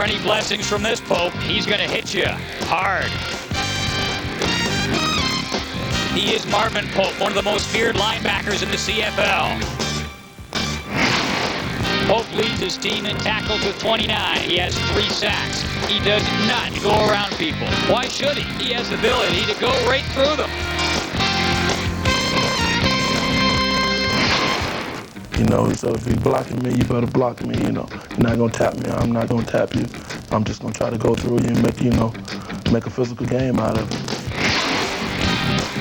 any blessings from this Pope, he's going to hit you hard. He is Marvin Pope, one of the most feared linebackers in the CFL. Pope leads his team in tackles with 29. He has 3 sacks. He does not go around people. Why should he? He has the ability to go right through them. You know, so if you're blocking me, you better block me, you know. You're not going to tap me, I'm not going to tap you. I'm just going to try to go through you and make a physical game out of it.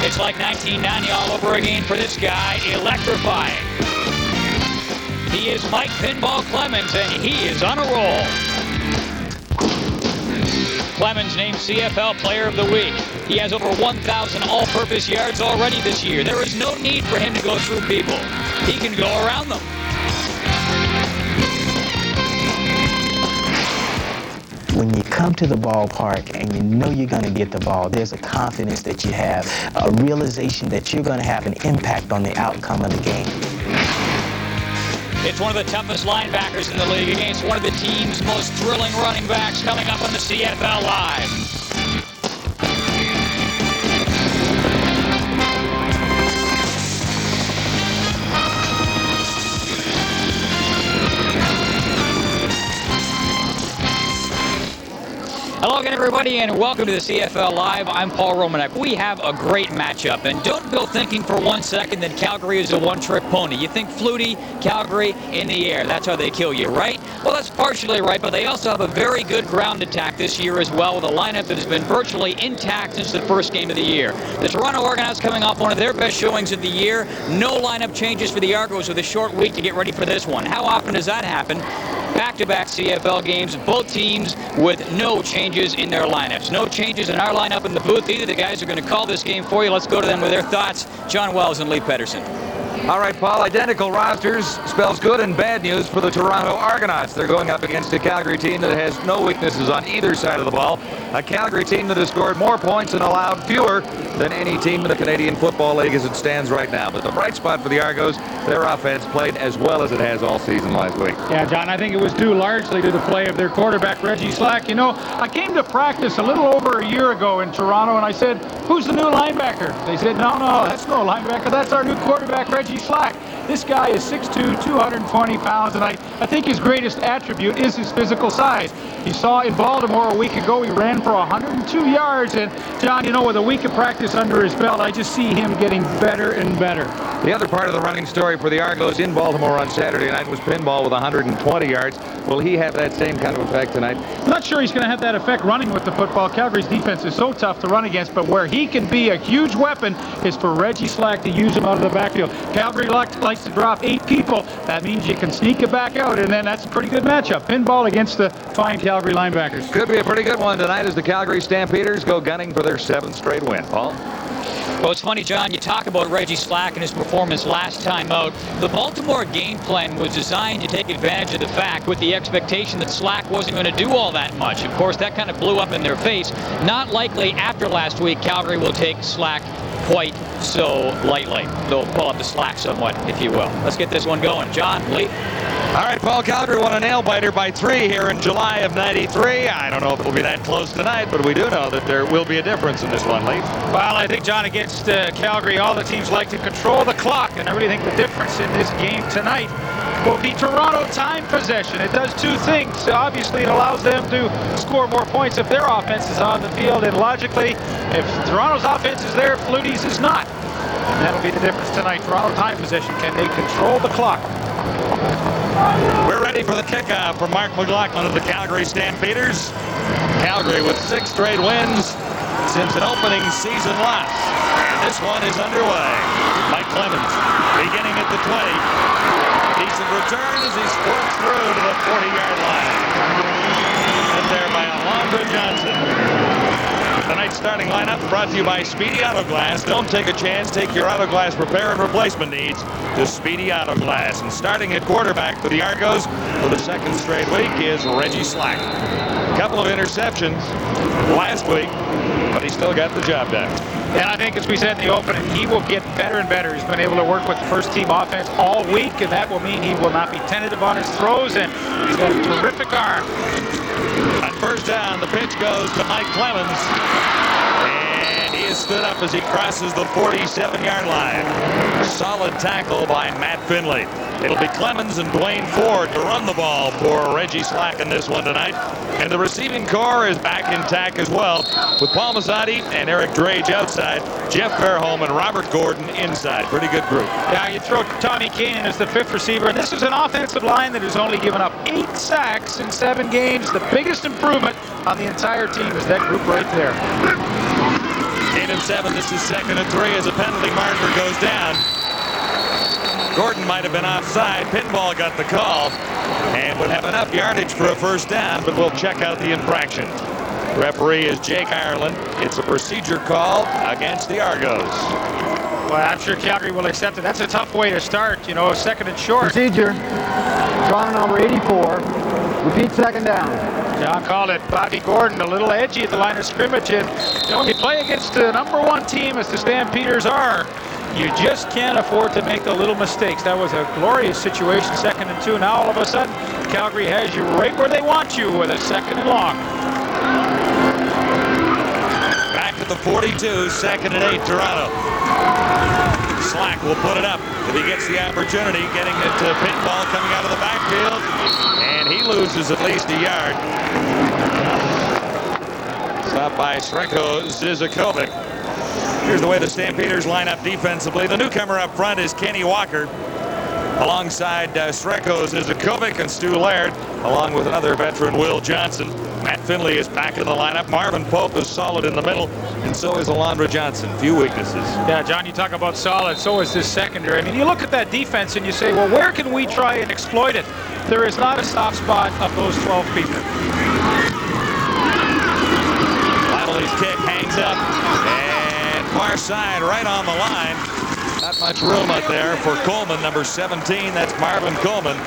It's like 1990 all over again for this guy, electrifying. He is Mike Pinball Clemens, and he is on a roll. Clemens named CFL Player of the Week. He has over 1,000 all-purpose yards already this year. There is no need for him to go through people. He can go around them. When you come to the ballpark and you know you're going to get the ball, there's a confidence that you have, a realization that you're going to have an impact on the outcome of the game. It's one of the toughest linebackers in the league against one of the team's most thrilling running backs coming up on the CFL Live. Hello again, everybody, and welcome to the CFL Live. I'm Paul Romanek. We have a great matchup, and don't go thinking for 1 second that Calgary is a one-trick pony. You think Flutie, Calgary, in the air. That's how they kill you, right? Well, that's partially right, but they also have a very good ground attack this year as well, with a lineup that has been virtually intact since the first game of the year. The Toronto Argonauts coming off one of their best showings of the year. No lineup changes for the Argos with a short week to get ready for this one. How often does that happen? Back-to-back CFL games, both teams with no changes in their lineups. No changes in our lineup in the booth either. The guys are going to call this game for you. Let's go to them with their thoughts. John Wells and Lee Pedersen. All right, Paul, identical rosters spells good and bad news for the Toronto Argonauts. They're going up against a Calgary team that has no weaknesses on either side of the ball. A Calgary team that has scored more points and allowed fewer than any team in the Canadian Football League as it stands right now. But the bright spot for the Argos, their offense played as well as it has all season last week. Yeah, John, I think it was due largely to the play of their quarterback, Reggie Slack. You know, I came to practice a little over a year ago in Toronto, and I said, who's the new linebacker? They said, no, that's no linebacker. That's our new quarterback, Reggie Slack. This guy is 6'2", 220 pounds, and I think his greatest attribute is his physical size. You saw in Baltimore a week ago, he ran for 102 yards, and John, you know, with a week of practice under his belt, I just see him getting better and better. The other part of the running story for the Argos in Baltimore on Saturday night was Pinball with 120 yards. Will he have that same kind of effect tonight? I'm not sure he's going to have that effect running with the football. Calgary's defense is so tough to run against, but where he can be a huge weapon is for Reggie Slack to use him out of the backfield. Calgary likes to drop 8 people. That means you can sneak it back out, and then that's a pretty good matchup. Pinball against the fine Calgary linebackers. Could be a pretty good one tonight as the Calgary Stampeders go gunning for their 7th straight win. Paul? Well, it's funny, John, you talk about Reggie Slack and his performance last time out. The Baltimore game plan was designed to take advantage of the fact with the expectation that Slack wasn't going to do all that much. Of course, that kind of blew up in their face. Not likely after last week, Calgary will take Slack quite so lightly. They'll pull up the slack somewhat, if you will. Let's get this one going. John, Lee? All right, Paul, Calgary won a nail-biter by 3 here in July of '93. I don't know if it'll be that close tonight, but we do know that there will be a difference in this one, Lee. Well, I think, John, against Calgary, all the teams like to control the clock, and I really think the difference in this game tonight will be Toronto time possession. It does 2 things. Obviously, it allows them to score more points if their offense is on the field, and logically, if Toronto's offense is there, Flutie's is not. And that'll be the difference tonight. Toronto time possession. Can they control the clock? We're ready for the kickoff from Mark McLaughlin of the Calgary Stampeders. Calgary with 6 straight wins since an opening season loss. And this one is underway. Mike Clemens beginning at the 20. Decent return as he squirts through to the 40-yard line. Hit there by Alondra Johnson. Tonight's starting lineup brought to you by Speedy Autoglass. Don't take a chance. Take your Autoglass repair and replacement needs to Speedy Autoglass. And starting at quarterback for the Argos for the 2nd straight week is Reggie Slack. A couple of interceptions last week, but he still got the job done. And I think, as we said in the opening, he will get better and better. He's been able to work with the first-team offense all week, and that will mean he will not be tentative on his throws, and he's got a terrific arm. first down. The pitch goes to Mike Clemens. And he is stood up as he crosses the 47-yard line. Solid tackle by Matt Finley. It'll be Clemens and Dwayne Ford to run the ball for Reggie Slack in this one tonight. And the receiving core is back intact as well, with Paul Mazzotti and Eric Drage outside, Jeff Fairholm and Robert Gordon inside. Pretty good group. Yeah, you throw Tommy Keenan as the 5th receiver, and this is an offensive line that has only given up 8 sacks in 7 games. The biggest improvement on the entire team is that group right there. 8 and 7. This is 2nd and 3 as a penalty marker goes down. Gordon might have been offside. Pinball got the call and would have enough yardage for a first down, but we'll check out the infraction. Referee is Jake Ireland. It's a procedure call against the Argos. Well, I'm sure Calgary will accept it. That's a tough way to start, you know, 2nd and short. Procedure. Toronto number 84. Repeat 2nd down. John called it. Bobby Gordon a little edgy at the line of scrimmage, and you know, when you play against the #1 team as the Stampeders are, you just can't afford to make the little mistakes. That was a glorious situation, 2nd and 2. Now all of a sudden, Calgary has you right where they want you with a 2nd and long. Back at the 42, 2nd and 8, Toronto. Slack will put it up if he gets the opportunity, getting it to Pinball coming out of the backfield, and he loses at least a yard. Stopped by Sreko Zizakovic. Here's the way the Stampeders line up defensively. The newcomer up front is Kenny Walker, alongside Sreko Zizakovic and Stu Laird, along with another veteran, Will Johnson. Matt Finley is back in the lineup. Marvin Pope is solid in the middle, and so is Alondra Johnson. Few weaknesses. Yeah, John, you talk about solid, so is this secondary. I mean, you look at that defense and you say, well, where can we try and exploit it? There is not a soft spot of those 12 people. Lively's kick hangs up, and far side right on the line. Not much room out there for Coleman, number 17. That's Marvin Coleman.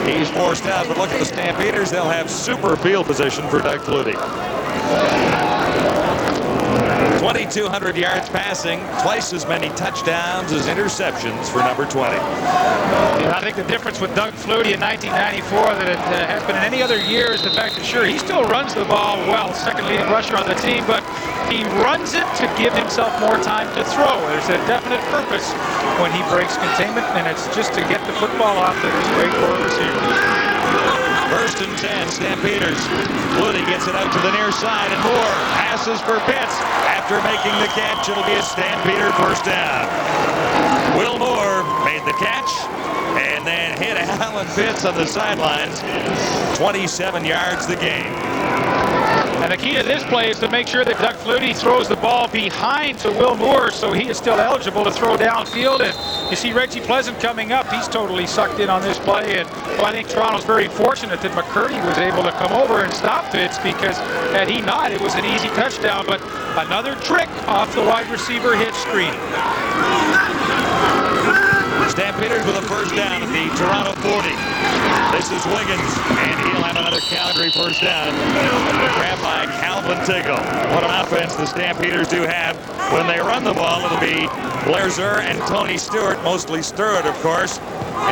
He's forced out, but look at the Stampeders. They'll have super field position for Doug Flutie. 2,200 yards passing, twice as many touchdowns as interceptions for number 20. I think the difference with Doug Flutie in 1994 that it has been in any other year is the fact that, sure, he still runs the ball well, 2nd leading rusher on the team, but he runs it to give himself more time to throw. There's a definite purpose when he breaks containment, and it's just to get the football off to this great core receiver. 1st and 10, Stampeders. Flutie gets it out to the near side, and Moore passes for Pitts. After making the catch, it'll be a Stampeder first down. Will Moore made the catch and then hit Alan Pitts on the sidelines. 27 yards the game. And the key to this play is to make sure that Doug Flutie throws the ball behind to Will Moore so he is still eligible to throw downfield. And you see Reggie Pleasant coming up. He's totally sucked in on this play. And well, I think Toronto's very fortunate that McCurdy was able to come over and stop Pitts, because had he not, it was an easy touchdown. But another trick off the wide receiver hitch screen. Stampeders with a first down at the Toronto 40. This is Wiggins, and he'll have another Calgary first down. Grabbed by Calvin Tiggle. What an offense the Stampeders do have. When they run the ball, it'll be Blair Zur and Tony Stewart, mostly Stewart, of course.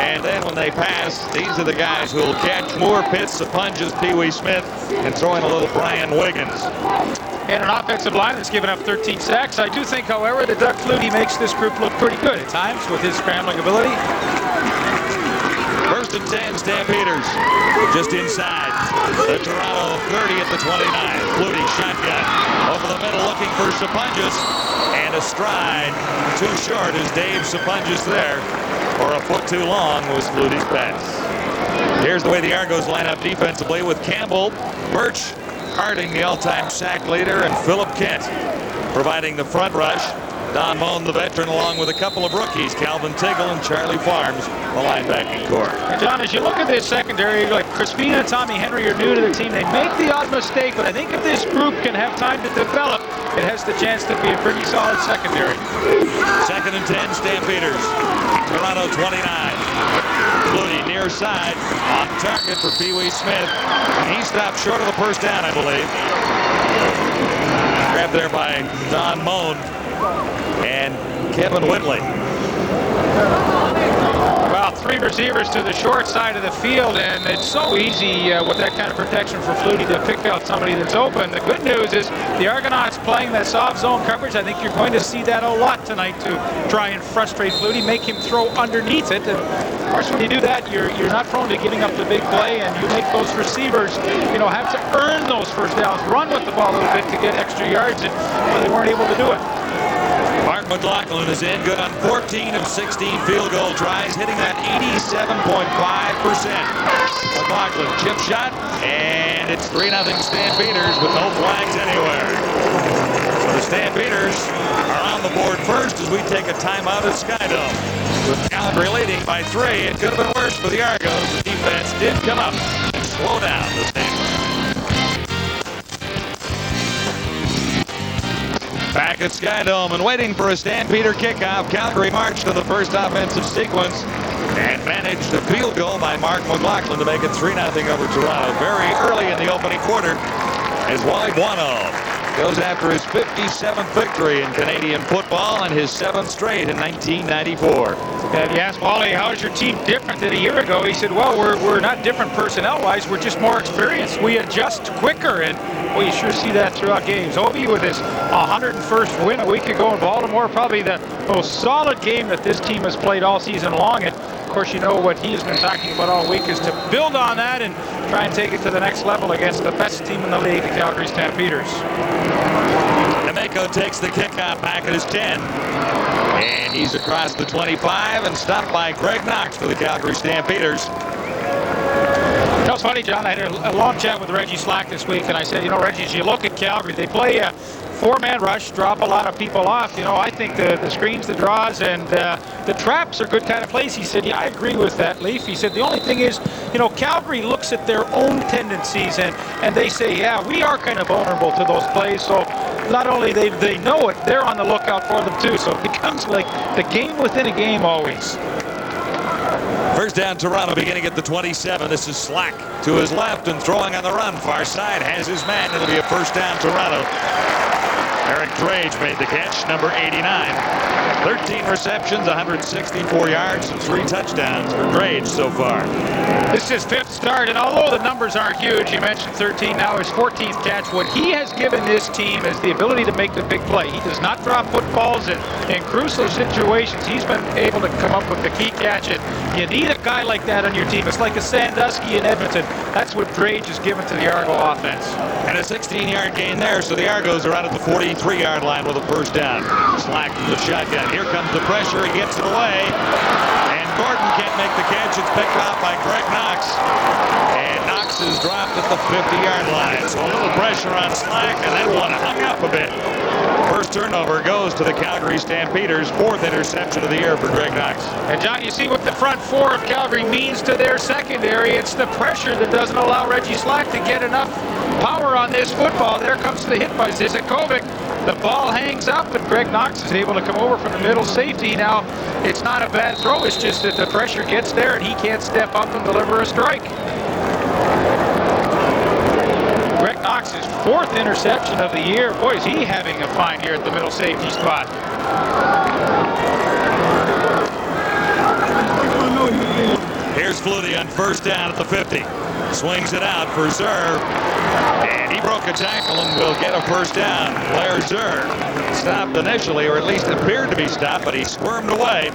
And then when they pass, these are the guys who will catch Moore, Pitts, Sapunjas, Pee Wee Smith, and throw in a little Brian Wiggins. And an offensive line that's given up 13 sacks. I do think, however, that Doug Flutie makes this group look pretty good at times with his scrambling ability. 1st and 10, Stampeders. Just inside the Toronto 30 at the 29. Flutie shotgun. Over the middle looking for Sapunjas. And a stride too short as Dave Sapunjas there. Or a foot too long was Flutie's pass. Here's the way the Argos line up defensively with Campbell, Birch, Harding, the all-time sack leader, and Philip Kent providing the front rush. Don Moan, the veteran, along with a couple of rookies, Calvin Tiggle and Charlie Farms, the linebacking core. And John, as you look at this secondary, like Crispina and Tommy Henry are new to the team. They make the odd mistake, but I think if this group can have time to develop, it has the chance to be a pretty solid secondary. 2nd and 10, Stampeders. Toronto 29. Flutie near side, on target for Pee Wee Smith. And he stopped short of the first down, I believe. Grabbed there by Don Moan and Kevin Whitley. Well, three receivers to the short side of the field, and it's so easy with that kind of protection for Flutie to pick out somebody that's open. The good news is the Argonauts playing that soft zone coverage. I think you're going to see that a lot tonight to try and frustrate Flutie, make him throw underneath it. And of course, when you do that, you're not prone to giving up the big play, and you make those receivers, have to earn those first downs, run with the ball a little bit to get extra yards, and they weren't able to do it. Mark McLaughlin is in, good on 14 of 16 field goal tries, hitting that 87.5%. McLaughlin chip shot, and it's 3-0 Stampeders with no flags anywhere. So the Stampeders are on the board first as we take a timeout at Skydome. With Calgary leading by 3, it could have been worse for the Argos. The defense did come up and slow down the Stampeders. Back at Skydome and waiting for a Stampeder kickoff. Calgary marched to the first offensive sequence and managed a field goal by Mark McLaughlin to make it 3-0 over Toronto. Very early in the opening quarter as Wally Buono goes after his 57th victory in Canadian football and his 7th straight in 1994. And you asked Wally, how is your team different than a year ago? He said, well, we're not different personnel-wise. We're just more experienced. We adjust quicker, and well, you sure see that throughout games. Obi with his 101st win a week ago in Baltimore, probably the most solid game that this team has played all season long. And of course, you know what he has been talking about all week is to build on that and try and take it to the next level against the best team in the league, the Calgary Stampeders. Nemeko takes the kickoff back at his 10. And he's across the 25 and stopped by Greg Knox for the Calgary Stampeders. That was funny, John. I had a long chat with Reggie Slack this week, and I said, Reggie, as you look at Calgary, they play a four-man rush, drop a lot of people off. I think the screens, the draws, and the traps are good kind of plays. He said, yeah, I agree with that, Leaf. He said, the only thing is, Calgary looks at their own tendencies, and they say, yeah, we are kind of vulnerable to those plays. So not only they know it, they're on the lookout for them too. So it becomes like the game within a game always. First down, Toronto beginning at the 27. This is Slack to his left and throwing on the run. Far side has his man. It'll be a first down, Toronto. Eric Drage made the catch, number 89. 13 receptions, 164 yards, and 3 touchdowns for Drage so far. This is his 5th start, and although the numbers aren't huge, you mentioned 13, now his 14th catch. What he has given this team is the ability to make the big play. He does not drop footballs, and in crucial situations, he's been able to come up with the key catch. And you need a guy like that on your team. It's like a Sandusky in Edmonton. That's what Drage has given to the Argo offense. And a 16-yard gain there, so the Argos are out at the 43-yard line with a first down. Slack from the shotgun. Here comes the pressure. He gets it away. And Gordon can't make the catch. It's picked off by Greg Knox. And Knox is dropped at the 50-yard line. So a little pressure on Slack, and that one hung up a bit. First turnover goes to the Calgary Stampeders. 4th interception of the year for Greg Knox. And John, you see what the front four of Calgary means to their secondary. It's the pressure that doesn't allow Reggie Slack to get enough power on this football. There comes the hit by Zizakovic. The ball hangs up, and Greg Knox is able to come over from the middle safety. Now, it's not a bad throw. It's just that the pressure gets there, and he can't step up and deliver a strike. Greg Knox's 4th interception of the year. Boy, is he having a fine year at the middle safety spot. Here's Flutie on first down at the 50. Swings it out for Zerr. And he broke a tackle and will get a first down. Blair Zerr stopped initially, or at least appeared to be stopped, but he squirmed away.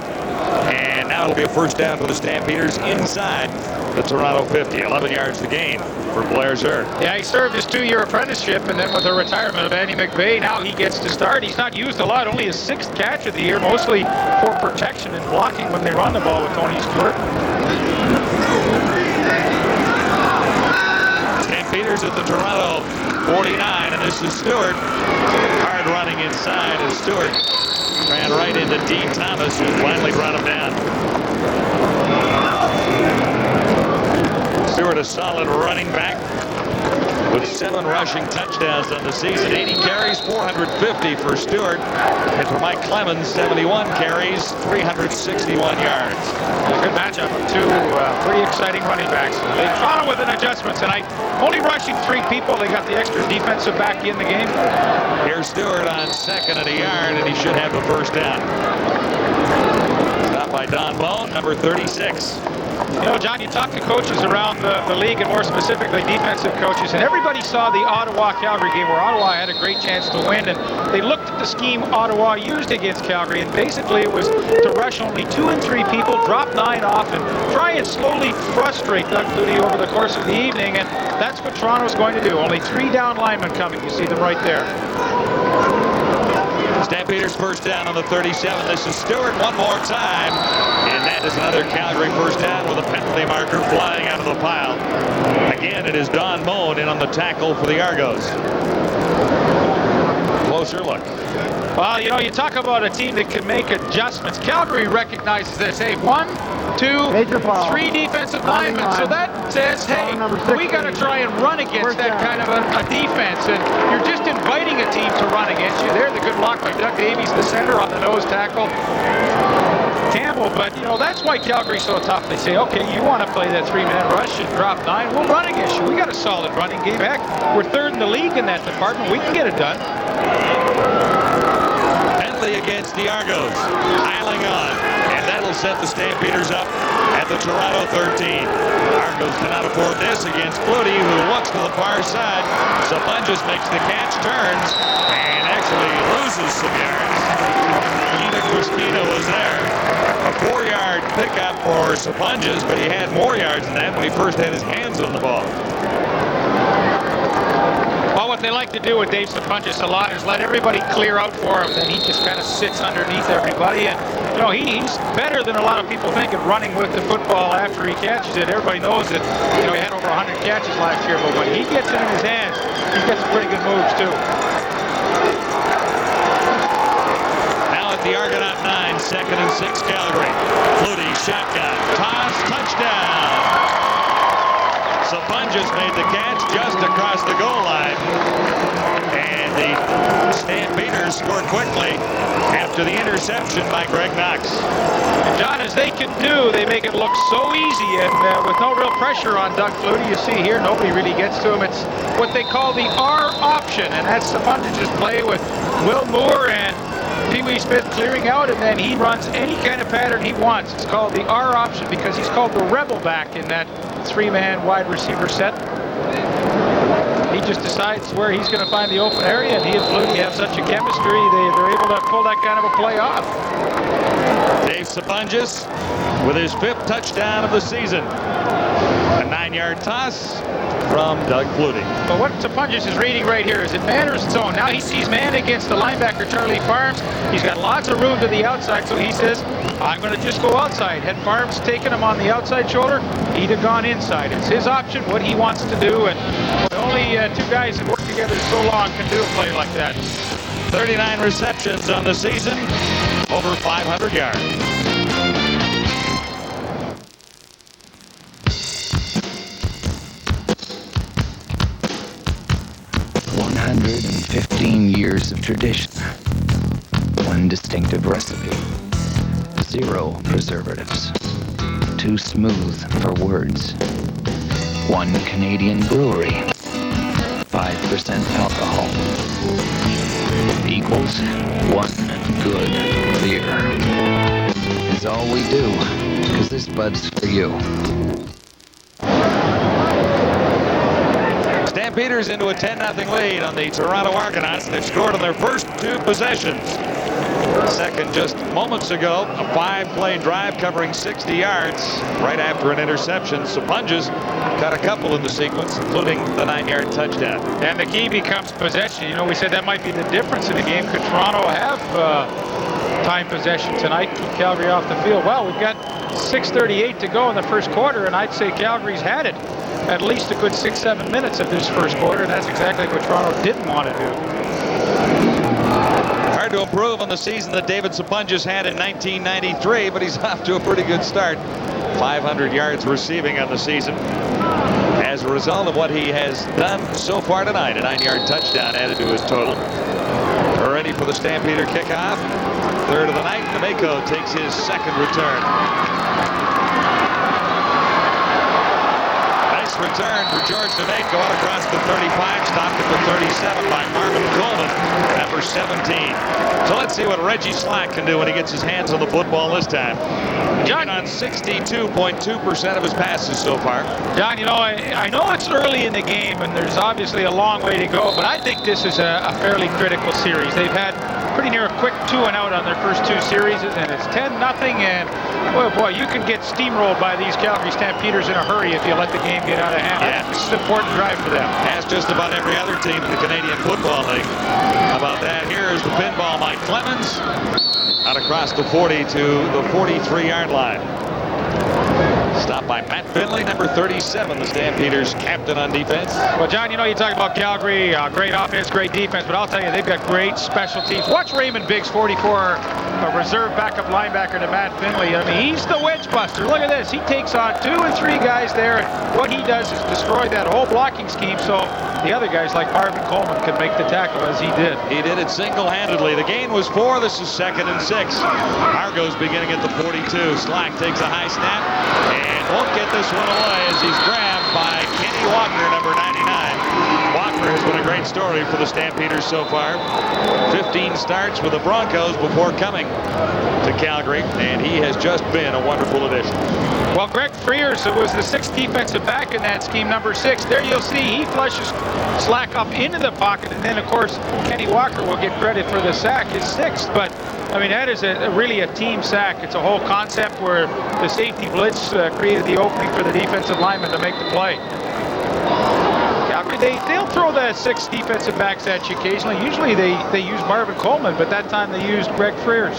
And now it'll be a first down for the Stampeders inside the Toronto 50. 11 yards to gain for Blair Zerr. Yeah, he served his 2-year apprenticeship, and then with the retirement of Andy McVay, now he gets to start. He's not used a lot, only his 6th catch of the year, mostly for protection and blocking when they run the ball with Tony Stewart. Stampeders at the Toronto 49, and this is Stewart. Hard running inside as Stewart ran right into Dean Thomas, who finally brought him down. Stewart, a solid running back with 7 rushing touchdowns on the season. 80 carries, 450 for Stewart. And for Mike Clemens, 71 carries, 361 yards. Good matchup of 2 pretty exciting running backs. Toronto with an adjustment tonight. Only rushing 3 people. They got the extra defensive back in the game. Here's Stewart on 2nd and a yard, and he should have the first down. Stopped by by Don Bone, number 36. You know, John, you talk to coaches around the league, and more specifically defensive coaches, and everybody saw the Ottawa-Calgary game where Ottawa had a great chance to win, and they looked at the scheme Ottawa used against Calgary, and basically it was to rush only 2 and 3 people, drop 9 off, and try and slowly frustrate Doug Flutie over the course of the evening, and that's what Toronto's going to do. Only 3 down linemen coming. You see them right there. Stampeders first down on the 37. This is Stewart one more time. And that is another Calgary first down with a penalty marker flying out of the pile. Again, it is Don Bone in on the tackle for the Argos. Closer look. Well, you know, you talk about a team that can make adjustments. Calgary recognizes this. Hey, 1, 2, 3 defensive linemen. So that says, hey, we got to try and run against that kind of a defense. And you're just inviting a team to run against you. There, the good block by Doug Davies, the center on the nose tackle. Campbell, but you know, that's why Calgary's so tough. They say, okay, you want to play that 3-man rush and drop 9, we'll run against you. We got a solid running game. Heck, we're 3rd in the league in that department. We can get it done. Penalty against the Argos, piling on, and that'll set the Stampeders up at the Toronto 13. Argos cannot afford this against Flutie, who looks to the far side. Sapunjas makes the catch, turns, and actually loses some yards. Christina was there. A 4-yard pickup for Sapunjas, but he had more yards than that when he first had his hands on the ball. Well, what they like to do with Dave Sapunjas a lot is let everybody clear out for him, then he just kind of sits underneath everybody. And you know, he's better than a lot of people think at running with the football after he catches it. Everybody knows that, you know, he had over 100 catches last year, but when he gets it in his hands, he's got some pretty good moves too. The Argonaut 9, 2nd and 6 Calgary. Flutie, shotgun, toss, touchdown. Sapunjas made the catch just across the goal line. And the Stampeders scored quickly after the interception by Greg Knox. And John, as they can do, they make it look so easy, and with no real pressure on Doug Flutie. You see here, nobody really gets to him. It's what they call the R option, and that's Sapunjas' play with Will Moore and Pee-wee Smith clearing out, and then he runs any kind of pattern he wants. It's called the R option because he's called the rebel back in that 3-man wide receiver set. He just decides where he's going to find the open area, and he and Flutie have such a chemistry, they're able to pull that kind of a play off. Dave Sapunjas with his 5th touchdown of the season. A 9-yard toss from Doug Flutie. But what Sapunjas is reading right here is it man or zone. Now he sees man against the linebacker Charlie Farms. He's got lots of room to the outside, so he says, I'm going to just go outside. Had Farms taken him on the outside shoulder, he'd have gone inside. It's his option, what he wants to do, and only 2 guys that work together so long can do a play like that. 39 receptions on the season, over 500 yards. 115 years of tradition. One distinctive recipe. 0 preservatives. Too smooth for words. 1 Canadian brewery. 5% alcohol. Equals 1 good beer. Is all we do, 'cause this bud's for you. Stampeders into a 10-0 lead on the Toronto Argonauts. They've scored on their first 2 possessions. Second just moments ago, a 5-play drive covering 60 yards right after an interception. Sapunjas got a couple in the sequence, including the 9-yard touchdown. And the key becomes possession. You know, we said that might be the difference in the game. Could Toronto have time possession tonight, keep Calgary off the field? Well, we've got 6:38 to go in the first quarter, and I'd say Calgary's had it at least a good 6-7 minutes of this first quarter, and that's exactly what Toronto didn't want to do. Hard to improve on the season that David Sapunjas had in 1993, but he's off to a pretty good start. 500 yards receiving on the season as a result of what he has done so far tonight. A 9-yard touchdown added to his total. We're ready for the Stampeder kickoff. 3rd of the night. Nemeko takes his 2nd return. Nice return for George Nate going across the 35, stopped at the 37 by Marvin Coleman, number 17. So let's see what Reggie Slack can do when he gets his hands on the football this time. John, on 62.2% of his passes so far. John, you know, I know it's early in the game and there's obviously a long way to go, but I think this is a fairly critical series. They've had pretty near a quick 2-and-out on their first 2 series, and it's 10-0, and boy, you can get steamrolled by these Calgary Stampeders in a hurry if you let the game get out of hand. Yeah. This is an important drive for them. As just about every other team in the Canadian Football League. How about that? Here is the pinball, Mike Clemens, out across the 40 to the 43-yard line. Stopped by Matt Finley, number 37, the Stampeders' captain on defense. Well, John, you know, you talk about Calgary, great offense, great defense, but I'll tell you, they've got great special teams. Watch Raymond Biggs, 44, a reserve backup linebacker to Matt Finley. I mean, he's the wedge buster. Look at this. He takes on 2 and 3 guys there, and what he does is destroy that whole blocking scheme, so the other guys like Marvin Coleman can make the tackle as he did. He did it single-handedly. The gain was 4. This is 2nd and 6. Argos beginning at the 42. Slack takes a high snap and won't get this one away as he's grabbed by Kenny Walker, number 99. Walker has been a great story for the Stampeders so far. 15 starts with the Broncos before coming to Calgary, and he has just been a wonderful addition. Well, Greg Frears was the 6th defensive back in that scheme, number 6. There you'll see he flushes Slack up into the pocket, and then, of course, Kenny Walker will get credit for the sack, his 6th. But, I mean, that is really a team sack. It's a whole concept where the safety blitz created the opening for the defensive lineman to make the play. They'll throw the 6 defensive backs at you occasionally. Usually they use Marvin Coleman, but that time they used Greg Frears.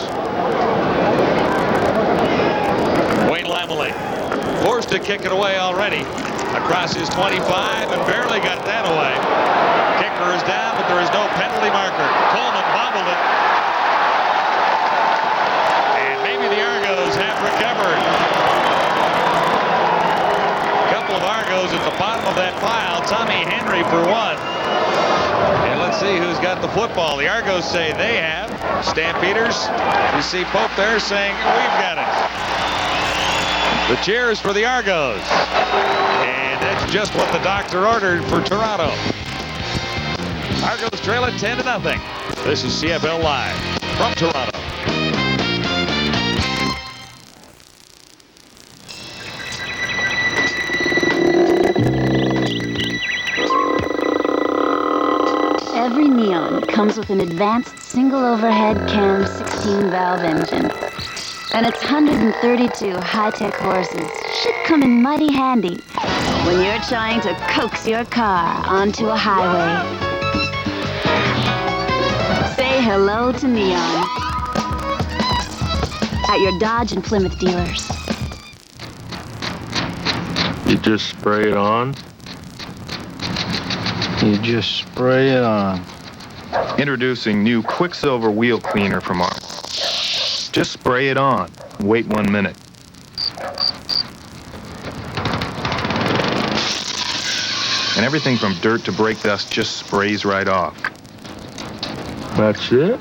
Wayne Lamoulet forced to kick it away already across his 25 and barely got that away. Kicker is down, but there is no penalty marker. Coleman bobbled it. And maybe the Argos have recovered. A couple of Argos at the bottom of that pile. Tommy Henry for 1. And let's see who's got the football. The Argos say they have. Stampeders, you see Pope there saying, we've got it. The cheers for the Argos. And that's just what the doctor ordered for Toronto. Argos trail it 10-0. This is CFL Live from Toronto. Every Neon comes with an advanced single overhead cam 16-valve engine. And its 132 high-tech horses should come in mighty handy when you're trying to coax your car onto a highway. Say hello to Neon at your Dodge and Plymouth dealers. You just spray it on? You just spray it on. Introducing new Quicksilver Wheel Cleaner from Argonauts. Just spray it on. Wait 1 minute. And everything from dirt to brake dust just sprays right off. That's it?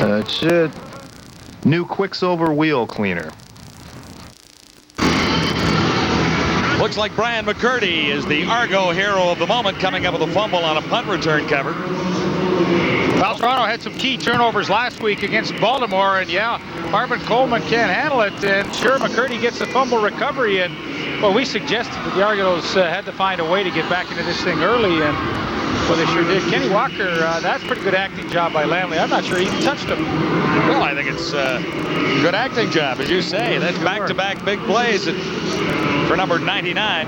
That's it. New Quicksilver Wheel Cleaner. Looks like Brian McCurdy is the Argo hero of the moment, coming up with a fumble on a punt return cover. Well, Toronto had some key turnovers last week against Baltimore, and yeah, Marvin Coleman can't handle it, and sure, McCurdy gets the fumble recovery, and well, we suggested that the Argonauts had to find a way to get back into this thing early, and well, they sure did. Kenny Walker, that's a pretty good acting job by Lamley. I'm not sure he even touched him. Well, I think it's a good acting job, as you say. That's back-to-back big plays for number 99.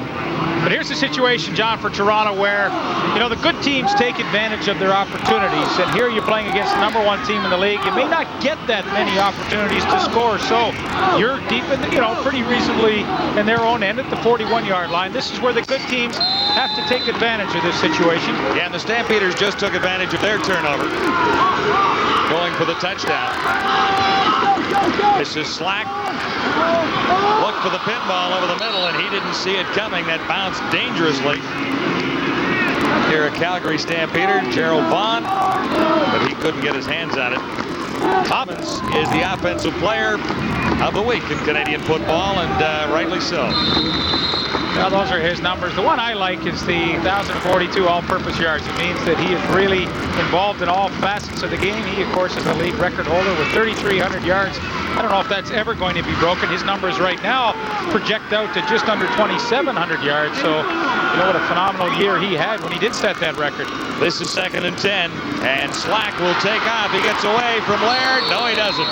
But here's the situation, John, for Toronto where, you know, the good teams take advantage of their opportunities. And here you're playing against the #1 team in the league. You may not get that many opportunities to score. So you're deep in, pretty reasonably in their own end at the 41-yard line. This is where the good teams have to take advantage of this situation. Yeah, and the Stampeders just took advantage of their turnover, going for the touchdown. This is Slack. Looked for the pinball over the middle, and he didn't see it coming. That bounced dangerously. Here, a Calgary Stampeder, Gerald Vaughn, but he couldn't get his hands on it. Thomas is the offensive player of the week in Canadian football, and rightly so. Well, those are his numbers. The one I like is the 1,042 all-purpose yards. It means that he is really involved in all facets of the game. He, of course, is the league record holder with 3,300 yards. I don't know if that's ever going to be broken. His numbers right now project out to just under 2,700 yards. So, you know what a phenomenal year he had when he did set that record. This is 2nd and 10, and Slack will take off. He gets away from Laird. No, he doesn't.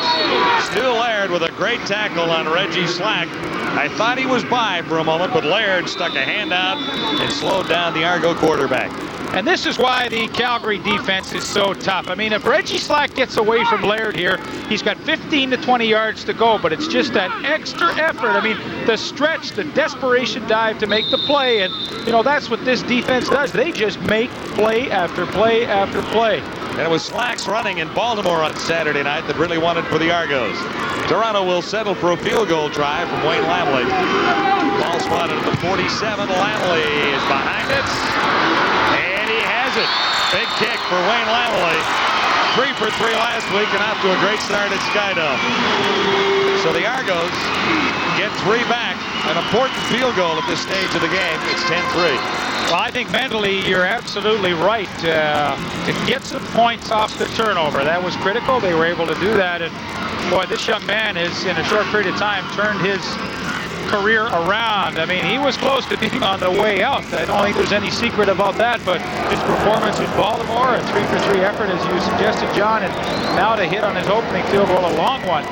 Stu Laird with a great tackle on Reggie Slack. I thought he was by for a moment, but Laird stuck a hand out and slowed down the Argo quarterback. And this is why the Calgary defense is so tough. I mean, if Reggie Slack gets away from Laird here, he's got 15 to 20 yards to go, but it's just that extra effort. I mean, the stretch, the desperation dive to make the play, and, you know, that's what this defense does. They just make play after play after play. And it was Slacks running in Baltimore on Saturday night that really wanted for the Argos. Toronto will settle for a field goal try from Wayne Lamley. Ball spotted at the 47. Lamley is behind it. And he has it. Big kick for Wayne Lamley. 3 for 3 last week and off to a great start at Skydome. So the Argos get 3 back. An important field goal at this stage of the game. It's 10-3. Well, I think mentally you're absolutely right. To get some points off the turnover, that was critical. They were able to do that. And boy, this young man has, in a short period of time, turned his career around. I mean, he was close to being on the way out. I don't think there's any secret about that, but his performance in Baltimore, a 3 for 3 effort, as you suggested, John, and now to hit on his opening field goal, a long one,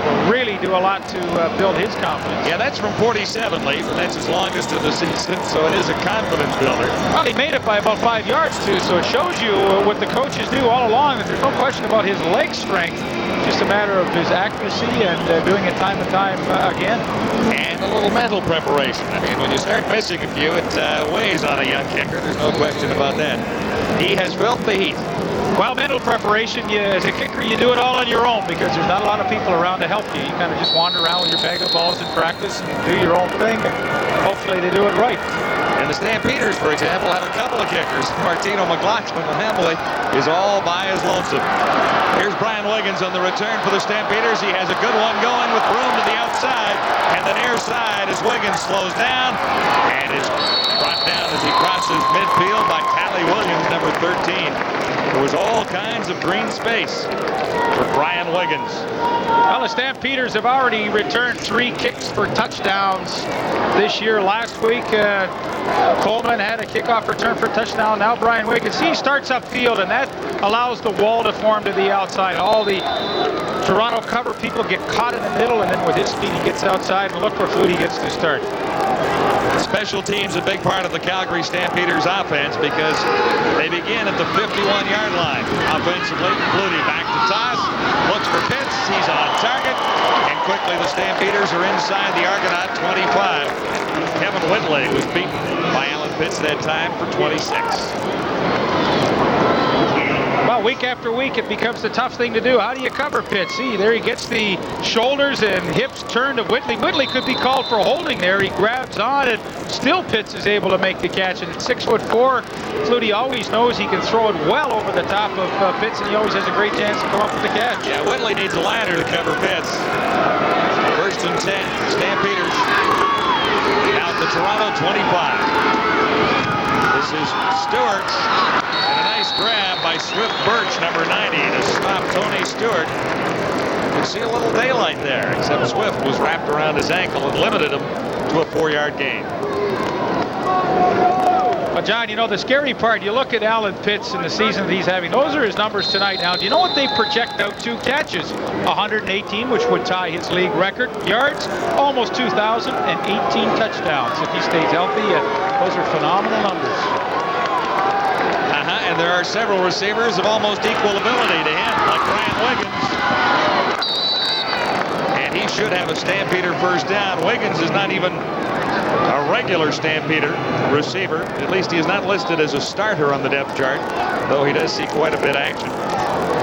will really do a lot to build his confidence. Yeah, that's from 47, Leaf, and that's his longest of the season, so it is a confidence builder. Well, he made it by about 5 yards, too, so it shows you what the coaches do all along, that there's no question about his leg strength. Just a matter of his accuracy and doing it time and time again. And a little mental preparation. I mean, when you start missing a few, it weighs on a young kicker. There's no question about that. He has felt the heat. Well, mental preparation, as a kicker, you do it all on your own because there's not a lot of people around to help you. You kind of just wander around with your bag of balls in practice and do your own thing. Hopefully they do it right. And the Stampeders, for example, have a couple of kickers. Martino McLaughlin Hamley is all by his lonesome. Here's Brian Wiggins on the return for the Stampeders. He has a good one going with room to the outside and the near side as Wiggins slows down and is brought down as he crosses midfield by Tally Williams, number 13. There was all kinds of green space for Brian Wiggins. Well, the Stampeders have already returned 3 kicks for touchdowns this year. Last week, Coleman had a kickoff return for a touchdown. Now Brian Wiggins, he starts upfield, and that allows the wall to form to the outside. All the Toronto cover people get caught in the middle, and then with his speed, he gets outside, and look where Flutie gets to start. Special teams a big part of the Calgary Stampeders offense because they begin at the 51-yard line. Offensively, Flutie back to toss, looks for Pitts, he's on target, and quickly the Stampeders are inside the Argonaut 25. Kevin Whitley was beaten by Alan Pitts that time for 26. Well, week after week, it becomes the tough thing to do. How do you cover Pitts? See, there he gets the shoulders and hips turned to Whitley. Whitley could be called for holding there. He grabs on, and still Pitts is able to make the catch. And at 6'4", Flutie always knows he can throw it well over the top of Pitts, and he always has a great chance to come up with the catch. Yeah, Whitley needs a ladder to cover Pitts. 1st and 10, Stampeders. Now at the Toronto 25. This is Stewart. And a nice grab by Swift Birch, number 90, to stop Tony Stewart. You can see a little daylight there, except Swift was wrapped around his ankle and limited him to a 4-yard gain. Well, John, you know, the scary part, you look at Alan Pitts in the season that he's having, those are his numbers tonight. Now, do you know what they project out to? Catches, 118, which would tie his league record. Yards, almost 2,000, and 18 touchdowns if he stays healthy. Those are phenomenal numbers. And there are several receivers of almost equal ability to him, like Brian Wiggins. And he should have a Stampeder first down. Wiggins is not even a regular Stampeder receiver. At least he is not listed as a starter on the depth chart, though he does see quite a bit of action.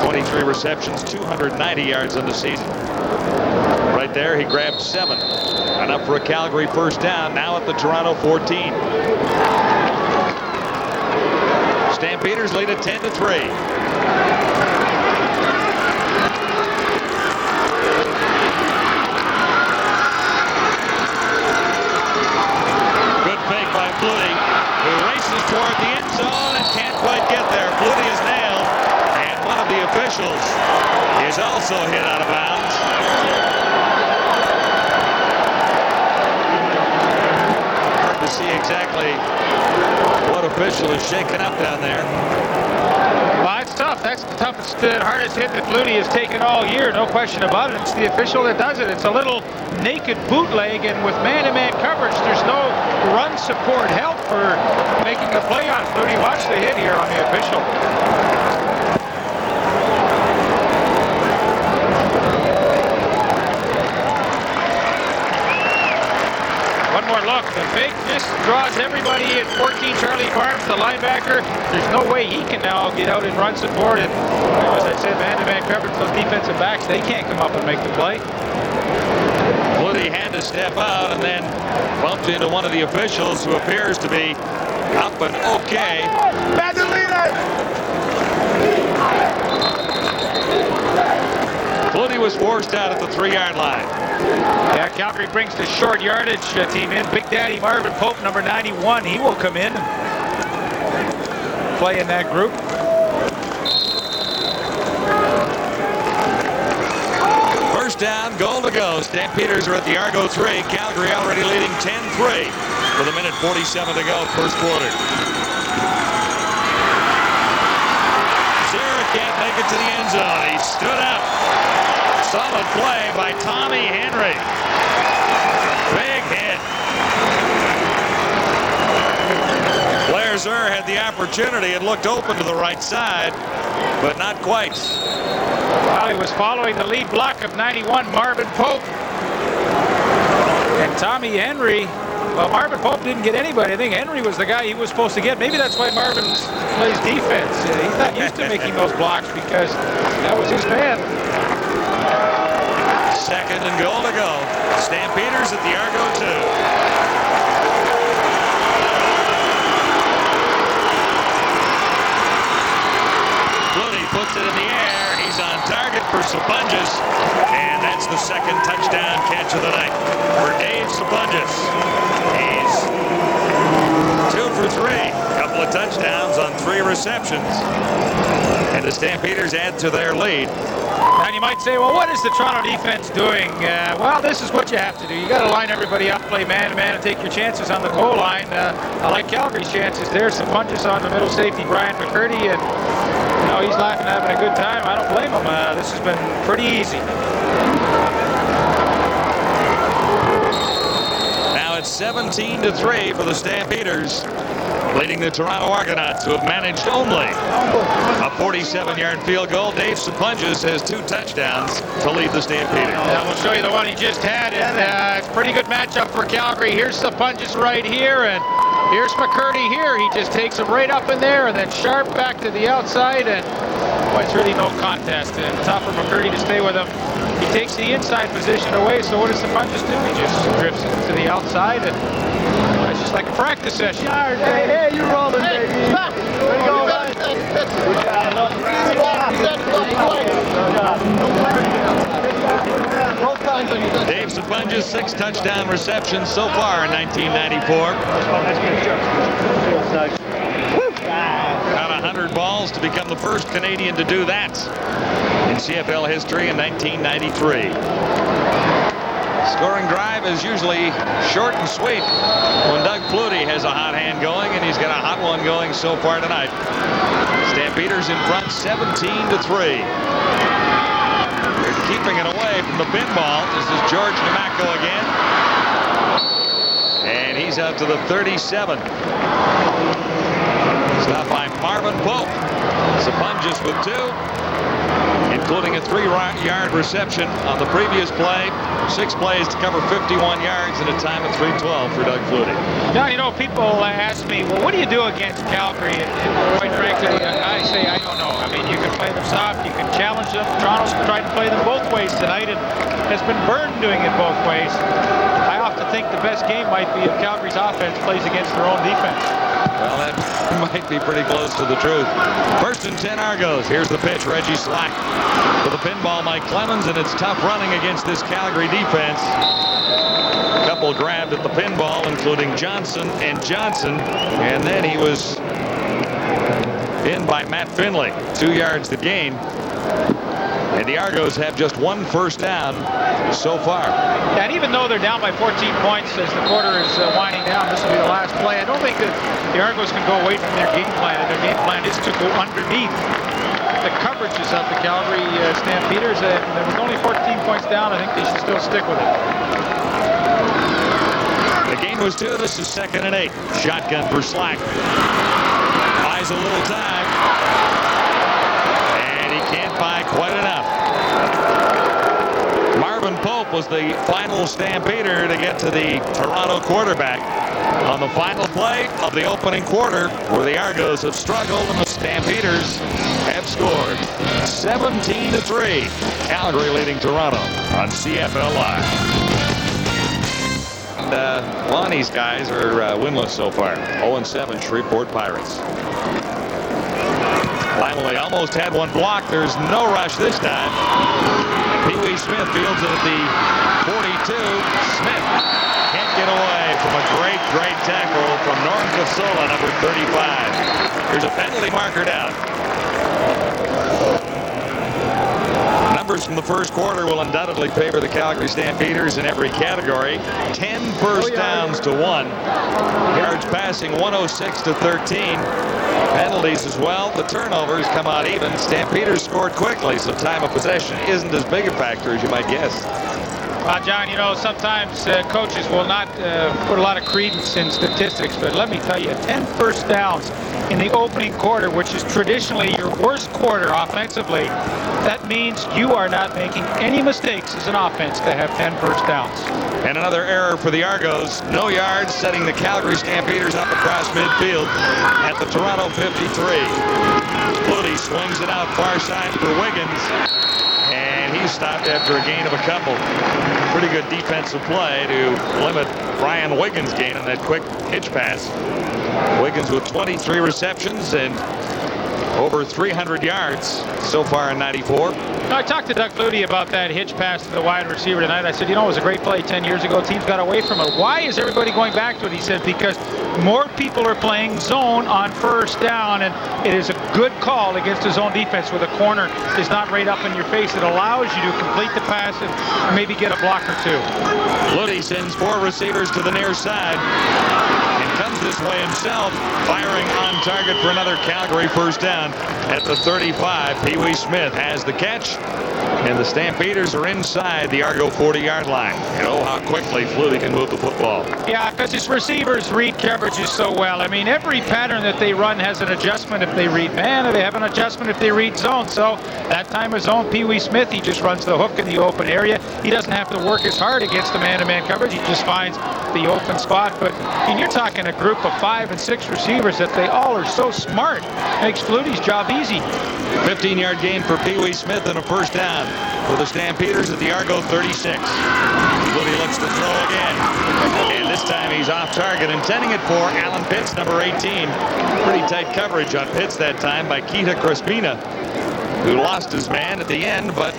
23 receptions, 290 yards on the season. Right there, he grabbed 7. Enough for a Calgary first down, now at the Toronto 14. Stampeders lead at 10-3. Good also hit out of bounds. Hard to see exactly what official is shaking up down there. Well, it's tough. That's the toughest, hardest hit that Flutie has taken all year. No question about it. It's the official that does it. It's a little naked bootleg, and with man-to-man coverage, there's no run support help for making the play on Flutie. Watch the hit here on the official. One more look. The fake just draws everybody in. 14 Charlie Farms, the linebacker. There's no way he can now get out and run support. And as I said, man-to-man coverage, those defensive backs, they can't come up and make the play. Flutie had to step out and then bumped into one of the officials who appears to be up and okay. Flutie was forced out at the 3-yard line. Yeah, Calgary brings the short yardage team in. Big Daddy Marvin Pope, number 91, he will come in and play in that group. First down, goal to go. Stampeders are at the Argo 3. Calgary already leading 10-3 with 1:47 to go, first quarter. Zera can't make it to the end zone. He stood up. Solid play by Tommy Henry. Big hit. Blair Zer had the opportunity and looked open to the right side, but not quite. Well, he was following the lead block of 91, Marvin Pope. And Tommy Henry, well, Marvin Pope didn't get anybody. I think Henry was the guy he was supposed to get. Maybe that's why Marvin plays defense. He's not used to making those blocks because that was his man. Second and goal to go. Stampeders at the Argo 2. Flutie puts it in the air. He's on target for Sapunjas. And that's the second touchdown catch of the night for Dave Sapunjas. He's 2 for 3. Couple of touchdowns on 3 receptions. And the Stampeders add to their lead. And you might say, well, what is the Toronto defense doing? Well, this is what you have to do. You got to line everybody up, play man-to-man, and take your chances on the goal line. I like Calgary's chances there. Some punches on the middle safety, Brian McCurdy, and you know, he's laughing, having a good time. I don't blame him. This has been pretty easy. Now it's 17-3 for the Stampeders, leading the Toronto Argonauts, who have managed only a 47-yard field goal. Dave Sapunjas has 2 touchdowns to lead the Stampeders. Yeah, we'll show you the one he just had, and it's a pretty good matchup for Calgary. Here's Sapunjas right here, and here's McCurdy here. He just takes him right up in there, and then Sharp back to the outside, and boy, it's really no contest. And tough for McCurdy to stay with him. He takes the inside position away, so what does Sapunjas do? He just drifts to the outside, and it's just like a practice session. Hey, you rolling, baby. Stop. There you go, man. Dave Sapunjas, 6 touchdown receptions so far in 1994. About 100 balls to become the first Canadian to do that in CFL history in 1993. Scoring drive is usually short and sweet when Doug Flutie has a hot hand going, and he's got a hot one going so far tonight. Stampeders in front 17-3. They're keeping it away from the pinball. This is George Namaco again. And he's out to the 37. Stopped by Marvin Pope. Sapunjas with 2, including a 3-yard reception on the previous play. 6 plays to cover 51 yards in a time of 3:12 for Doug Flutie. Now, you know, people ask me, well, what do you do against Calgary? And quite frankly, I say I don't know. I mean, you can play them soft, you can challenge them. Toronto's tried to play them both ways tonight and has been burned doing it both ways. I often think the best game might be if Calgary's offense plays against their own defense. Well, that might be pretty close to the truth. First and 10 Argos. Here's the pitch. Reggie Slack for the pinball, Mike Clemens, and it's tough running against this Calgary defense. A couple grabbed at the pinball, including Johnson, and then he was in by Matt Finley. 2 yards to gain. And the Argos have just one first down so far. Yeah, and even though they're down by 14 points as the quarter is winding down, this will be the last play. I don't think that the Argos can go away from their game plan. And their game plan is to go underneath the coverages of the Calgary Stampeders. And with only 14 points down, I think they should still stick with it. The gain was 2. This is 2nd and 8. Shotgun for Slack. Buys a little time. And he can't buy quite enough. Marvin Pope was the final Stampeder to get to the Toronto quarterback on the final play of the opening quarter, where the Argos have struggled and the Stampeders have scored. 17-3. Calgary leading Toronto on CFL Live. Lonnie's guys are winless so far. 0-7 Shreveport Pirates. Finally, almost had one blocked. There's no rush this time. Pee-wee Smith fields it at the 42. Smith can't get away from a great tackle from Norm Casola, number 35. There's a penalty marker down. Numbers from the first quarter will undoubtedly favor the Calgary Stampeders in every category. 10 first downs to 1. Yards passing 106 to 13. Penalties as well. The turnovers come out even. Stampeders scored quickly, so time of possession isn't as big a factor as you might guess. John, you know, sometimes coaches will not put a lot of credence in statistics, but let me tell you, 10 first downs in the opening quarter, which is traditionally your worst quarter offensively, that means you are not making any mistakes as an offense to have 10 first downs. And another error for the Argos. No yards, setting the Calgary Stampeders up across midfield at the Toronto 53. Flutie swings it out far side for Wiggins. And he's stopped after a gain of a couple. Pretty good defensive play to limit Brian Wiggins' gain on that quick hitch pass. Wiggins with 23 receptions and over 300 yards so far in 94. I talked to Doug Flutie about that hitch pass to the wide receiver tonight. I said, you know, it was a great play 10 years ago. Teams got away from it. Why is everybody going back to it? He said, because more people are playing zone on first down, and it is a good call against a zone defense where the corner is not right up in your face. It allows you to complete the pass and maybe get a block or two. Flutie sends 4 receivers to the near side and comes this way himself, firing on target for another Calgary first down at the 35. Pee-wee Smith has the catch, and the Stampeders are inside the Argo 40-yard line. And oh, how quickly Flutie can move the football. Yeah, because his receivers read coverages so well. I mean, every pattern that they run has an adjustment if they read man, or they have an adjustment if they read zone. So that time of zone, Pee-wee Smith, he just runs the hook in the open area. He doesn't have to work as hard against the man-to-man coverage. He just finds the open spot. But and you're talking a group of 5 and 6 receivers that they all are so smart. Makes Flutie's job easy. 15-yard gain for Pee-wee Smith and a first down for the Stampeders at the Argo 36. Flutie looks to throw again. And this time he's off target, intending it for Alan Pitts, number 18. Pretty tight coverage on Pitts that time by Keita Crespina, who lost his man at the end, but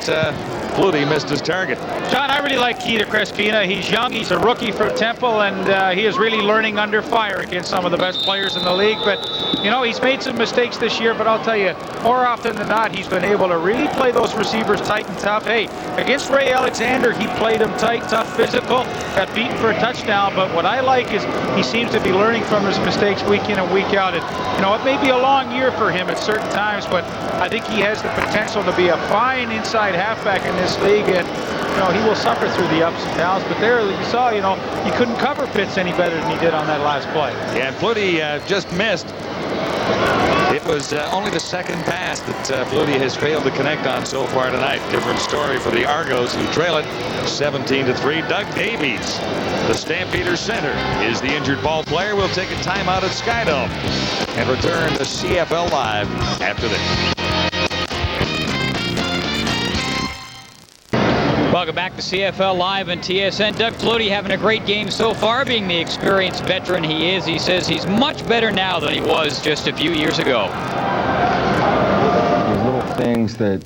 Flutie missed his target. John, I really like Keita Crespina. He's young. He's a rookie from Temple, and he is really learning under fire against some of the best players in the league. But, you know, he's made some mistakes this year, but I'll tell you, more often than not, he's been able to really play those receivers tight and tough. Hey, against Ray Alexander, he played him tight, tough, physical, got beaten for a touchdown. But what I like is he seems to be learning from his mistakes week in and week out. And, you know, it may be a long year for him at certain times, but I think he has the potential to be a fine inside halfback in this league, and you know, he will suffer through the ups and downs. But there you saw, you know, he couldn't cover Pitts any better than he did on that last play. Yeah, Flutie just missed. It was only the second pass that Flutie has failed to connect on so far tonight. Different story for the Argos, who trail it 17-3. Doug Davies, the Stampeders center, is the injured ball player. We'll take a timeout at Skydome and return to CFL Live after this. Welcome back to CFL Live and TSN. Doug Flutie having a great game so far, being the experienced veteran he is. He says he's much better now than he was just a few years ago. There's little things that,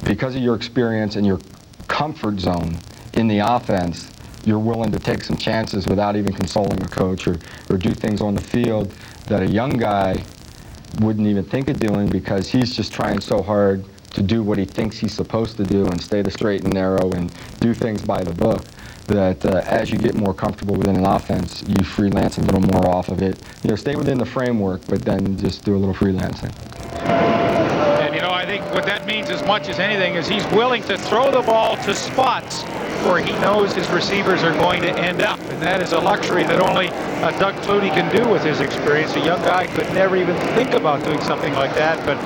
because of your experience and your comfort zone in the offense, you're willing to take some chances without even consulting a coach, or do things on the field that a young guy wouldn't even think of doing, because he's just trying so hard to do what he thinks he's supposed to do and stay the straight and narrow and do things by the book, that as you get more comfortable within an offense, you freelance a little more off of it. You know, stay within the framework, but then just do a little freelancing. And, you know, I think what that means as much as anything is he's willing to throw the ball to spots where he knows his receivers are going to end up. And that is a luxury that only Doug Flutie can do with his experience. A young guy could never even think about doing something like that. But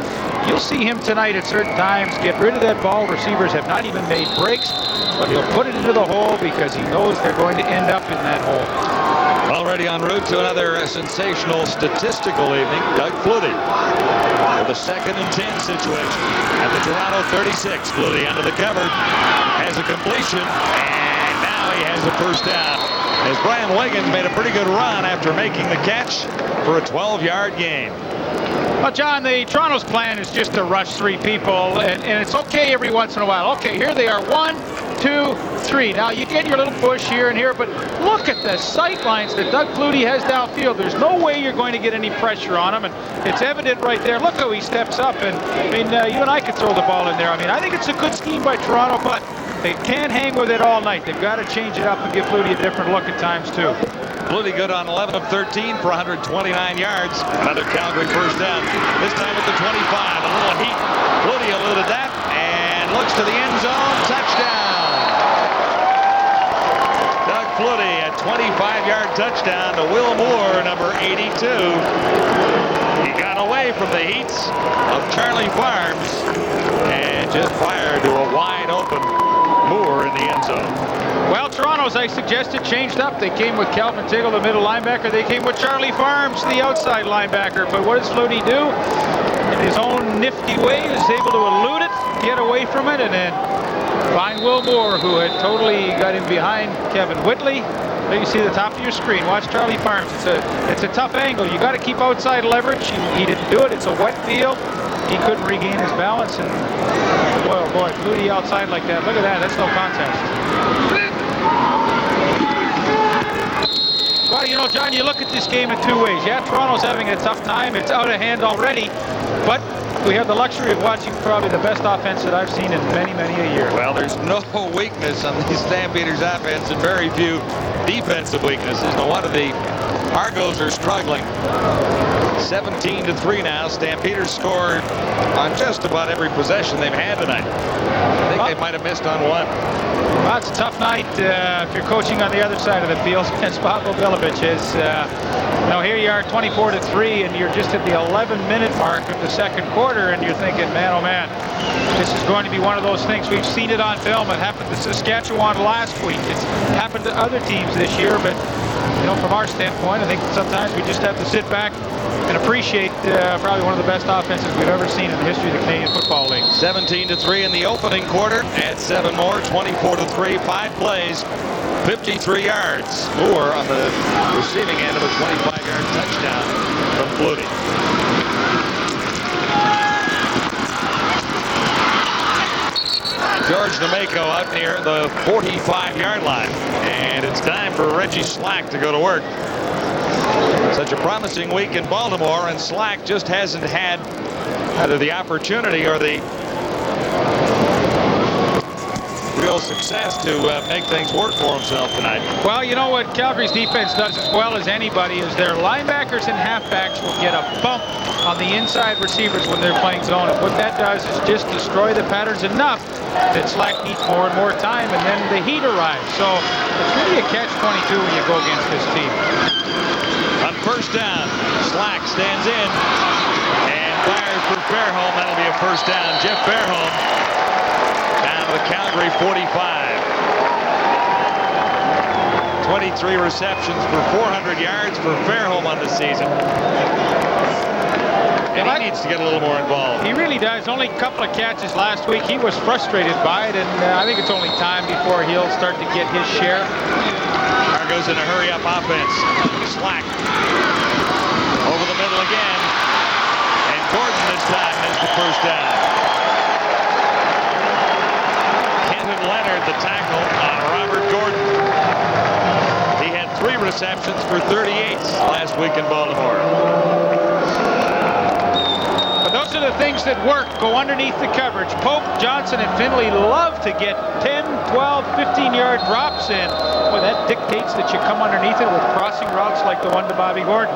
you'll see him tonight at certain times get rid of that ball. Receivers have not even made breaks, but he'll put it into the hole because he knows they're going to end up in that hole. Already en route to another sensational statistical evening, Doug Flutie with a 2nd and 10 situation at the Toronto 36. Flutie under the cover, has a completion, and now he has a first down. As Brian Wiggins made a pretty good run after making the catch for a 12-yard gain. Well, John, the Toronto's plan is just to rush 3 people, and it's okay every once in a while. Okay, here they are, 1, 2, 3. Now, you get your little push here and here, but look at the sight lines that Doug Flutie has downfield. There's no way you're going to get any pressure on him, and it's evident right there. Look how he steps up, and I mean, you and I could throw the ball in there. I mean, I think it's a good scheme by Toronto, but they can't hang with it all night. They've got to change it up and give Flutie a different look at times, too. Flutie good on 11 of 13 for 129 yards. Another Calgary first down. This time at the 25. A little heat. Flutie eluded that and looks to the end zone. Touchdown. Doug Flutie, a 25-yard touchdown to Will Moore, number 82. He got away from the heats of Charlie Farms and just fired to a wide open Moore in the end zone. Well, Toronto, as I suggested, changed up. They came with Calvin Tiggle, the middle linebacker. They came with Charlie Farms, the outside linebacker. But what does Flutie do? In his own nifty way, he was able to elude it, get away from it, and then find Will Moore, who had totally got him behind Kevin Whitley. There you see the top of your screen. Watch Charlie Farms. It's a tough angle. You got to keep outside leverage. He didn't do it. It's a wet field. He couldn't regain his balance, and boy, Flutie outside like that. Look at that. That's no contest. Well, you know, John, you look at this game in 2 ways. Yeah, Toronto's having a tough time. It's out of hand already, but we have the luxury of watching probably the best offense that I've seen in many, many a year. Well, there's no weakness on the Stampeders offense and very few defensive weaknesses. No wonder the Argos are struggling. 17-3 now. Stampeders scored on just about every possession they've had tonight. I think they might have missed on one. Well, it's a tough night if you're coaching on the other side of the field, as Pavel Bilovic is. Now here you are, 24-3, and you're just at the 11-minute mark of the second quarter, and you're thinking, man, oh man, this is going to be one of those things. We've seen it on film. It happened to Saskatchewan last week. It's happened to other teams this year, but you know, from our standpoint, I think sometimes we just have to sit back and appreciate probably one of the best offenses we've ever seen in the history of the Canadian Football League. 17-3 in the opening quarter. Add 7 more, 24-3, 5 plays, 53 yards. Moore on the receiving end of a 25-yard touchdown from Flutie. George Nemeko out near the 45-yard line. And it's time for Reggie Slack to go to work. Such a promising week in Baltimore, and Slack just hasn't had either the opportunity or the real success to make things work for himself tonight. Well, you know what Calgary's defense does as well as anybody is their linebackers and halfbacks will get a bump on the inside receivers when they're playing zone. And what that does is just destroy the patterns enough that Slack needs more and more time, and then the heat arrives. So it's really a catch-22 when you go against this team. On first down, Slack stands in and fires for Fairholm. That'll be a first down. Jeff Fairholm down to the Calgary 45. 23 receptions for 400 yards for Fairholm on the season. And he needs to get a little more involved. He really does. Only a couple of catches last week. He was frustrated by it, and I think it's only time before he'll start to get his share. Argos in a hurry-up offense. Slack over the middle again. And Gordon this time has the first down. Kenton Leonard, the tackle on Robert Gordon. He had 3 receptions for 38 last week in Baltimore. those are the things that work. Go underneath the coverage. Pope, Johnson, and Finley love to get 10, 12, 15-yard drops in. Well, that dictates that you come underneath it with crossing routes like the one to Bobby Gordon.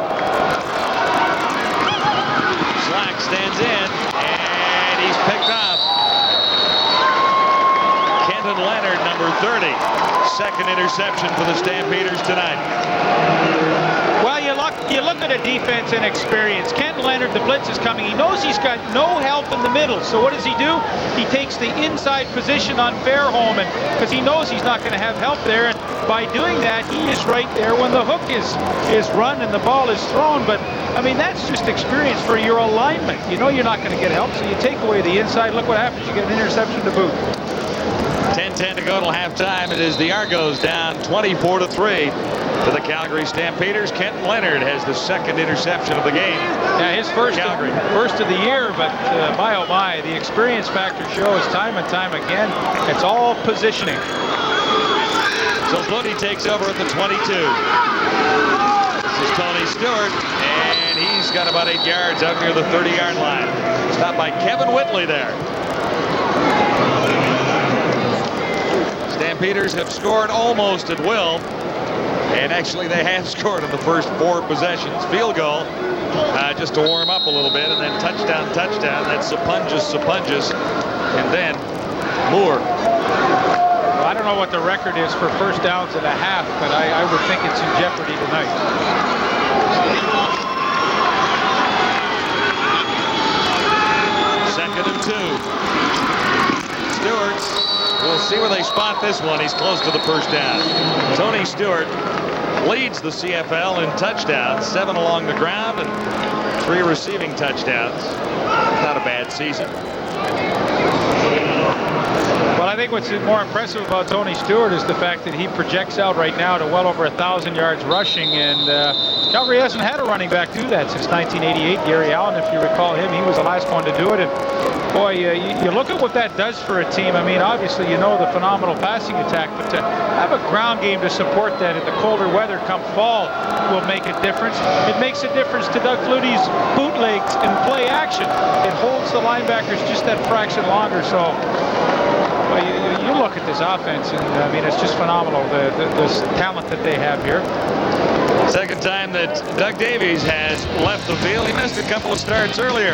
Slack stands in, and he's picked up. Kenton Leonard, number 30. Second interception for the Stampeders tonight. Well, you look at a defense and experience. Kenton Leonard, the blitz is coming. He knows he's got no help in the middle. So what does he do? He takes the inside position on Fairholm, and because he knows he's not going to have help there. And by doing that, he is right there when the hook is run and the ball is thrown. But I mean, that's just experience for your alignment. You know you're not going to get help, so you take away the inside. Look what happens. You get an interception to boot. 10-10 to go till halftime. It is the Argos down 24-3 to the Calgary Stampeders. Kenton Leonard has the second interception of the game. Yeah, his first of the year, but my oh my, the experience factor shows time and time again. It's all positioning. So Flutie takes over at the 22. This is Tony Stewart, and he's got about 8 yards out near the 30-yard line. Stopped by Kevin Whitley there. Stampeders have scored almost at will, and actually they have scored in the first 4 possessions. Field goal just to warm up a little bit, and then touchdown. That's Sapunjas, and then Moore. Well, I don't know what the record is for first downs and a half, but I would think it's in jeopardy tonight. Second and 2. Stewart's. We'll see where they spot this one. He's close to the first down. Tony Stewart leads the CFL in touchdowns, 7 along the ground and 3 receiving touchdowns. Not a bad season. Well, I think what's more impressive about Tony Stewart is the fact that he projects out right now to well over 1,000 yards rushing, and Calgary hasn't had a running back do that since 1988. Gary Allen, if you recall him, he was the last one to do it. And boy, you look at what that does for a team. I mean, obviously, you know the phenomenal passing attack, but to have a ground game to support that in the colder weather come fall will make a difference. It makes a difference to Doug Flutie's bootlegs and play action. It holds the linebackers just that fraction longer. So well, you look at this offense, and I mean, it's just phenomenal, the talent that they have here. Second time that Doug Davies has left the field. He missed a couple of starts earlier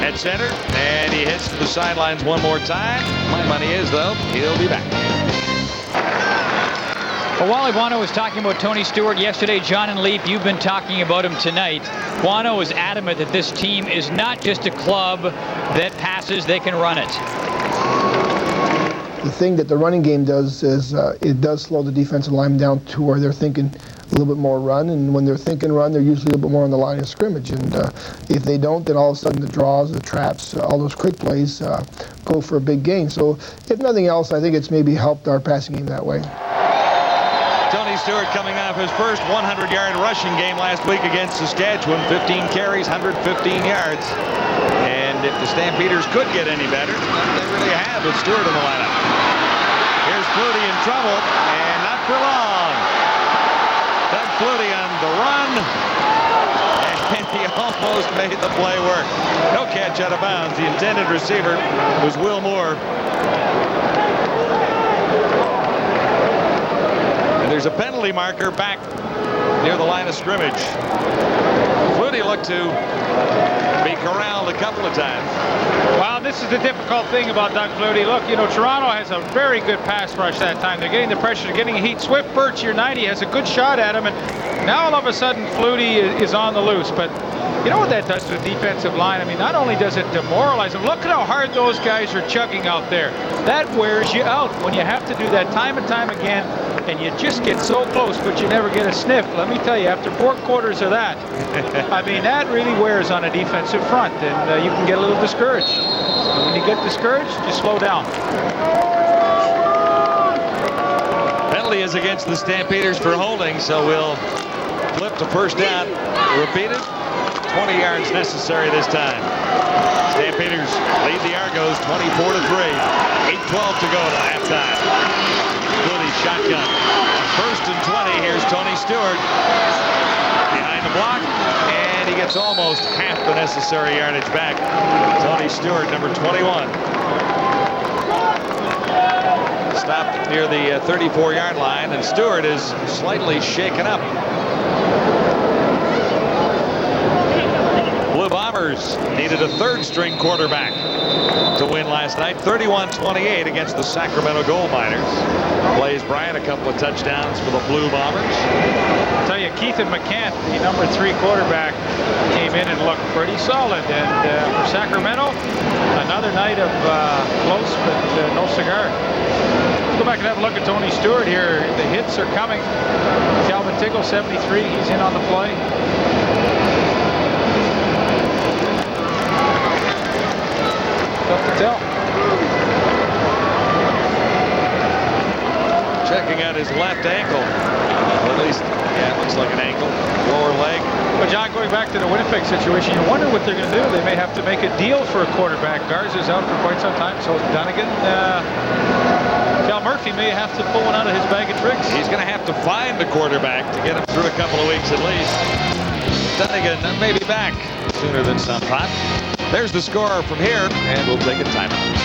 at center, and he hits to the sidelines one more time. My money is, though, he'll be back. Well, Wally Buono was talking about Tony Stewart yesterday. John and Leap, you've been talking about him tonight. Buono is adamant that this team is not just a club that passes, they can run it. The thing that the running game does is it does slow the defensive line down to where they're thinking a little bit more run, and when they're thinking run, they're usually a little bit more on the line of scrimmage. And if they don't, then all of a sudden the draws, the traps, all those quick plays go for a big gain. So if nothing else, I think it's maybe helped our passing game that way. Tony Stewart coming off his first 100-yard rushing game last week against Saskatchewan. 15 carries, 115 yards. And if the Stampeders could get any better, they really have with Stewart in the lineup. Here's Flutie in trouble, and not for long. Doug Flutie on the run, and he almost made the play work. No catch out of bounds. The intended receiver was Will Moore. And there's a penalty marker back near the line of scrimmage. Flutie looked to be corralled a couple of times. Well, this is the difficult thing about Doug Flutie. Look, you know, Toronto has a very good pass rush that time. They're getting the pressure, they're getting heat. Swift Birch, your 90, has a good shot at him, and now all of a sudden Flutie is on the loose. But you know what that does to the defensive line? I mean, not only does it demoralize them, look at how hard those guys are chugging out there. That wears you out when you have to do that time and time again, and you just get so close, but you never get a sniff. Let me tell you, after 4 quarters of that, I mean, that really wears on a defensive front, and you can get a little discouraged. And when you get discouraged, you slow down. Penalty is against the Stampeders for holding, so we'll flip to first down. Repeated. 20 yards necessary this time. Stampeders lead the Argos 24-3. 8:12 to go to halftime. Flutie shotgun. First and 20. Here's Tony Stewart behind the block, and he gets almost half the necessary yardage back. Tony Stewart, number 21. Stopped near the 34-yard line, and Stewart is slightly shaken up. Blue Bombers needed a third-string quarterback to win last night, 31-28 against the Sacramento Gold Miners. Blaze Bryant, a couple of touchdowns for the Blue Bombers. I'll tell you, Keithan McCant, the number 3 quarterback, came in and looked pretty solid. And for Sacramento, another night of close, but no cigar. Let's go back and have a look at Tony Stewart here. The hits are coming. Calvin Tiggle, 73, he's in on the play. Tough to tell. Checking out his left ankle. Or at least, yeah, it looks like an ankle. Lower leg. But John, going back to the Winnipeg situation, you wonder what they're going to do. They may have to make a deal for a quarterback. Garza's out for quite some time, so is Dunnigan. Cal Murphy may have to pull one out of his bag of tricks. He's going to have to find a quarterback to get him through a couple of weeks at least. Dunnigan may be back sooner than some thought. There's the score from here, and we'll take a timeout.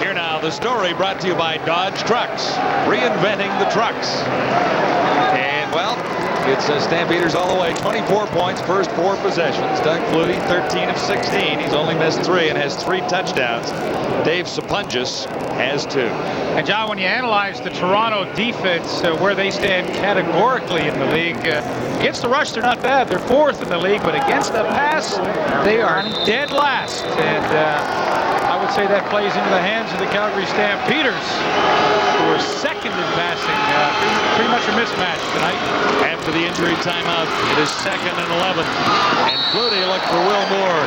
Here now, the story brought to you by Dodge Trucks, reinventing the trucks. And, well, it's Stampeders all the way. 24 points, first 4 possessions. Doug Flutie, 13 of 16. He's only missed 3 and has 3 touchdowns. Dave Sapungis has 2. And, John, when you analyze the Toronto defense, where they stand categorically in the league, against the rush, they're not bad. They're 4th in the league, but against the pass, they are dead last. And I would say that plays into the hands of the Calgary Stampeders, who are 2nd in passing. Pretty much a mismatch tonight. After the injury timeout, it is 2nd and 11. And Flutie looked for Will Moore,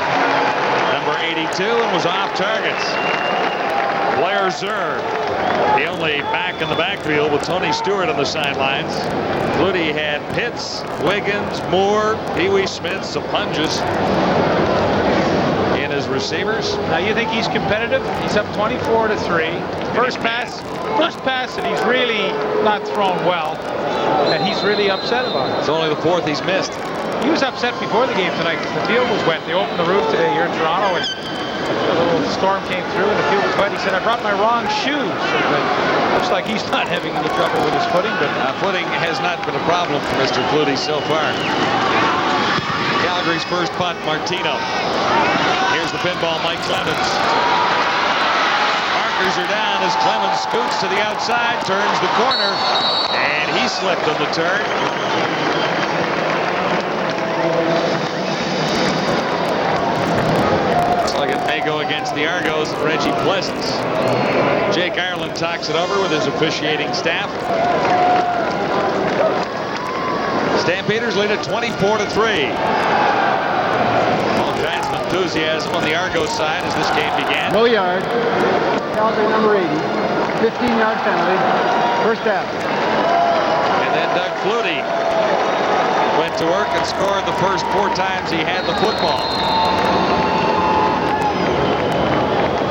number 82, and was off targets. Blair Zer, the only back in the backfield with Tony Stewart on the sidelines. Flutie had Pitts, Wiggins, Moore, Pee-wee Smith, Sapungis in his receivers. Now you think he's competitive? He's up 24-3. First pass, and he's really not thrown well. And he's really upset about it. It's only the 4th he's missed. He was upset before the game tonight because the field was wet. They opened the roof today here in Toronto, and a little storm came through and the field was wet. He said, I brought my wrong shoes. But looks like he's not having any trouble with his footing. But footing has not been a problem for Mr. Flutie so far. Calgary's first punt, Martino. Here's the pinball, Mike Clemens. Markers are down as Clemens scoots to the outside, turns the corner, and he slipped on the turn. Looks like it may go against the Argos and Reggie Pleasance. Jake Ireland talks it over with his officiating staff. Stampeders lead at 24-3. All kinds of enthusiasm on the Argos side as this game began. No yard. Calgary number 80. 15-yard penalty. First down. And then Doug Flutie went to work and scored the first 4 times he had the football.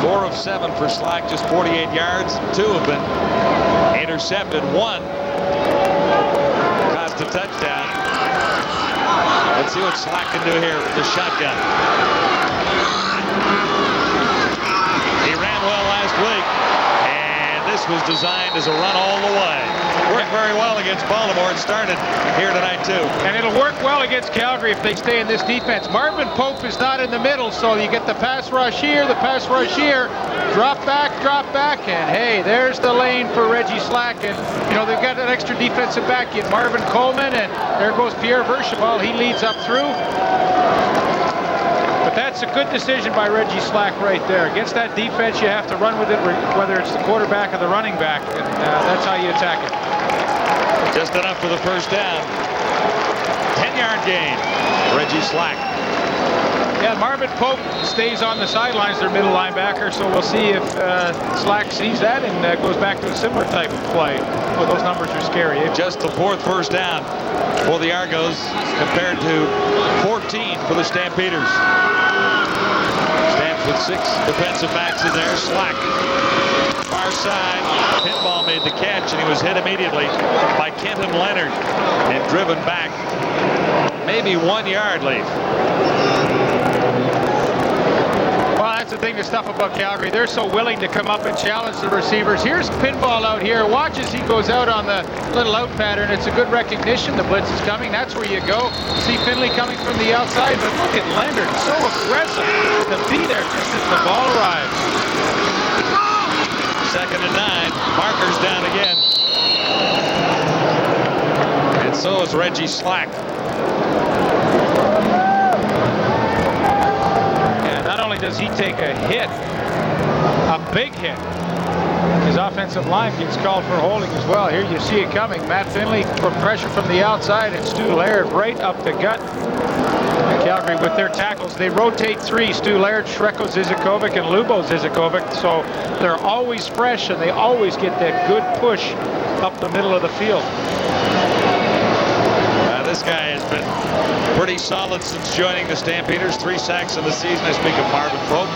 4 of 7 for Slack, just 48 yards. 2 have been intercepted. 1 caused a touchdown. Let's see what Slack can do here with the shotgun. He ran well last week, and this was designed as a run all the way. Worked very well against Baltimore. It started here tonight, too. And it'll work well against Calgary if they stay in this defense. Marvin Pope is not in the middle, so you get the pass rush here, the pass rush here. Drop back, and hey, there's the lane for Reggie Slack. And, you know, they've got an extra defensive back in Marvin Coleman, and there goes Pierre Vercheval. He leads up through. But that's a good decision by Reggie Slack right there. Against that defense, you have to run with it, whether it's the quarterback or the running back, and that's how you attack it. Just enough for the first down. 10-yard gain. Reggie Slack. Yeah, Marvin Pope stays on the sidelines, their middle linebacker, so we'll see if Slack sees that and goes back to a similar type of play. Well, those numbers are scary. Just the 4th first down for the Argos compared to 14 for the Stampeders. Stamps with 6 defensive backs in there. Slack fires far side. Pinball made the catch, and he was hit immediately by Kenton Leonard and driven back. Maybe 1 yard late. Well, that's the thing, the stuff about Calgary. They're so willing to come up and challenge the receivers. Here's Pinball out here. Watch as he goes out on the little out pattern. It's a good recognition. The blitz is coming. That's where you go. See Finley coming from the outside, but look at Leonard. So aggressive to be there just as the ball arrives. 2nd and 9. Parker's down again. And so is Reggie Slack. Does he take a hit, a big hit? His offensive line gets called for holding as well. Here you see it coming. Matt Finley from pressure from the outside, and Stu Laird right up the gut. And Calgary with their tackles, they rotate 3. Stu Laird, Shreko Zizakovic, and Lubo Zizakovic. So they're always fresh, and they always get that good push up the middle of the field. This guy has been pretty solid since joining the Stampeders. 3 sacks in the season. I speak of Marvin Pope.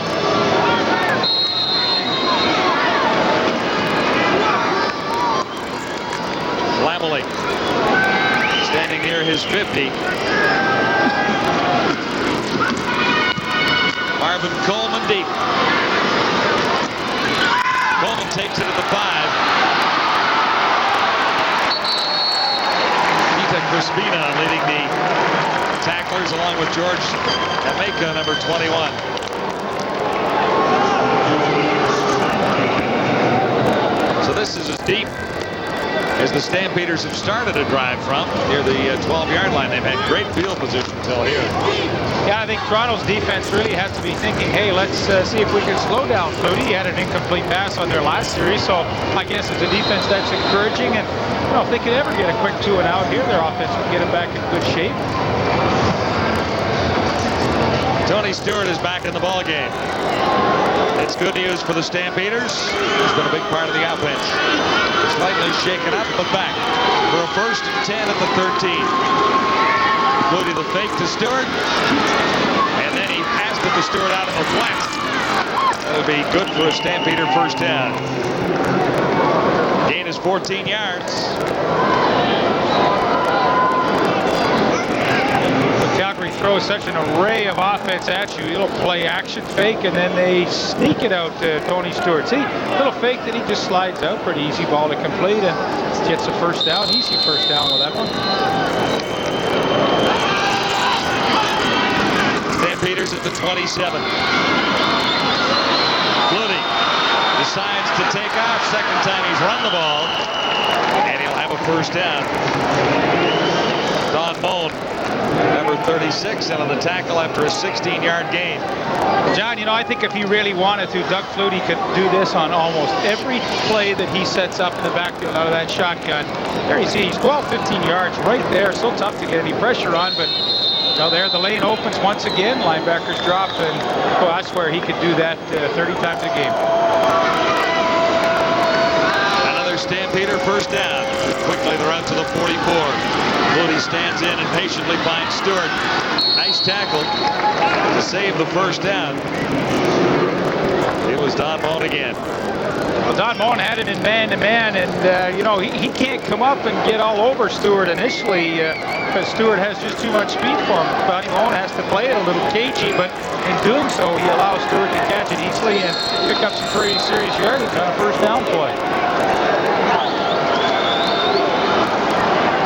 Lamely standing near his 50. Marvin Coleman deep. Coleman takes it at the 5. Crispina leading the tacklers along with George Jamaica, number 21. So this is as deep as the Stampeders have started to drive from, near the 12-yard line. They've had great field position until here. Yeah, I think Toronto's defense really has to be thinking, hey, let's see if we can slow down Flutie. He had an incomplete pass on their last series, so I guess it's a defense that's encouraging. And you know, if they could ever get a quick 2 and out here, their offense would get it back in good shape. Tony Stewart is back in the ball game. It's good news for the Stampeders. He's been a big part of the offense. Slightly shaken up, but back for a 1st and 10 at the 13. Flutie the fake to Stewart, and then he passed it to Stewart out in the flat. That would be good for a Stampeder 1st down. Gain is 14 yards. Calgary throws such an array of offense at you. It'll play action fake, and then they sneak it out to Tony Stewart. See, little fake that he just slides out. Pretty easy ball to complete, and gets a 1st down. Easy 1st down with that one. Stampeders at the 27. Flutie decides to take off. 2nd time he's run the ball, and he'll have a 1st down. Don Moan, number 36, and on the tackle after a 16-yard gain. John, you know, I think if he really wanted to, Doug Flutie could do this on almost every play that he sets up in the backfield out of that shotgun. There you see, he's 12, 15 yards right there. So tough to get any pressure on, but now there the lane opens once again. Linebackers drop, and well, I swear he could do that 30 times a game. Another Stampeder 1st down. Quickly they're out to the 44. Flutie stands in and patiently finds Stewart. Nice tackle to save the 1st down. It was Don Moan again. Well, Don Moan had it in man-to-man, and, you know, he can't come up and get all over Stewart initially because Stewart has just too much speed for him. Donnie Moan has to play it a little cagey, but in doing so, he allows Stewart to catch it easily and pick up some pretty serious yardage on a 1st down play.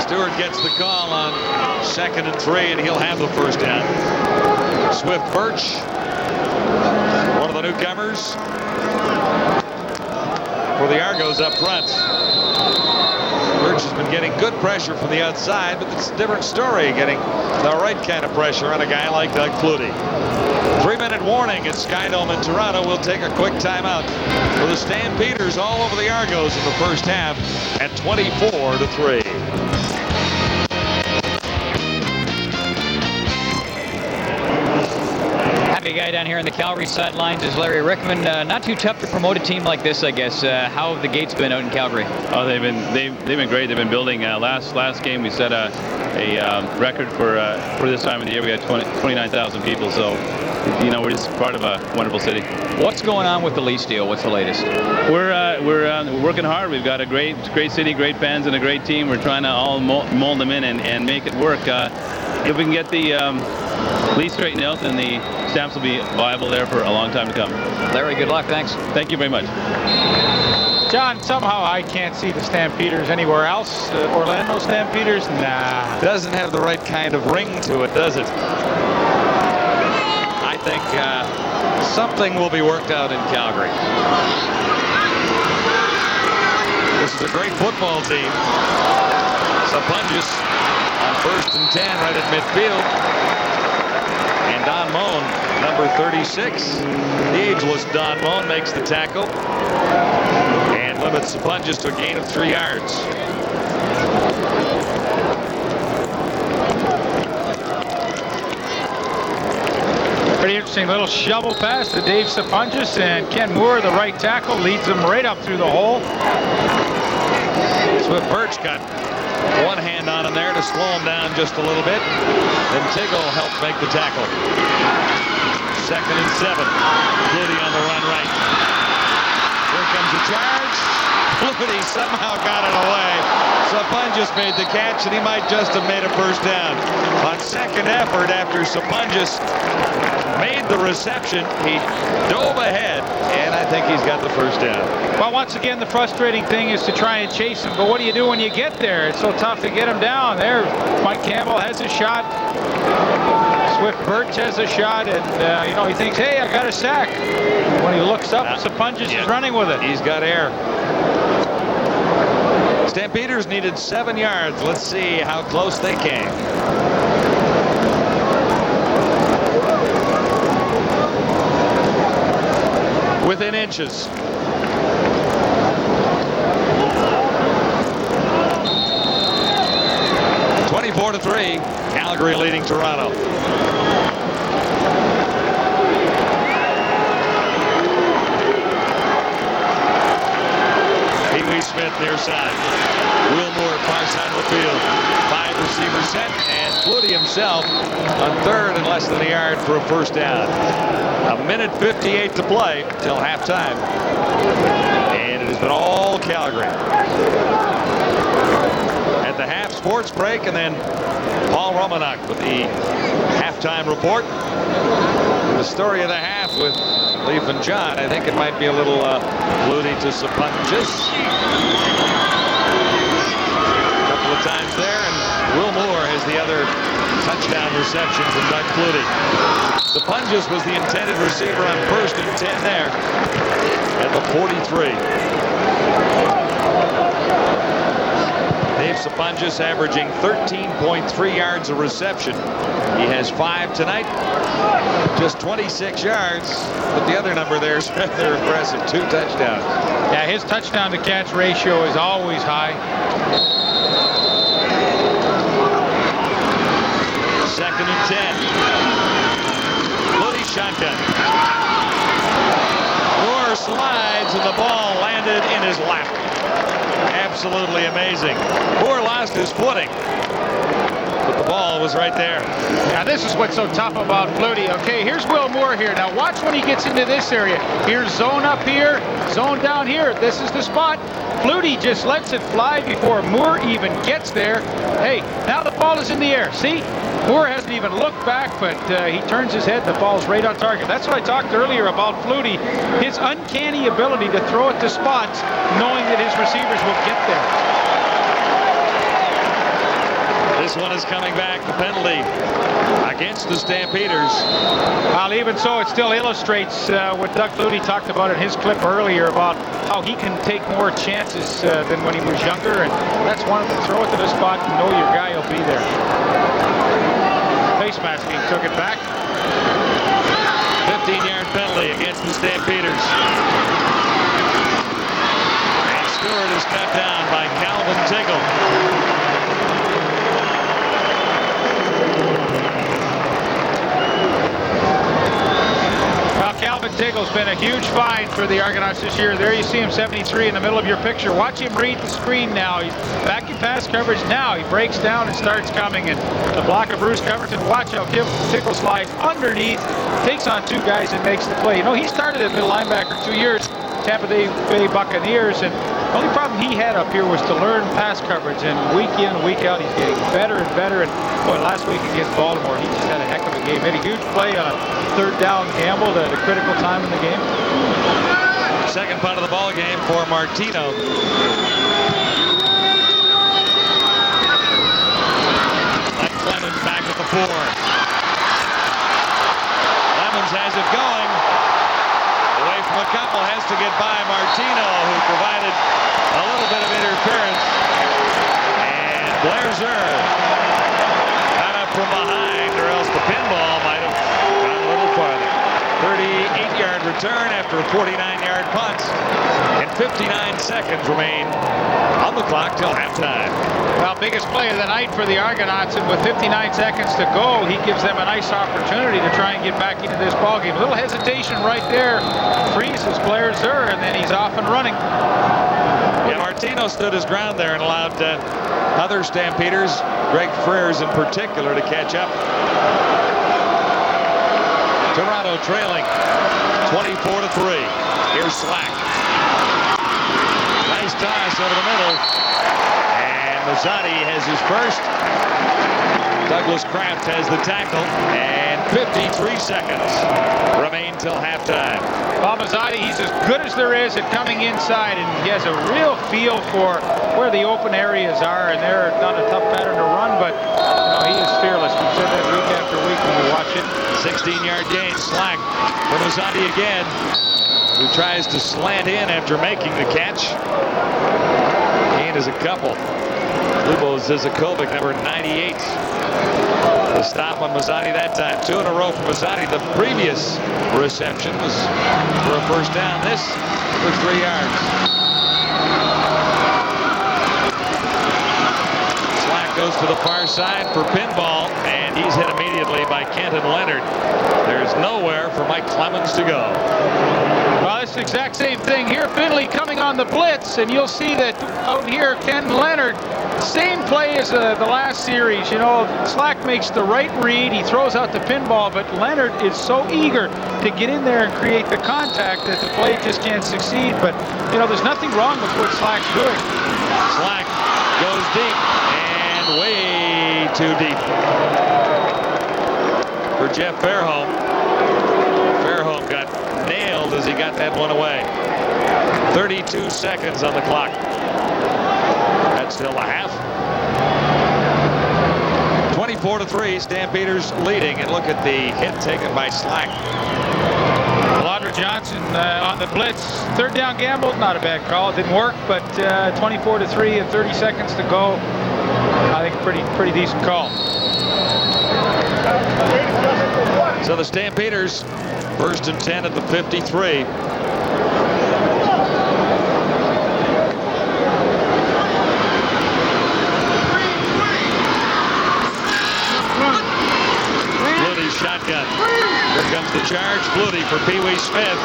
Stewart gets the call on 2nd and 3, and he'll have the 1st down. Swift Birch, one of the newcomers for the Argos up front. Birch has been getting good pressure from the outside, but it's a different story getting the right kind of pressure on a guy like Doug Flutie. 3-minute warning at Skydome in Toronto. We'll take a quick timeout for the Stampeders all over the Argos in the 1st half at 24-3. guy down here on the Calgary sidelines is Larry Rickman. Not too tough to promote a team like this, I guess. How have the gates been out in Calgary? Oh, they've been great. They've been building. Last game we set a record for this time of the year. We had 29,000 people. So, you know, we're just part of a wonderful city. What's going on with the lease deal? What's the latest? We're working hard. We've got a great city, great fans, and a great team. We're trying to all mold them in and make it work. If we can get the lease straightened out, then the Stamps will be viable there for a long time to come. Larry, good luck. Thanks. Thank you very much. John, somehow I can't see the Stampeders anywhere else. Orlando Stampeders? Nah. Doesn't have the right kind of ring to it, does it? I think something will be worked out in Calgary. This is a great football team. Sapunjas on 1st and 10 right at midfield. And Don Moen, number 36, the ageless Don Moen, makes the tackle and limits Sapunjas to a gain of 3 yards. Pretty interesting little shovel pass to Dave Sapunjas, and Ken Moore, the right tackle, leads him right up through the hole. Swift Birch got one hand on him there to slow him down just a little bit. Then Tiggle helped make the tackle. 2nd and 7. Flutie on the run right. Here comes the charge. Flutie somehow got it away. Sapunjas made the catch, and he might just have made a first down. On second effort, after Sapunjas made the reception, he dove ahead, and I think he's got the first down. Well, once again, the frustrating thing is to try and chase him, but what do you do when you get there? It's so tough to get him down. There, Mike Campbell has a shot. Swift Birch has a shot, and you know, he thinks, hey, I got a sack. When he looks up, Sapunjas is running with it. He's got air. Stampeders needed 7 yards. Let's see how close they came. Within inches. (24-3), Calgary leading Toronto. Pee-wee Smith near side. Will Moore far side of the field. 5 receivers set, and Flutie himself on 3rd and less than a yard for a first down. 1:58 to play till halftime, and it has been all Calgary. At the half sports break, and then Paul Romanek with the halftime report. The story of the half with Leaf and John. I think it might be a little Flutie to Sapunjas. A couple of times there, and Will Moore has the other touchdown receptions in Doug Flutie. Sapunjas was the intended receiver on 1st and 10 there at the 43. Dave Sapunjas averaging 13.3 yards a reception. He has 5 tonight, just 26 yards, but the other number there is rather impressive, 2 touchdowns. Yeah, his touchdown to catch ratio is always high. 2nd and 10. Flutie shotgun. Moore slides, and the ball landed in his lap. Absolutely amazing. Moore lost his footing, but the ball was right there. Now this is what's so tough about Flutie. Okay, here's Will Moore here. Now watch when he gets into this area. Here's zone up here, zone down here. This is the spot. Flutie just lets it fly before Moore even gets there. Hey, now the ball is in the air. See? Moore hasn't even looked back, but he turns his head. The ball's right on target. That's what I talked earlier about Flutie. His uncanny ability to throw it to spots, knowing that his receivers will get there. This one is coming back, the penalty against the Stampeders. Well, even so, it still illustrates what Doug Flutie talked about in his clip earlier about how he can take more chances than when he was younger, and that's one of them. Throw it to the spot and know your guy will be there. Face masking took it back. 15-yard penalty against the Stampeders. And Stewart is cut down by Calvin Tiggle. tackle's been a huge find for the Argonauts this year. There you see him, 73 in the middle of your picture. Watch him read the screen now. He's back in pass coverage now. He breaks down and starts coming. And the block of Bruce Coverton, watch how Tickle slides underneath, takes on two guys and makes the play. You know, he started at middle linebacker 2 years, Tampa Bay Buccaneers, and the only problem he had up here was to learn pass coverage, and week in, week out, he's getting better and better. And boy, last week against Baltimore, he just had a heck of a game. Made a huge play on a third down gamble at a critical time in the game. Second punt of the ball game for Martino. Mike Clemens back at the 4. Clemens has it going. Away from a couple, has to get by Martino, who provided a little bit of interference. And Blair Zerr got up from behind, or else the pinball might have gone a little farther. 38-yard return after a 49-yard punt. And 59 seconds remain on the clock till halftime. Well, biggest play of the night for the Argonauts, and with 59 seconds to go, he gives them a nice opportunity to try and get back into this ballgame. A little hesitation right there, freezes Blair Zerr, and then he's off and running. Yeah, Martino stood his ground there and allowed other Stampeders, Greg Frears in particular, to catch up. Toronto trailing 24-3. Here's Slack. Nice toss over the middle. And Mazzotti has his first. Douglas Kraft has the tackle. And 53 seconds remain till halftime. Well, Mazzotti, he's as good as there is at coming inside, and he has a real feel for where the open areas are, and they're not a tough pattern to run, but you know, he is fearless. We've said that week after week when we watch it. 16-yard gain, Slack for Mazzotti again, who tries to slant in after making the catch. Gain is a couple. Lubo Zizakovic, number 98. The stop on Mazzotti that time. 2 in a row for Mazzotti. The previous reception was for a first down. This for 3 yards. Slack goes to the far side for pinball, and he's hit immediately by Kenton Leonard. There's nowhere for Mike Clemens to go. Well, it's the exact same thing here. Finley coming on the blitz, and you'll see that out here, Kenton Leonard, same play as the last series. You know, Slack makes the right read. He throws out the pinball, but Leonard is so eager to get in there and create the contact that the play just can't succeed. But, you know, there's nothing wrong with what Slack's doing. Slack goes deep, and way too deep for Jeff Fairholm. Fairholm got nailed as he got that one away. 32 seconds on the clock. That's still a half. 24-3, Stampeders leading, and look at the hit taken by Slack. Lodra Johnson on the blitz. Third down gamble, not a bad call. It didn't work, but 24-3 and 30 seconds to go. I think pretty decent call. So the Stampeders, 1st and 10 at the 53. Shotgun. Here comes the charge. Flutie for Pee Wee Smith.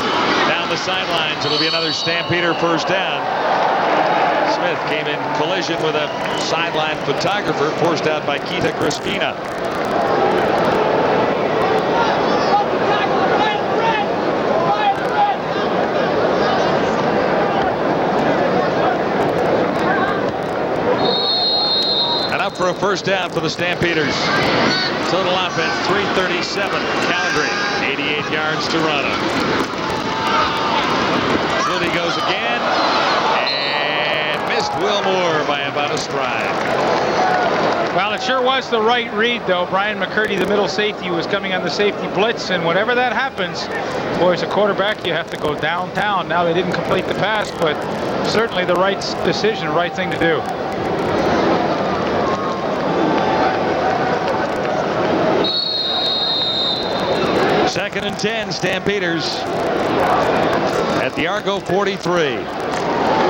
Down the sidelines. It'll be another Stampeder first down. Smith came in collision with a sideline photographer, forced out by Kita Crispina. And up for a first down for the Stampeders. Total offense, 337. Calgary, 88 yards Toronto. Flutie goes again, and missed Wilmore by about a stride. Well, it sure was the right read, though. Brian McCurdy, the middle safety, was coming on the safety blitz, and whenever that happens, boy, as a quarterback, you have to go downtown. Now they didn't complete the pass, but certainly the right decision, right thing to do. Second and 10, Stampeders at the Argo 43.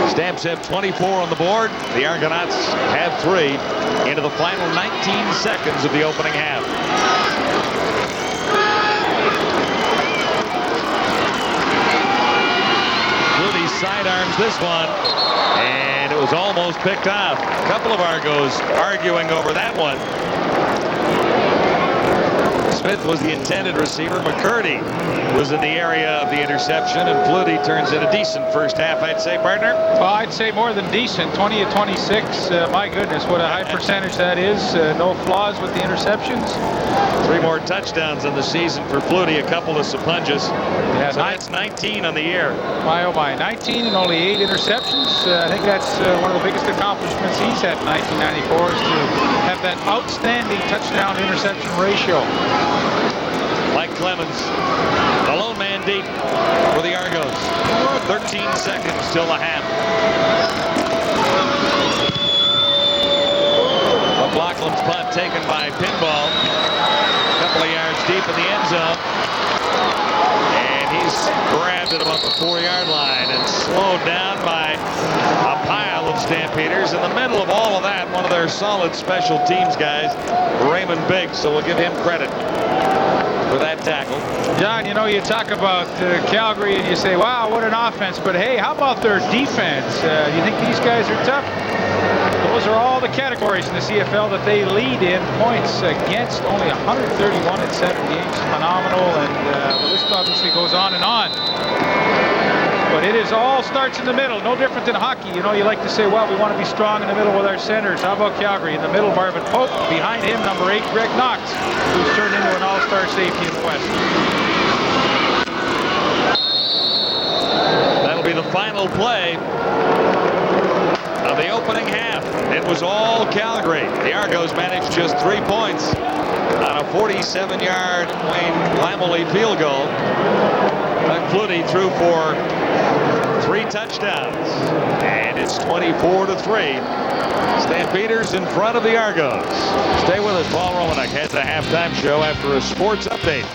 Stamps have 24 on the board. The Argonauts have 3 into the final 19 seconds of the opening half. sidearms this one, and it was almost picked off. A couple of Argos arguing over that one. Smith was the intended receiver. McCurdy was in the area of the interception, and Flutie turns in a decent first half, I'd say, partner. Well, I'd say more than decent. 20 of 26. My goodness, what a high percentage that is. No flaws with the interceptions. 3 more touchdowns in the season for Flutie, a couple of Sapunjas. Yeah, so that's 19 on the year. My, oh my, 19 and only 8 interceptions. I think that's one of the biggest accomplishments he's had in 1994 is to have that outstanding touchdown-interception ratio. Mike Clemens, the lone man deep for the Argos. 13 seconds till the half. McLaughlin's punt taken by Pinball. A couple of yards deep in the end zone. And he's grabbed at about the 4-yard line and slowed down by a pile of Stampeders. In the middle of all of that, one of their solid special teams guys, Raymond Biggs. So we'll give him credit for that tackle. John, you know, you talk about Calgary and you say, wow, what an offense. But hey, how about their defense? You think these guys are tough? Those are all the categories in the CFL that they lead in. Points against, only 131 in 7 games. Phenomenal, and the list obviously goes on and on. But it is all starts in the middle, no different than hockey. You know, you like to say, well, we want to be strong in the middle with our centers. How about Calgary? In the middle, Marvin Pope. Behind him, number 8, Greg Knox, who's turned into an all-star safety in the West. That'll be the final play of the opening half. It was all Calgary. The Argos managed just 3 points on a 47-yard Wayne Lamely field goal. Doug Flutie threw for 3 touchdowns, and it's 24-3. Stampeders in front of the Argos. Stay with us. Paul Romanek has the halftime show after a sports update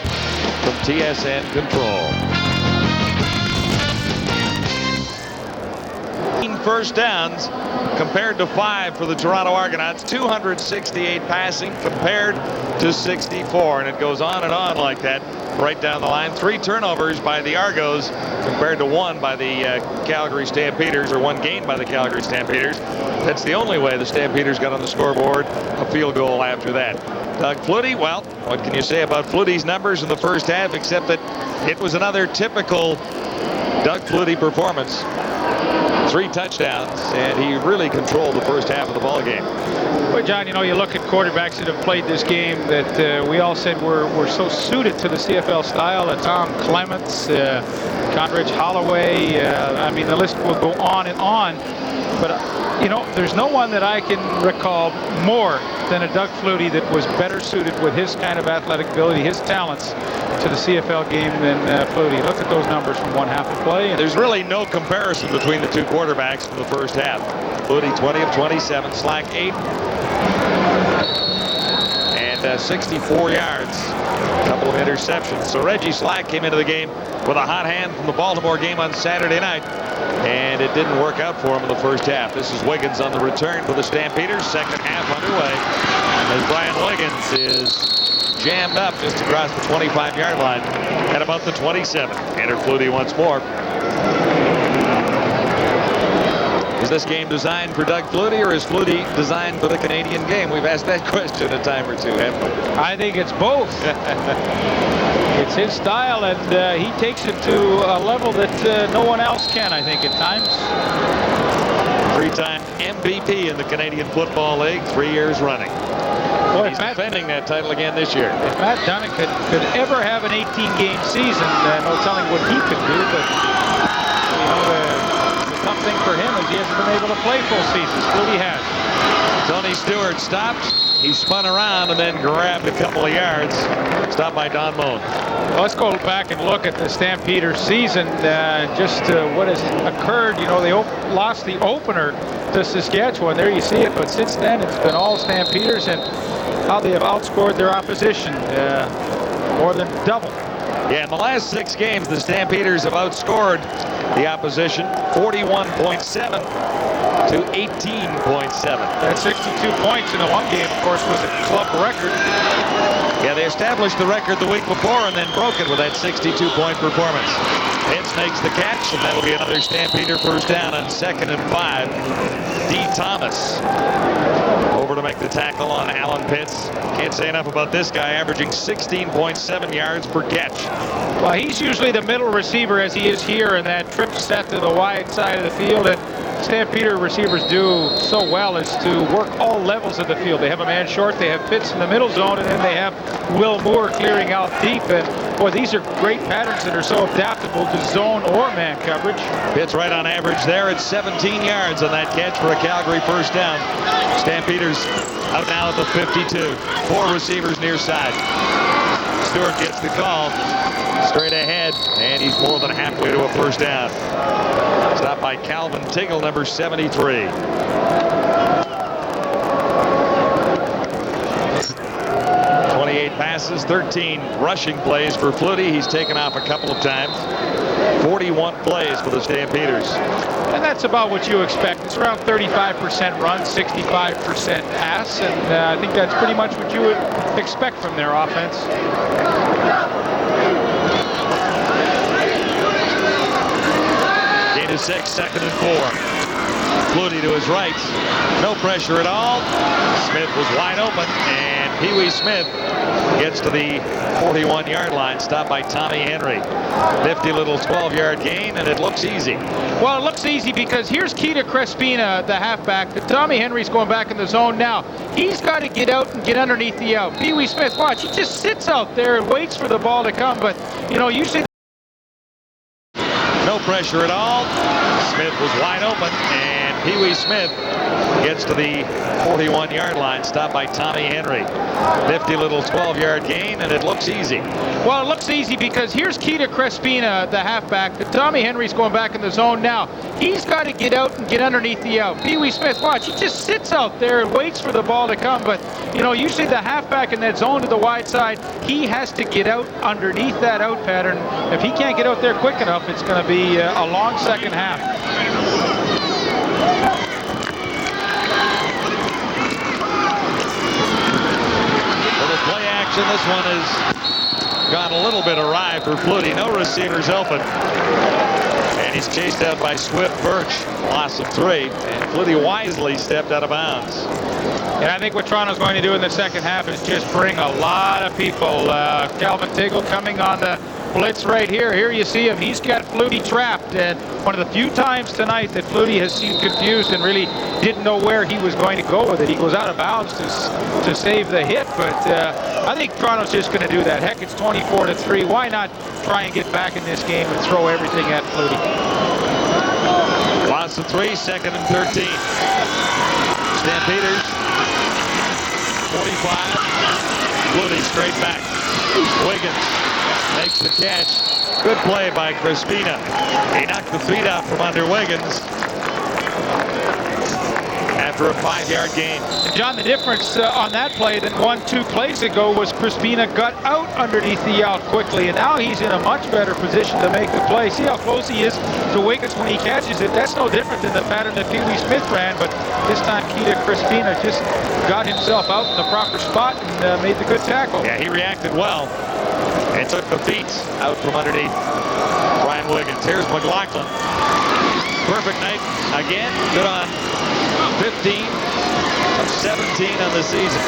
from TSN Control. First downs compared to 5 for the Toronto Argonauts. 268 passing compared to 64, and it goes on and on like that right down the line. 3 turnovers by the Argos compared to 1 by the Calgary Stampeders, or 1 gained by the Calgary Stampeders. That's the only way the Stampeders got on the scoreboard, a field goal after that. Doug Flutie, well, what can you say about Flutie's numbers in the first half, except that it was another typical Doug Flutie performance. 3 touchdowns, and he really controlled the first half of the ball game. Well, John, you know, you look at quarterbacks that have played this game that we all said were so suited to the CFL style. Tom Clements, Condredge Holloway. I mean, the list will go on and on. But, you know, there's no one that I can recall more than a Doug Flutie that was better suited with his kind of athletic ability, his talents, to the CFL game than Flutie. Look at those numbers from 1 half of play. There's really no comparison between the 2 quarterbacks in the first half. Flutie 20 of 27, Slack 8, and 64 yards. A couple of interceptions. So Reggie Slack came into the game with a hot hand from the Baltimore game on Saturday night, and it didn't work out for him in the first half. This is Wiggins on the return for the Stampeders. Second half underway as Brian Wiggins is jammed up just across the 25-yard line at about the 27. Enter Flutie once more. Is this game designed for Doug Flutie, or is Flutie designed for the Canadian game? We've asked that question a time or two, haven't we? I think it's both. It's his style, and he takes it to a level that no one else can, I think, at times. 3-time MVP in the Canadian Football League, 3 years running. Boy, he's defending that title again this year. If Matt Dunning could ever have an 18-game season, no telling what he could do, but you know, the tough thing for him is he hasn't been able to play full seasons. Flutie has. Tony Stewart stopped. He spun around and then grabbed a couple of yards. Stopped by Don Moan. Well, let's go back and look at the Stampeders season. Just what has occurred. You know, they lost the opener to Saskatchewan. There you see it. But since then, it's been all Stampeders, and how they have outscored their opposition. More than double. Yeah, in the last 6 games, the Stampeders have outscored the opposition 41.7 to 18.7. That 62 points in the one game, of course, was a club record. Yeah, they established the record the week before and then broke it with that 62-point performance. Pitts makes the catch, and that'll be another Stampeder first down on 2nd and 5. D. Thomas over to make the tackle on Alan Pitts. Can't say enough about this guy, averaging 16.7 yards per catch. Well, he's usually the middle receiver as he is here in that trip set to the wide side of the field. And Stampeder receivers do so well is to work all levels of the field. They have a man short, they have Pitts in the middle zone, and then they have Will Moore clearing out deep. And boy, these are great patterns that are so adaptable to zone or man coverage. Pitts right on average there at 17 yards on that catch for a Calgary first down. Stampeders out now at the 52. 4 receivers near side. Stewart gets the call. Straight ahead, and he's more than halfway to a first down. Stopped by Calvin Tiggle, number 73. 28 passes, 13 rushing plays for Flutie. He's taken off a couple of times. 41 plays for the Stampeders. And that's about what you expect. It's around 35% run, 65% pass, and I think that's pretty much what you would expect from their offense. Gain of 6, 2nd and 4. Flutie to his right. No pressure at all. Smith was wide open, and Pee Wee Smith gets to the 41-yard line, stopped by Tommy Henry. Nifty little 12-yard gain, and it looks easy. Well, it looks easy because here's Keita Crespina, the halfback. Tommy Henry's going back in the zone now. He's got to get out and get underneath the out. Pee Wee Smith, watch, he just sits out there and waits for the ball to come, but, you know, usually... No pressure at all. Smith was wide open, and Pee Wee Smith gets to the 41-yard line, stopped by Tommy Henry. Nifty little 12-yard gain, and it looks easy. Well, it looks easy because here's Keita Crespina, the halfback. Tommy Henry's going back in the zone now. He's got to get out and get underneath the out. Pee Wee Smith, watch, he just sits out there and waits for the ball to come, but, you know, usually the halfback in that zone to the wide side, he has to get out underneath that out pattern. If he can't get out there quick enough, it's going to be a long second half. Little play action. This one has gone a little bit awry for Flutie. No receivers open. And he's chased out by Swift Birch. Loss of 3. And Flutie wisely stepped out of bounds. And I think what Toronto's going to do in the second half is just bring a lot of people. Calvin Tiggle coming on the blitz right here. Here you see him. He's got Flutie trapped. And one of the few times tonight that Flutie has seemed confused and really didn't know where he was going to go with it. He goes out of bounds to save the hit. But I think Toronto's just going to do that. Heck, it's 24-3. Why not try and get back in this game and throw everything at Flutie? Loss of 3, 2nd and 13. Stampeders. 45. Flutie straight back. Wiggins makes the catch. Good play by Crespina. He knocked the feet out from under Wiggins after a 5-yard gain. John, the difference on that play than 1-2 plays ago was Crespina got out underneath the out quickly, and now he's in a much better position to make the play. See how close he is to Wiggins when he catches it. That's no different than the pattern that Pee Wee Smith ran, but this time Keita Crespina just got himself out in the proper spot and made the good tackle. Yeah, he reacted well and took the feet out from underneath Brian Wiggins. Here's McLaughlin. Perfect night again. Good on 15 of 17 on the season.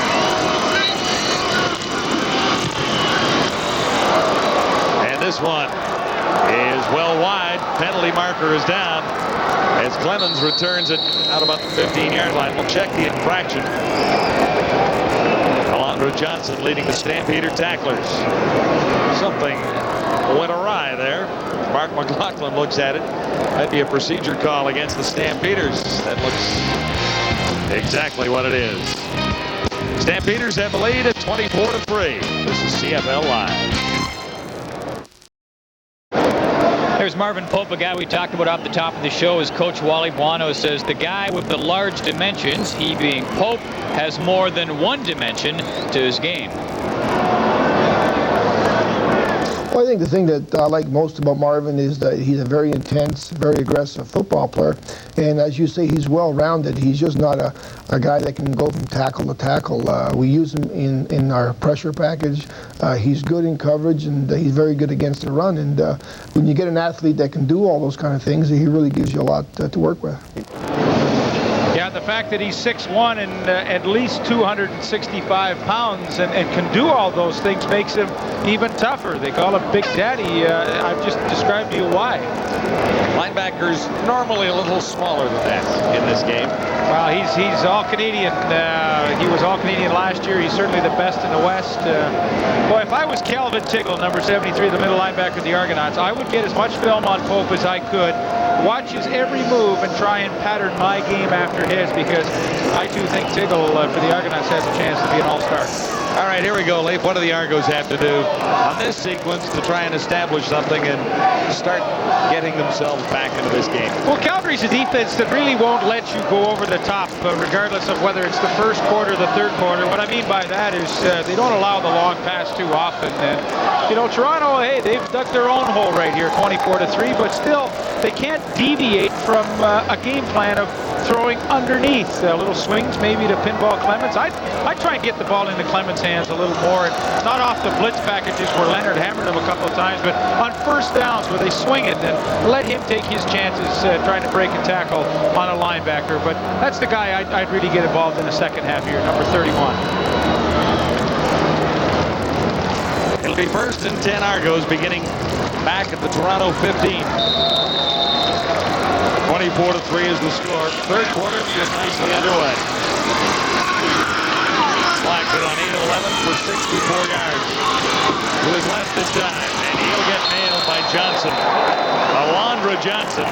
And this one is well wide. Penalty marker is down as Clemens returns it out about the 15-yard line. We'll check the infraction. Alondra Johnson leading the Stampeder tacklers. Something went awry there. Mark McLaughlin looks at it. That'd be a procedure call against the Stampeders. That looks exactly what it is. Stampeders have the lead at 24-3. This is CFL Live. There's Marvin Pope, a guy we talked about off the top of the show, as Coach Wally Buono says the guy with the large dimensions, he being Pope, has more than one dimension to his game. Well, I think the thing that I like most about Marvin is that he's a very intense, very aggressive football player. And as you say, he's well-rounded. He's just not a guy that can go from tackle to tackle. We use him in our pressure package. He's good in coverage, and he's very good against the run. And when you get an athlete that can do all those kind of things, he really gives you a lot to work with. Yeah, the fact that he's 6'1" and at least 265 pounds and can do all those things makes him even tougher. They call him Big Daddy. I've just described to you why. Linebackers normally a little smaller than that in this game. Well, he's all-Canadian. He was all-Canadian last year. He's certainly the best in the West. Boy, if I was Calvin Tiggle, number 73, the middle linebacker of the Argonauts, I would get as much film on Pope as I could, watch his every move, and try and pattern my game after his, because I too think Tiggle for the Argonauts has a chance to be an all-star. All right, here we go, Leif. What do the Argos have to do on this sequence to try and establish something and start getting themselves back into this game? Well, Calgary's a defense that really won't let you go over the top, regardless of whether it's the first quarter or the third quarter. What I mean by that is they don't allow the long pass too often. And, you know, Toronto, hey, they've dug their own hole right here, 24-3, but still, they can't deviate from a game plan of throwing underneath. Little swings maybe to pinball Clemens. I'd try and get the ball into Clemens' hands a little more, and not off the blitz packages where Leonard hammered him a couple of times, but on first downs where they swing it and let him take his chances trying to break a tackle on a linebacker. But that's the guy I'd really get involved in the second half here, number 31. It'll be 1st and 10 Argos beginning back at the Toronto 15. 24-3 is the score. Third quarter just nicely underway. Slack it on 8-11 for 64 yards. To his left this time, and he'll get nailed by Johnson. Alondra Johnson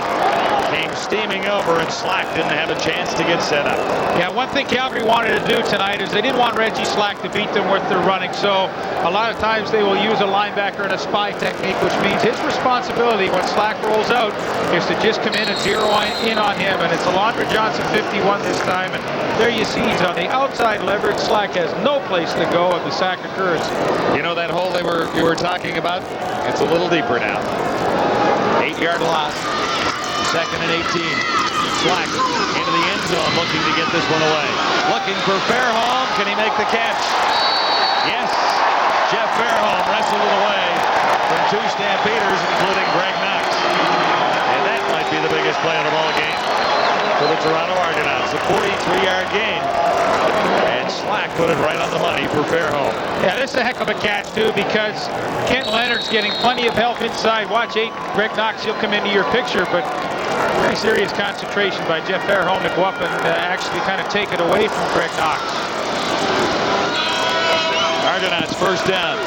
came steaming over, and Slack didn't have a chance to get set up. Yeah, one thing Calgary wanted to do tonight is they didn't want Reggie Slack to beat them with their running, so a lot of times they will use a linebacker in a spy technique, which means his responsibility when Slack rolls out is to just come in and zero in on him, and it's Alondra Johnson 51 this time, and there you see he's on the outside leverage. Slack has no place to go if the sack occurs. You know that hole you were talking about? It's a little deeper now. 8-yard loss. 2nd and 18. Slack into the end zone, looking to get this one away. Looking for Fairholm. Can he make the catch? Yes. Jeff Fairholm wrestled it away from 2 Stampeders, including Greg Knox. And that might be the biggest play of the ball game for the Toronto Argonauts. A 43-yard gain. And Slack put it right on the money for Fairholm. Yeah, this is a heck of a catch, too, because Kent Leonard's getting plenty of help inside. Watch 8, Greg Knox, he'll come into your picture, but very serious concentration by Jeff Fairholm to go up and actually kind of take it away from Greg Knox. Argonauts 1st down.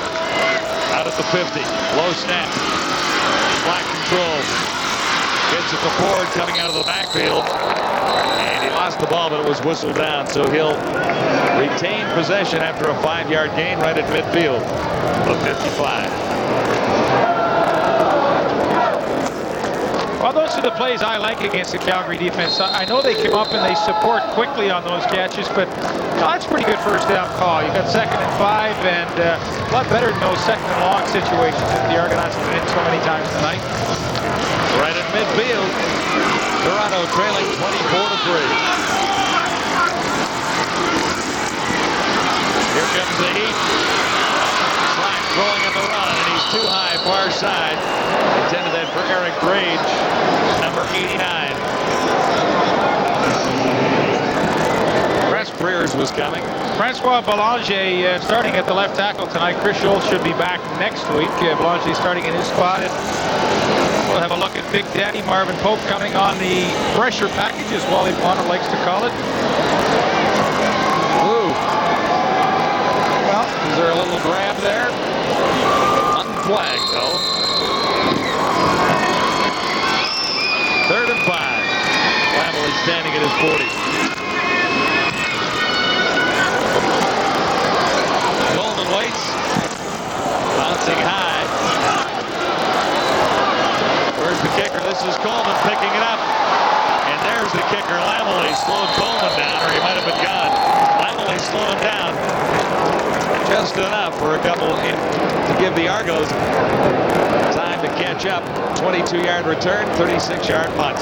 Out at the 50. Low snap. Slack control. Gets it to Ford coming out of the backfield. And he lost the ball, but it was whistled down, so he'll retain possession after a 5-yard gain right at midfield of 55. Well, those are the plays I like against the Calgary defense. I know they come up and they support quickly on those catches, but that's a pretty good first down call. You got 2nd and 5, and a lot better than those 2nd and long situations that the Argonauts have been in so many times tonight. Right at midfield, Toronto trailing 24-3. Here comes the heat. Slack throwing on the run, and he's too high, far side. Intended that for Eric Grage, number 89. Freers was coming. Francois Belanger starting at the left tackle tonight. Chris Schultz should be back next week. Belanger starting in his spot. And we'll have a look at Big Daddy Marvin Pope coming on the pressure package, as Wally Bonner likes to call it. Ooh. Well, is there a little grab there? Unflagged, though. 3rd and 5. Lamley standing at his 40. Golden waits. Bouncing high. Where's the kicker? This is Coleman picking it up. And there's the kicker. Lamley slowed Coleman down, or he might have been gone. Lamley slowed him down. just enough for a couple to give the Argos time to catch up. 22-yard return, 36-yard punt.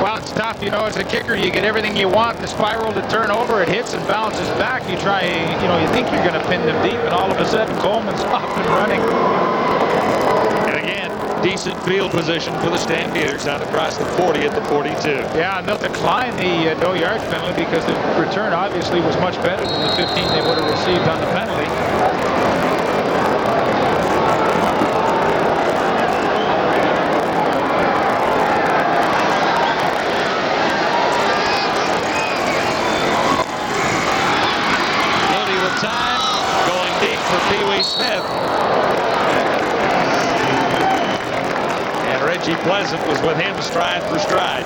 Well, it's tough, you know, as a kicker, you get everything you want. The spiral to turn over, it hits and bounces back. You try, you know, you think you're going to pin them deep, and all of a sudden Coleman's off and running. And again, decent field position for the Stampeders out across the 40 at the 42. Yeah, and they'll decline the no yards penalty because the return obviously was much better than the 15 they would have received on the penalty. Smith. And Reggie Pleasant was with him stride for stride.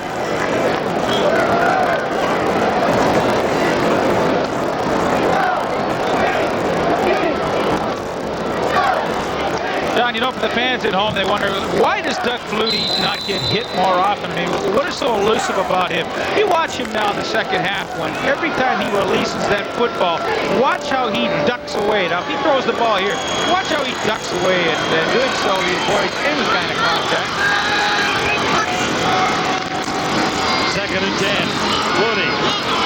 John, you know, for the fans at home, they wonder, why does Doug Flutie not get hit more often? I mean, what is so elusive about him? You watch him now in the second half, when every time he releases that football, watch how he ducks away. Now, if he throws the ball here, watch how he ducks away, and doing so, he avoids any kind of contact. Second and 10. Flutie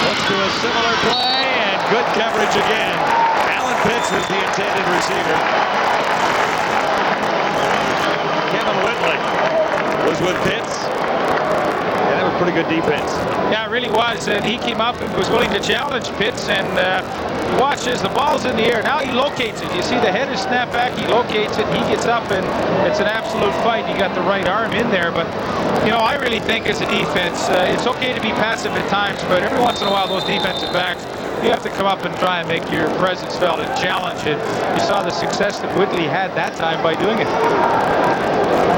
looks to a similar play, and good coverage again. Alan Pitts was the intended receiver. Was with Pitts, and that was pretty good defense. Yeah, it really was, and he came up and was willing to challenge Pitts, and watch as the ball's in the air. Now he locates it. You see the head is snapped back, he locates it, he gets up, and it's an absolute fight. He got the right arm in there, but, you know, I really think as a defense, it's okay to be passive at times, but every once in a while, those defensive backs, you have to come up and try and make your presence felt and challenge it. You saw the success that Whitley had that time by doing it.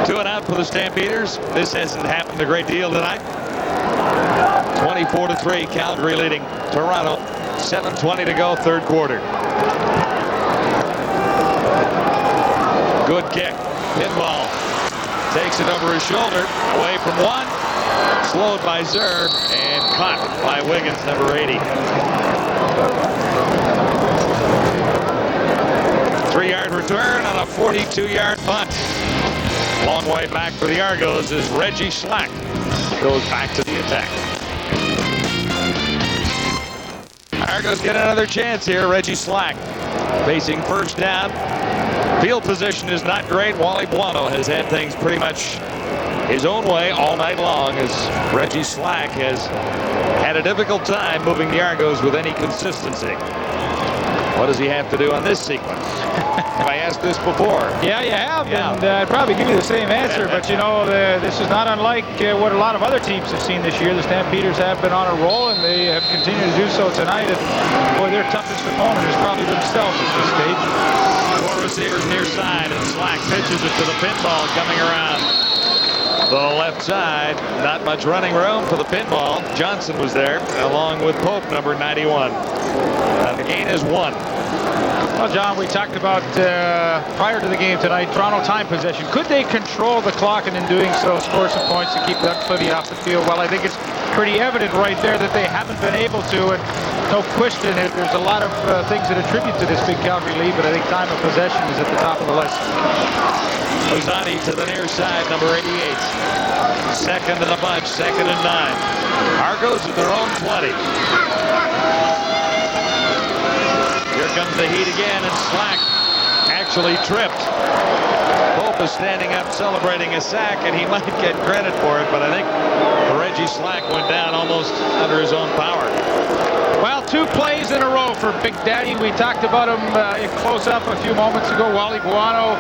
2 and out for the Stampeders. This hasn't happened a great deal tonight. 24-3, Calgary leading Toronto. 7:20 to go, third quarter. Good kick. Pinball. Takes it over his shoulder. Away from one. Slowed by Zerb and caught by Wiggins, number 80. 3-yard return on a 42-yard punt. Long way back for the Argos as Reggie Slack goes back to the attack. Argos get another chance here. Reggie Slack facing first down. Field position is not great. Wally Buono has had things pretty much his own way all night long as Reggie Slack has had a difficult time moving the Argos with any consistency. What does he have to do on this sequence? Have I asked this before? Yeah, you have, and I'd probably give you the same answer, but you know, this is not unlike what a lot of other teams have seen this year. The Stampeders have been on a roll, and they have continued to do so tonight, and boy, their toughest opponent is probably themselves at this stage. 4 receivers near side, and Slack pitches it to the pinball coming around the left side. Not much running room for the pinball. Johnson was there, along with Pope, number 91. And the gain is 1. Well, John, we talked about prior to the game tonight, Toronto time possession. Could they control the clock and in doing so score some points to keep Doug Flutie off the field? Well, I think it's pretty evident right there that they haven't been able to, and no question, there's a lot of things that attribute to this big Calgary lead, but I think time of possession is at the top of the list. Lozani to the near side, number 88. Second in the bunch, 2nd and 9. Argos at their own 20. Here comes the heat again, and Slack actually tripped. Pope is standing up celebrating a sack, and he might get credit for it, but I think Reggie Slack went down almost under his own power. Well, 2 plays in a row for Big Daddy. We talked about him in close-up a few moments ago. Wally Buono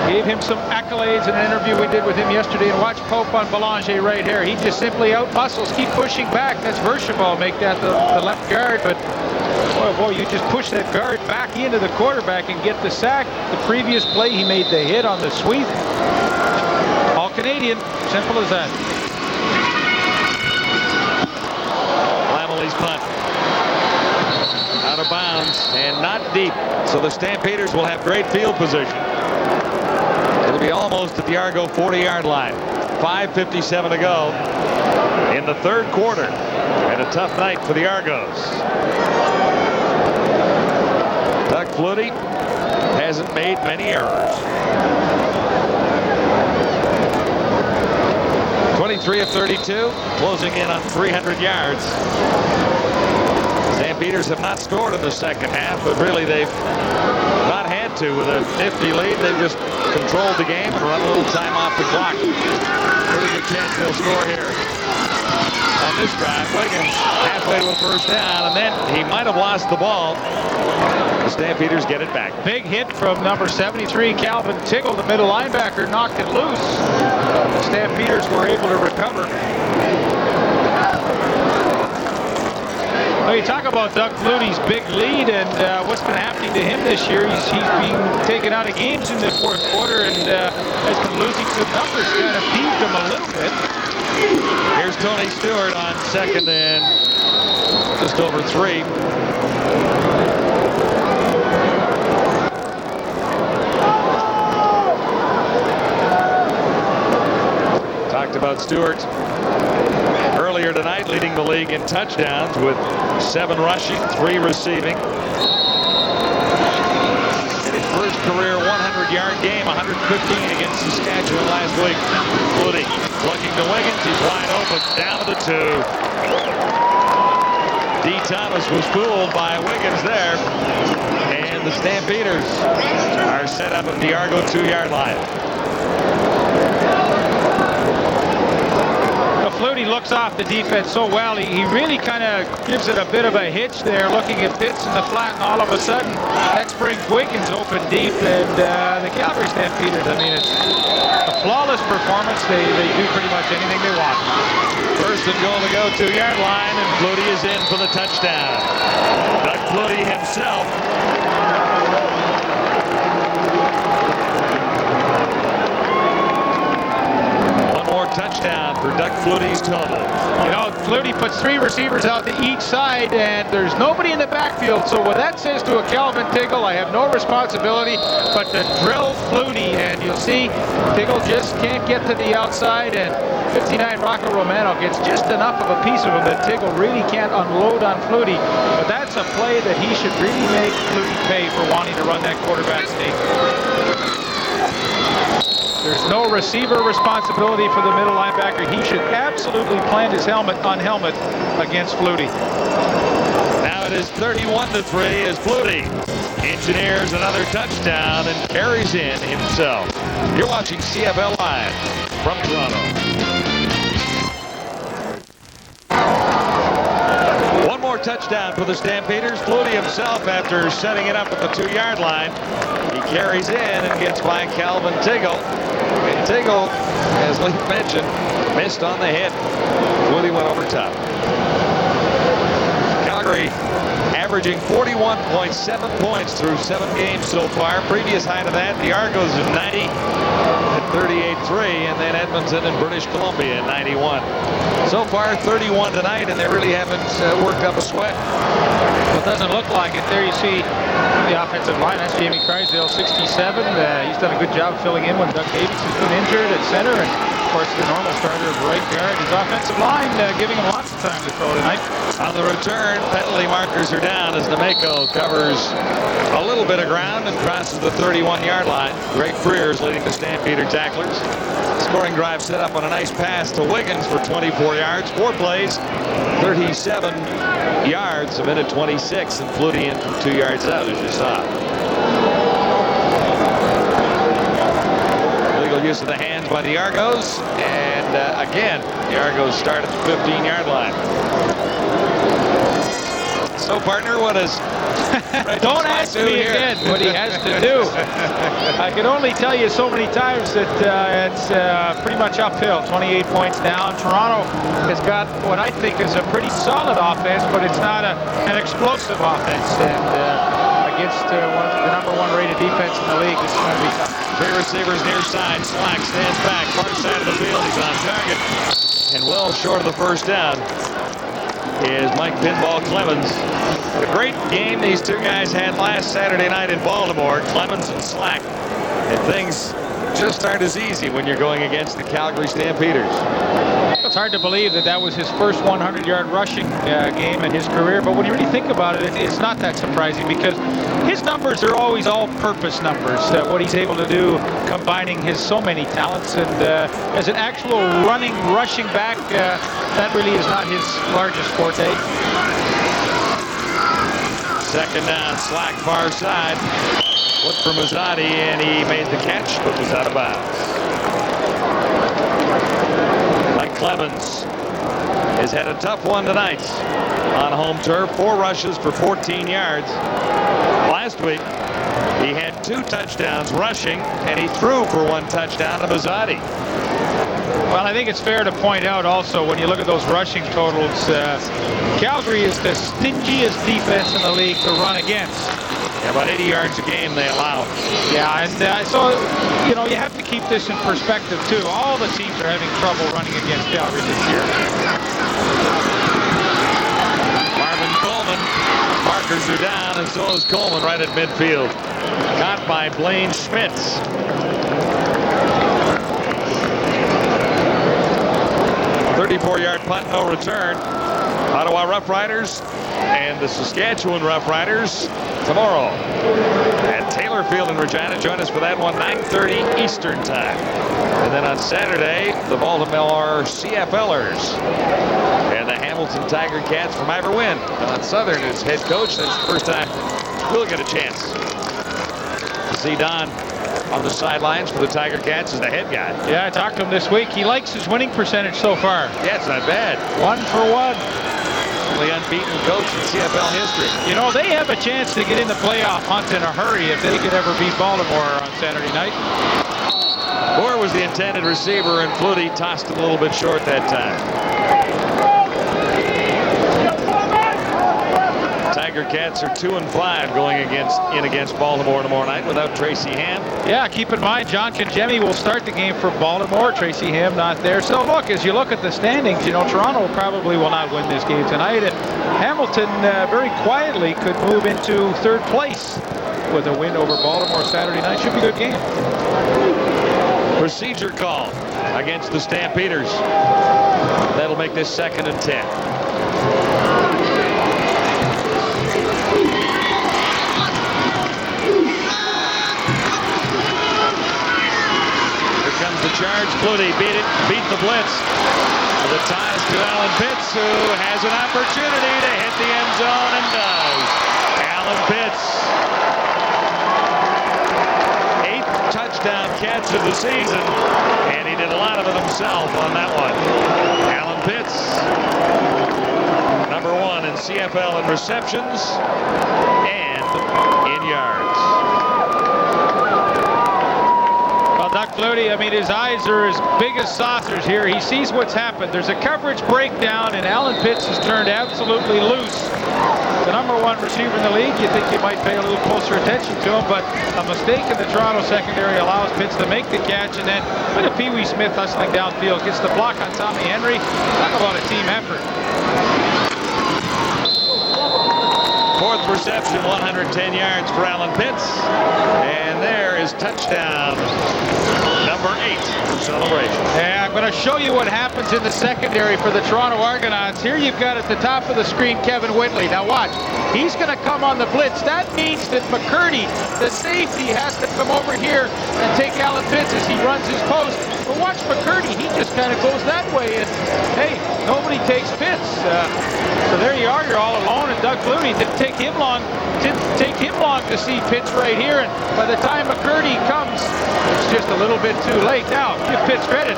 gave him some accolades in an interview we did with him yesterday. And watch Pope on Belanger right here. He just simply out-muscles, keep pushing back. That's Verschaval, make that the left guard. But, boy, you just push that guard back into the quarterback and get the sack. The previous play, he made the hit on the sweep. All Canadian, simple as that. Lamely's punt. Out of bounds and not deep. So the Stampeders will have great field position. It'll be almost at the Argo 40-yard line. 5:57 to go in the third quarter. And a tough night for the Argos. Doug Flutie hasn't made many errors. 23 of 32, closing in on 300 yards. Stampeders have not scored in the second half, but really they've not had to. With a nifty lead, they've just controlled the game and run a little time off the clock. Pretty good chance they'll score here. On this drive, Wiggins halfway to a first down, and then he might have lost the ball. The Stampeders get it back. Big hit from number 73, Calvin Tiggle, the middle linebacker, knocked it loose. The Stampeders were able to recover. Well, you talk about Doug Flutie's big lead and what's been happening to him this year. He's being taken out of games in the fourth quarter and has been losing some numbers. Kind of peeved him a little bit. Here's Tony Stewart on second and just over 3. Talked about Stewart earlier tonight, leading the league in touchdowns with 7 rushing, 3 receiving. In his first career 100-yard game, 115 against Saskatchewan last week. Flutie looking to Wiggins, he's wide open, down to the 2. D. Thomas was fooled by Wiggins there, and the Stampeders are set up at the Argo 2-yard line. Flutie looks off the defense so well. He really kind of gives it a bit of a hitch there, looking at Pitts in the flat, and all of a sudden, next brings Wiggins open deep, and the Calgary Stampeders, I mean, it's a flawless performance. They do pretty much anything they want. First and goal to go 2-yard line, and Flutie is in for the touchdown. Doug Flutie himself. Touchdown for Doug Flutie's total. You know, Flutie puts 3 receivers out to each side, and there's nobody in the backfield. So what that says to a Calvin Tiggle, I have no responsibility but to drill Flutie. And you'll see Tiggle just can't get to the outside, and 59 Rocco Romano gets just enough of a piece of him that Tiggle really can't unload on Flutie. But that's a play that he should really make Flutie pay for wanting to run that quarterback sneak. There's no receiver responsibility for the middle linebacker. He should absolutely plant his helmet on helmet against Flutie. Now it is 31-3 as Flutie engineers another touchdown and carries in himself. You're watching CFL Live from Toronto. One more touchdown for the Stampeders. Flutie himself, after setting it up at the 2-yard line, he carries in and gets by Calvin Tiggle. And Tiggle, as Lee mentioned, missed on the hit. Flutie went over top. Calgary averaging 41.7 points through 7 games so far. Previous high to that, the Argos of 90 at 38-3, and then Edmonton and British Columbia at 91. So far, 31 tonight, and they really haven't worked up a sweat. Well, it doesn't look like it. There you see the offensive line. That's Jamie Crysdale, 67. He's done a good job filling in when Doug Davies has been injured at center, and of course the normal starter of right guard. His offensive line giving him lots of time to throw tonight. On the return, penalty markers are down as Nemeko covers a little bit of ground and crosses the 31-yard line. Greg Frears leading the Stampeder tacklers. Scoring drive set up on a nice pass to Wiggins for 24 yards. 4 plays, 37 yards, a minute 26, and Flutie in from 2 yards out, as you saw. Legal use of the hands by the Argos, and again, the Argos start at the 15-yard line. So, partner, what is... Don't ask me again what he has to do. I can only tell you so many times that it's pretty much uphill. 28 points down. Toronto has got what I think is a pretty solid offense, but it's not an explosive offense. And against the number 1 rated defense in the league, it's going to be tough. 3 receivers near side. Slack stands back, far side of the field. He's on target. And well short of the first down is Mike Pinball Clemens. A great game these 2 guys had last Saturday night in Baltimore, Clemens and Slack. And things just aren't as easy when you're going against the Calgary Stampeders. it's hard to believe that that was his first 100-yard rushing game in his career. But when you really think about it, it's not that surprising because his numbers are always all-purpose numbers. What he's able to do, combining his so many talents, and as an actual running, rushing back, that really is not his largest forte. Second down, slack far side. Look for Mazzati, and he made the catch, but was out of bounds. Mike Clemens has had a tough one tonight on home turf. 4 rushes for 14 yards. Last week, he had 2 touchdowns rushing, and he threw for 1 touchdown to Mazzati. Well, I think it's fair to point out also, when you look at those rushing totals, Calgary is the stingiest defense in the league to run against. Yeah, about 80 yards a game they allow. Yeah, and so, you know, you have to keep this in perspective, too. All the teams are having trouble running against Calgary this year. Marvin Coleman. Markers are down, and so is Coleman right at midfield. Caught by Blaine Schmitz. A 34-yard punt, no return. Ottawa Roughriders and the Saskatchewan Roughriders tomorrow at Taylor Field in Regina. Join us for that one, 9:30 Eastern time. And then on Saturday, the Baltimore CFLers and the Hamilton Tiger Cats from Iverwin. Don Southern is head coach. That's the first time we'll get a chance to see Don on the sidelines for the Tiger Cats as the head guy. Yeah, I talked to him this week. He likes his winning percentage so far. Yeah, it's not bad. 1 for 1. Only unbeaten coach in CFL history. You know, they have a chance to get in the playoff hunt in a hurry if they could ever beat Baltimore on Saturday night. Moore was the intended receiver, and Flutie tossed it a little bit short that time. Tiger Cats are 2-5 going against Baltimore tomorrow night without Tracy Ham. Yeah, keep in mind, John Conjemi will start the game for Baltimore. Tracy Ham not there. So look, as you look at the standings, you know, Toronto probably will not win this game tonight. And Hamilton very quietly could move into 3rd place with a win over Baltimore Saturday night. Should be a good game. Procedure call against the Stampeders. That'll make this 2nd and 10. The charge, Flutie beat the blitz. The ties to Alan Pitts, who has an opportunity to hit the end zone and does. Alan Pitts, 8th touchdown catch of the season, and he did a lot of it himself on that one. Alan Pitts, number 1 in CFL in receptions and in yards. Doug Flutie, I mean, his eyes are as big as saucers here. He sees what's happened. There's a coverage breakdown, and Alan Pitts has turned absolutely loose. The number 1 receiver in the league, you think you might pay a little closer attention to him, but a mistake in the Toronto secondary allows Pitts to make the catch, and then a bit of Pee Wee Smith hustling downfield. Gets the block on Tommy Henry. Talk about a team effort. 4th reception, 110 yards for Alan Pitts. And there is touchdown number 8 for celebration. Yeah, I'm going to show you what happens in the secondary for the Toronto Argonauts. Here you've got at the top of the screen Kevin Whitley. Now watch. He's going to come on the blitz. That means that McCurdy, the safety, has to come over here and take Alan Pitts as he runs his post. But watch McCurdy. He just kind of goes that way. And, hey, nobody takes Pitts. So there you are. You're all alone. And Doug Flutie didn't take him long to see Pitts right here. And by the time McCurdy comes, it's just a little bit too late. Now, give Pitts credit.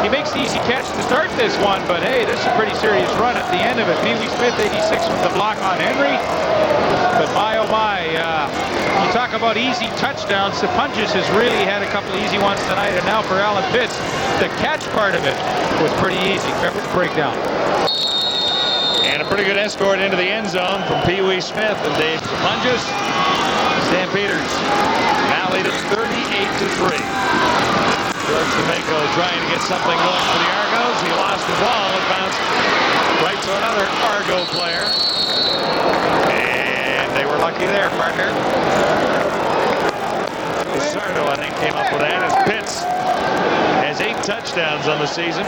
He makes the easy catch to start this one. But, hey, this is a pretty serious run at the end of it. Pee Wee Smith, 86 with the block on Henry. But my, oh my, you talk about easy touchdowns. Sapunjas has really had a couple of easy ones tonight. And now for Alan Pitts, the catch part of it was pretty easy. Coverage breakdown. And a pretty good escort into the end zone from Pee Wee Smith and Dave Sapunjas. Stampeders now lead at 38-3. George D'Amico trying to get something going for the Argos. He lost the ball. It bounced right to another Argo player. And they were lucky there, partner. Sardo, I think, came up with that as Pitts has 8 touchdowns on the season.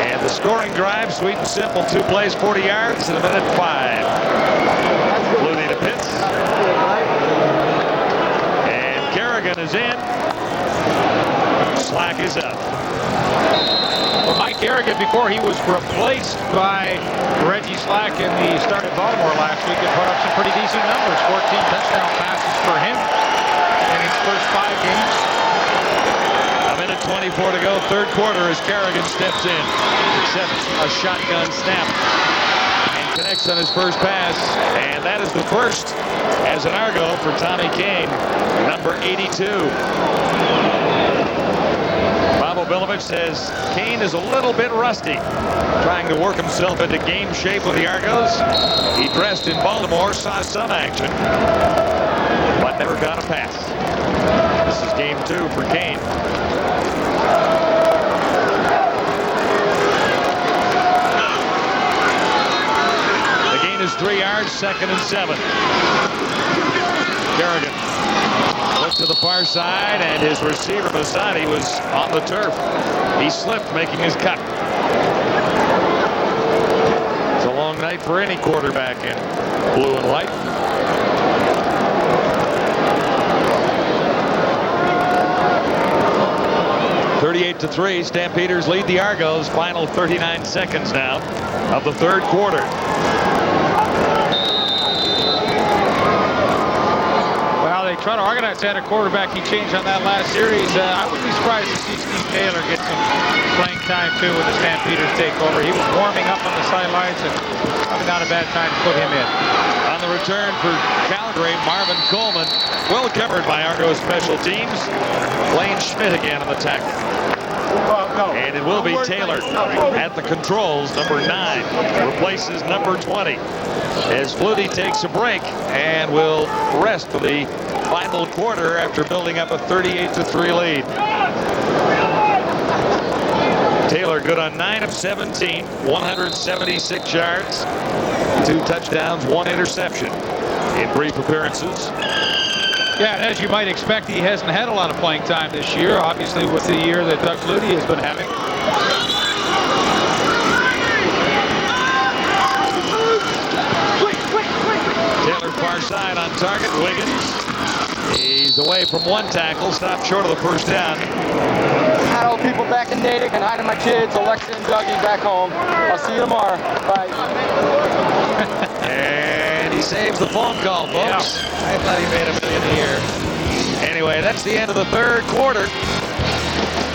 And the scoring drive, sweet and simple, 2 plays, 40 yards in a minute 5. Flutie to Pitts. And Kerrigan is in. Slack is up. Well, Mike Kerrigan, before he was replaced by Reggie Slack in the start at Baltimore last week, had put up some pretty decent numbers. 14 touchdown passes for him in his first 5 games. A minute 24 to go, third quarter, as Kerrigan steps in. Accepts a shotgun snap and connects on his first pass. And that is the first as an Argo for Tommy Kane, number 82. Bob Obilovich says Kane is a little bit rusty, trying to work himself into game shape with the Argos. He dressed in Baltimore, saw some action, but never got a pass. This is game 2 for Kane. The gain is 3 yards, 2nd and 7. Kerrigan looked to the far side, and his receiver Masani was on the turf. He slipped, making his cut. It's a long night for any quarterback in blue and white. (38-3). Stampeders lead the Argos. Final 39 seconds now of the third quarter. Toronto Argonauts had a quarterback he changed on that last series. I wouldn't be surprised to see Steve Taylor get some playing time too when the Stampeders take over. He was warming up on the sidelines, and probably not a bad time to put him in. On the return for Calgary, Marvin Coleman, well covered by Argos special teams. Blaine Schmidt again on the tackle. And it will be Taylor at the controls. Number 9 replaces number 20 as Flutie takes a break and will rest for the final quarter after building up a 38-3 lead. Taylor good on 9 of 17, 176 yards, 2 touchdowns, 1 interception in brief appearances. Yeah, and as you might expect, he hasn't had a lot of playing time this year, obviously with the year that Doug Flutie has been having. Taylor far side on target. Wiggins. He's away from 1 tackle, stopped short of the first down. I know people back in Natick and hiding my kids, Alexa and Dougie back home. I'll see you tomorrow. Bye. And he saves the phone call, folks. Yeah. I thought he made $1 million a year. Anyway, that's the end of the third quarter.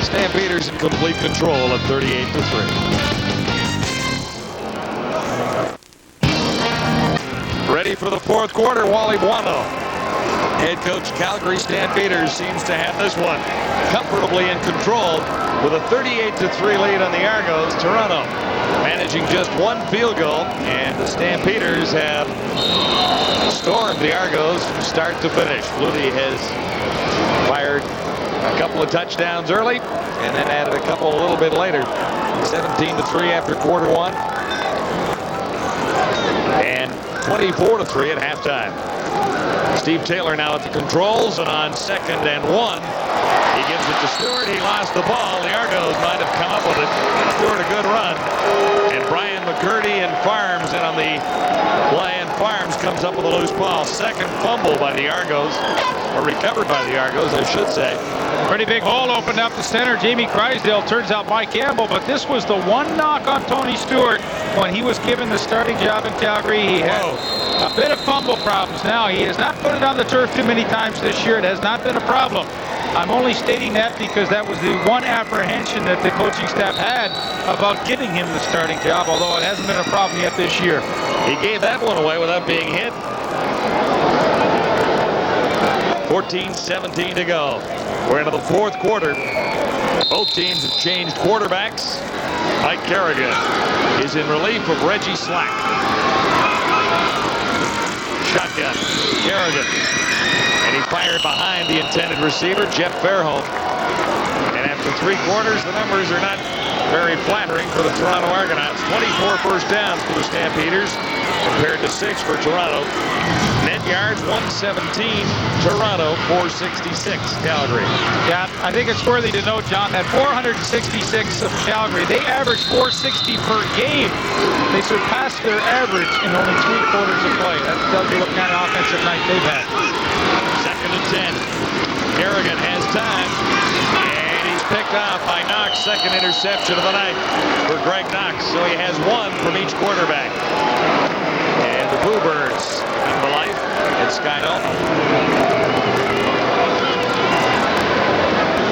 Stampeders in complete control of 38-3. Ready for the fourth quarter, Wally Buono. Head coach Calgary Stampeders seems to have this one comfortably in control with a 38-3 lead on the Argos. Toronto managing just 1 field goal, and the Stampeders have stormed the Argos from start to finish. Flutie has fired a couple of touchdowns early and then added a couple a little bit later. 17-3 after quarter 1 and 24-3 at halftime. Steve Taylor now at the controls, and on 2nd and 1, he gives it to Stewart. He lost the ball. The Argos might have come up with it. Stewart a good run, and Brian McCurdy and Farms in on the play, and Farms comes up with a loose ball. Second fumble by the Argos, or recovered by the Argos, I should say. Pretty big hole opened up the center. Jamie Crysdale turns out Mike Campbell, but this was the one knock on Tony Stewart when he was given the starting job in Calgary. He had a bit of fumble problems. Now, he has not put it on the turf too many times this year. It has not been a problem. I'm only stating that because that was the one apprehension that the coaching staff had about giving him the starting job, although it hasn't been a problem yet this year. He gave that one away without being hit. 14-17 to go. We're into the fourth quarter. Both teams have changed quarterbacks. Mike Kerrigan is in relief of Reggie Slack. Shotgun, Kerrigan. And he fired behind the intended receiver, Jeff Fairholm. And after 3 quarters, the numbers are not very flattering for the Toronto Argonauts. 24 first downs for the Stampeders compared to 6 for Toronto. Net yards 117. Toronto 466. Calgary. Yeah, I think it's worthy to note, John, that 466 of Calgary, they average 460 per game. They surpassed their average in only 3 quarters of play. That tells you what kind of offensive night they've had. 2nd and 10. Kerrigan has time. And he's picked off by Knox. 2nd interception of the night for Greg Knox. So he has 1 from each quarterback. And the Bluebirds in the life at Sky Dalton.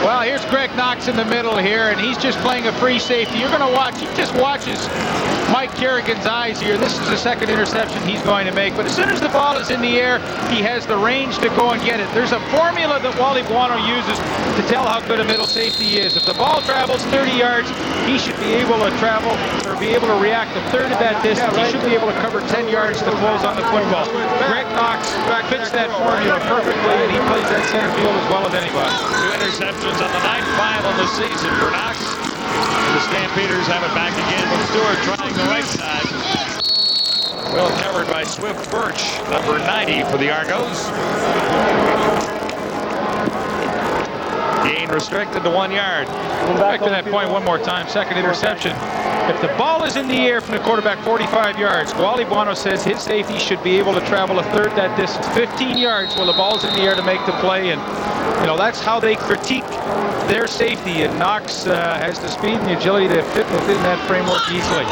Well, here's Greg Knox in the middle here, and he's just playing a free safety. You're going to watch, he just watches Mike Kerrigan's eyes here. This is the 2nd interception he's going to make. But as soon as the ball is in the air, he has the range to go and get it. There's a formula that Wally Buono uses to tell how good a middle safety is. If the ball travels 30 yards, he should be able to travel or be able to react a third of that distance. He should be able to cover 10 yards to close on the football. Greg Knox fits that formula perfectly, and he plays that center field as well as anybody. 2 interceptions on the night, 5 on the season for Knox. The Stampeders have it back again with Stewart trying the right side. Well covered by Swift Birch, number 90 for the Argos. Gain restricted to 1 yard. Back to that point one more time. 2nd interception. If the ball is in the air from the quarterback 45 yards, Wally Buono says his safety should be able to travel a third that distance, 15 yards while the ball's in the air to make the play. And, you know, that's how they critique their safety. And Knox has the speed and the agility to fit within that framework easily.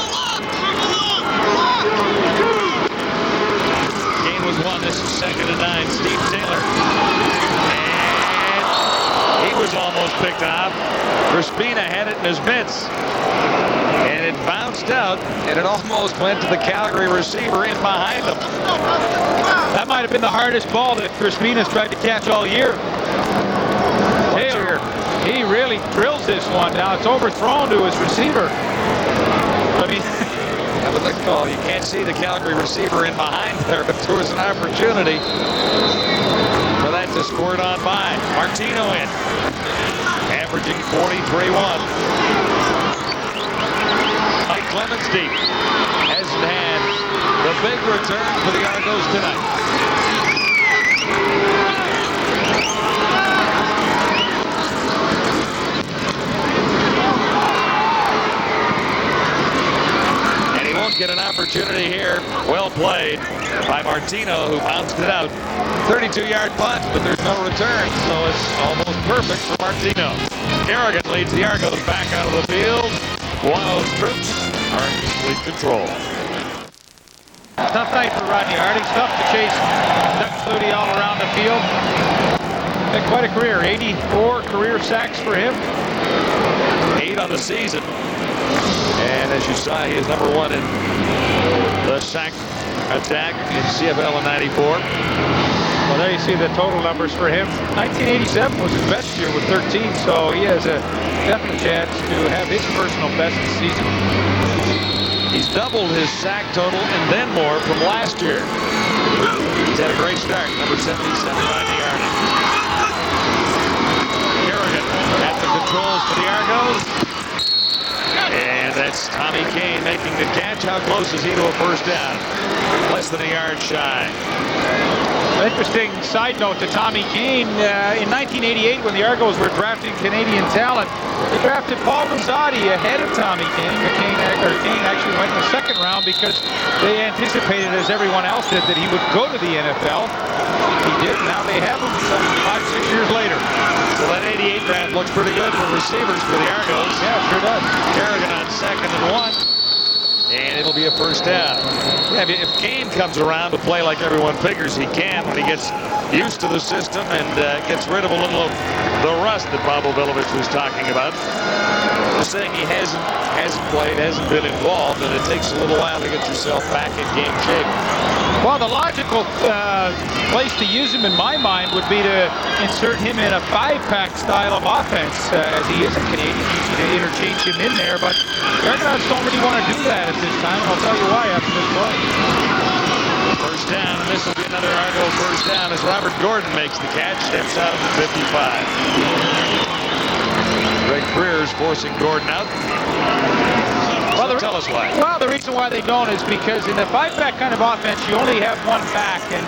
Gain was 1. This is 2nd and 9. Steve Taylor. He was almost picked off. Crispina had it in his mitts. And it bounced out, and it almost went to the Calgary receiver in behind him. That might have been the hardest ball that Crispina's tried to catch all year. Taylor, he really drills this one. Now it's overthrown to his receiver. I mean, that was a call. You can't see the Calgary receiver in behind there, but there was an opportunity for that to squirt on by. Martino in, averaging 43-1. Mike Clemens deep. Hasn't had the big return for the Argos tonight. And he won't get an opportunity here. Well played by Martino, who bounced it out. 32-yard punt, but there's no return, so it's almost perfect for Martino. Kerrigan leads the Argos back out of the field. Buono's troops are in complete control. Tough night for Rodney Harding. Tough to chase Doug Flutie all around the field. Had quite a career. 84 career sacks for him. 8 on the season. And as you saw, he is number 1 in the sack attack in CFL in '94. Well, there you see the total numbers for him. 1987 was his best year with 13, so he has a definite chance to have his personal best season. He's doubled his sack total and then more from last year. He's had a great start, number 77 Rodney Harding. Kerrigan at the controls for the Argos. And that's Tommy Kane making the catch. How close is he to a first down? Less than a yard shy. Interesting side note to Tommy Kane. In 1988, when the Argos were drafting Canadian talent, they drafted Paul Mazzotti ahead of Tommy Kane. Kane actually went in the 2nd round because they anticipated, as everyone else did, that he would go to the NFL. He did. Now they have him 5-6 years later. So that 88 draft looks pretty good for receivers for the Argos. Yeah, it sure does. Kerrigan on 2nd and 1. And it'll be a first down. Yeah, if Kane comes around to play like everyone figures he can when he gets used to the system and gets rid of a little of the rust that Bob Ovilovich was talking about. Just saying he hasn't played, hasn't been involved, and it takes a little while to get yourself back in game shape. Well, the logical place to use him in my mind would be to insert him in a 5-pack style of offense, as he is a Canadian. Easy to interchange him in there, but the Argonauts don't really want to do that at this time, and I'll tell you why after this play. First down, and this will be another Argo first down as Robert Gordon makes the catch, steps out of the 55. Greg Greer's forcing Gordon out. Well, tell us why. Well, the reason why they don't is because in the 5-back kind of offense, you only have one back, and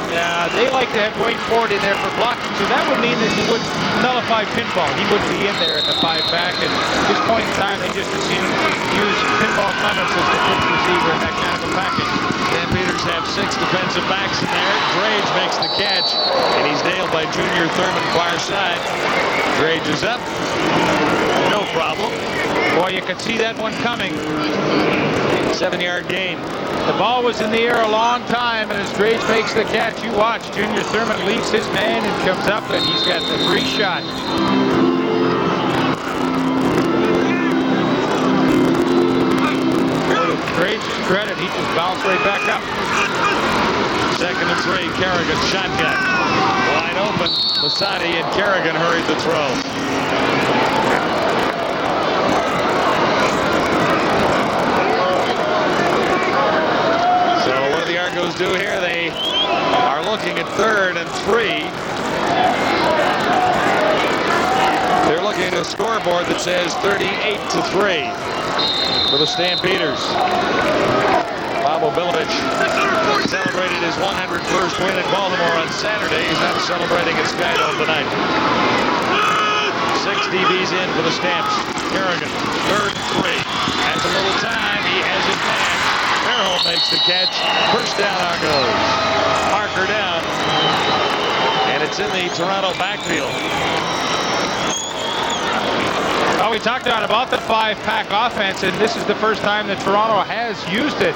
they like to have Wade Ford in there for blocking, so that would mean that he would nullify pinball. He wouldn't be in there at the 5-back, and at this point in time, they just assume use pinball Clements as the fifth receiver in that kind of a package. Stampeders have 6 defensive backs in there. Grage makes the catch, and he's nailed by Junior Thurman far side. Grage is up. No problem. Boy, you could see that one coming. 7-yard gain. The ball was in the air a long time, and as Grage makes the catch, you watch. Junior Thurman leaves his man and comes up, and he's got the free shot. Grage's credit, he just bounced right back up. 2nd and 3, Kerrigan shotgun. Wide open. Masadi and Kerrigan hurried the throw. Argos do here. They are looking at 3rd and 3. They're looking at a scoreboard that says 38-3 for the Stampeders. Bob Obilovich celebrated his 101st win in Baltimore on Saturday. He's not celebrating at Skydome tonight. 6 DBs in for the Stamps. Kerrigan, 3rd and 3. Has a little time. He has his man. Fairholm makes the catch. First down, Argonauts. Parker down. And it's in the Toronto backfield. Well, we talked about the 5-pack offense, and this is the first time that Toronto has used it.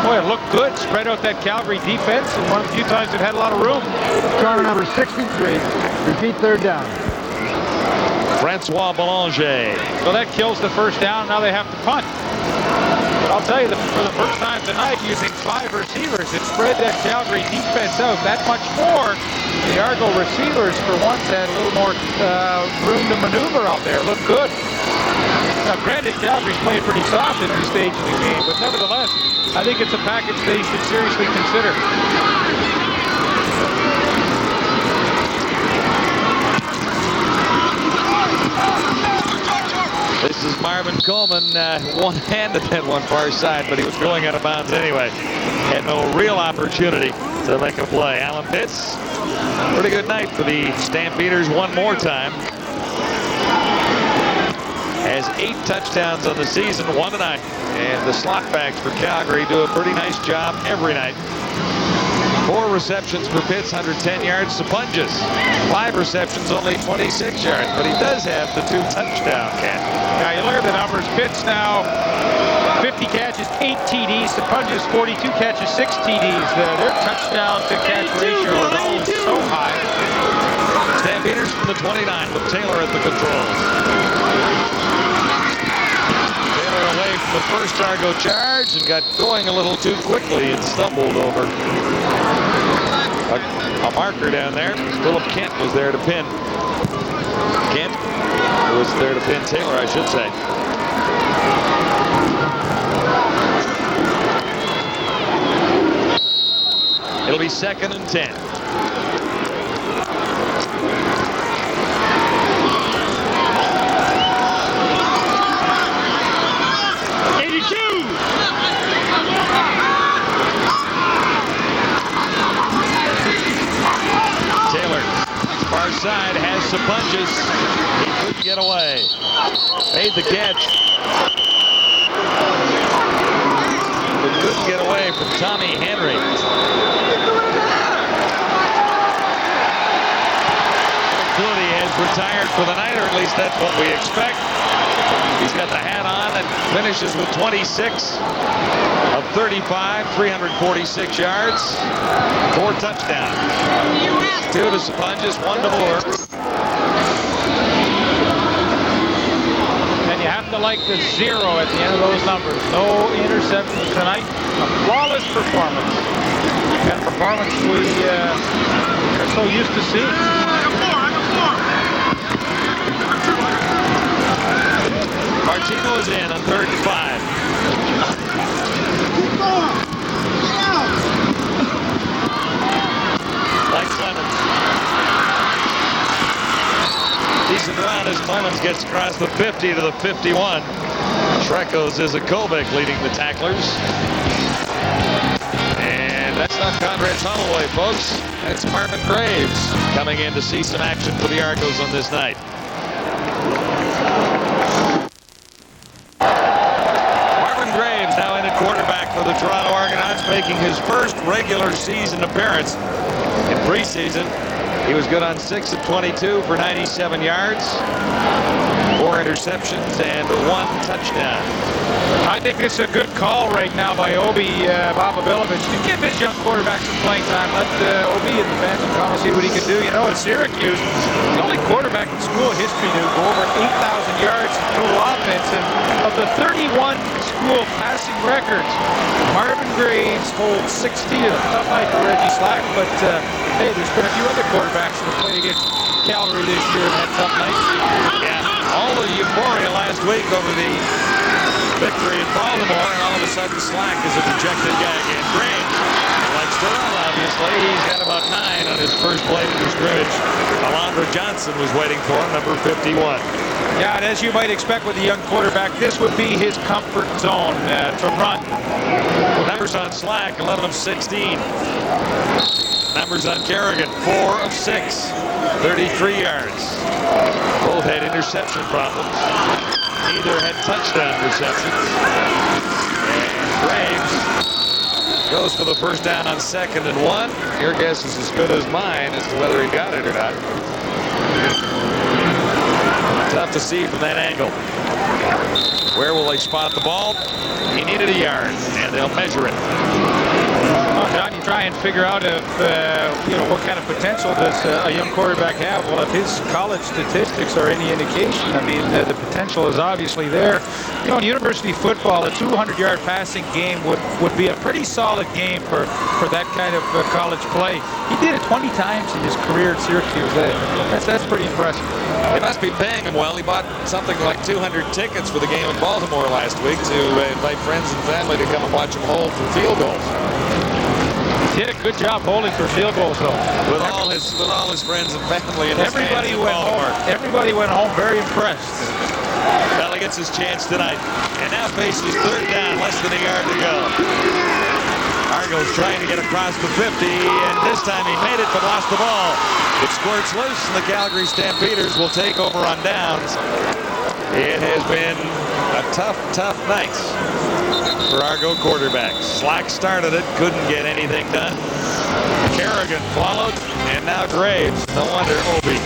Boy, it looked good. Spread out that Calgary defense, and one of the few times they've had a lot of room. Toronto number 63. Repeat 3rd down. Francois Belanger. So that kills the first down. Now they have to punt. But I'll tell you, for the first time tonight, using 5 receivers, it spread that Calgary defense out that much more. The Argo receivers, for once, had a little more room to maneuver out there. Looked good. Now, granted, Calgary's playing pretty soft at this stage of the game, but nevertheless, I think it's a package they should seriously consider. This is Marvin Coleman, one-handed that one far side, but he was going out of bounds anyway. Had no real opportunity to make a play. Alan Pitts, pretty good night for the Stampeders one more time. Has 8 touchdowns on the season, 1 tonight. And the slot backs for Calgary do a pretty nice job every night. 4 receptions for Pitts, 110 yards to Punges. 5 receptions, only 26 yards, but he does have the 2 touchdown catches. Now you look at the numbers. Pitts now 50 catches, 8 TDs. To Punges 42 catches, 6 TDs. Their touchdown to catch ratio is always so high. Stampeders from the 29 with Taylor at the controls. Taylor away from the first Argo charge and got going a little too quickly and stumbled over a marker down there. Philip Kent was there to pin. Kent was there to pin Taylor, I should say. It'll be 2nd and 10. Far side has some punches. He couldn't get away. Made the catch. But couldn't get away from Tommy Henry. Flutie has retired for the night, or at least that's what we expect. He's got the hat on and finishes with 26 of 35, 346 yards, 4 touchdowns. 2 to Sapunges, 1 to Moore. And you have to like the 0 at the end of those numbers. No interceptions tonight. A flawless performance. And performance we are so used to seeing. Martino is in on 3rd and 5. Like Clemens. Decent run as Clemens gets across the 50 to the 51. Shrekos Izakovic leading the tacklers. And that's not Conrad's Holloway, folks. That's Marvin Graves coming in to see some action for the Argos on this night. Marvin Graves now in at quarterback for the Toronto Argonauts, making his first regular season appearance in preseason. He was good on 6 of 22 for 97 yards, 4 interceptions, and 1 touchdown. I think it's a good call right now by Obi Bobovilovich to give his young quarterback some playing time. Let Obi and the fans in Toronto see what he can do. You know, at Syracuse, the only quarterback in school history to go over 8,000 yards total offense. And of the 31 school passing records, Marvin Graves holds 60. A tough night for Reggie Slack, but hey, there's been a few other quarterbacks that have played against Calgary this year and had tough nights. Yeah, all the euphoria last week over the victory in Baltimore, and all of a sudden Slack is a dejected guy again. Graves likes to run, obviously. He's got about 9 on his first play of the scrimmage. Alondra Johnson was waiting for him, number 51. Yeah, and as you might expect with a young quarterback, this would be his comfort zone to run. Numbers on Slack, 11 of 16. Numbers on Kerrigan, 4 of 6, 33 yards. Both had interception problems. Neither had touchdown receptions. And Graves goes for the first down on 2nd and 1. Your guess is as good as mine as to whether he got it or not. Tough to see from that angle. Where will they spot the ball? He needed a yard, and they'll measure it. Well, John, you try and figure out if, you know, what kind of potential does a young quarterback have. Well, if his college statistics are any indication, I mean, the potential is obviously there. You know, in university football, a 200-yard passing game would be a pretty solid game for that kind of college play. He did it 20 times in his career at Syracuse. That's pretty impressive. They must be paying him well. He bought something like 200 tickets for the game in Baltimore last week to invite friends and family to come and watch him hold for field goals. He did a good job holding for field goals, though. With all his friends and family in his everybody hands in Baltimore. Everybody went home very impressed. Well, he gets his chance tonight. And now faces 3rd down, less than a yard to go. Argos trying to get across the 50, and this time he made it but lost the ball. It squirts loose, and the Calgary Stampeders will take over on downs. It has been a tough night for Argo quarterbacks. Slack started it, couldn't get anything done. Kerrigan followed, and now Graves. No wonder Obi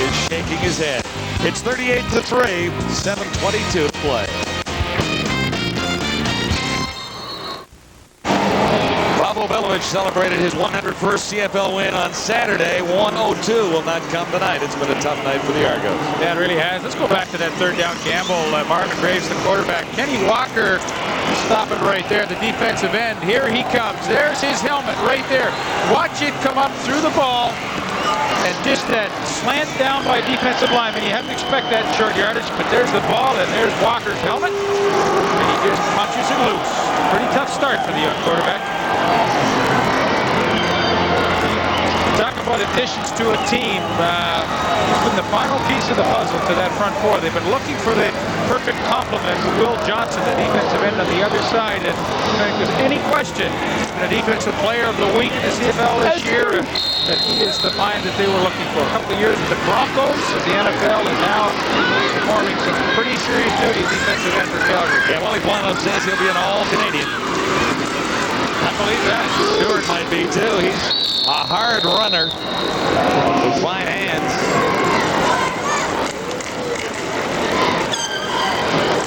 is shaking his head. It's 38-3, 7:22 to play. Bobovilovich celebrated his 101st CFL win on Saturday. 102 will not come tonight. It's been a tough night for the Argos. Yeah, it really has. Let's go back to that 3rd down gamble. Marvin Graves, the quarterback. Kenny Walker stopping right there, the defensive end. Here he comes. There's his helmet right there. Watch it come up through the ball. And just that slant down by a defensive lineman. You have to expect that short yardage, but there's the ball, and there's Walker's helmet. And he just punches it loose. Pretty tough start for the young quarterback. Talk about additions to a team. He's been the final piece of the puzzle to that front four. They've been looking for the perfect complement with Will Johnson, the defensive end on the other side. And if there's any question, the defensive player of the week in the CFL this year, that he is the find that they were looking for. A couple of years with the Broncos of the NFL, and now performing some pretty serious duty defensive end for Calgary. Yeah, Wally Plano says he'll be an all-Canadian. I believe that. Stewart might be too. He's a hard runner with fine hands.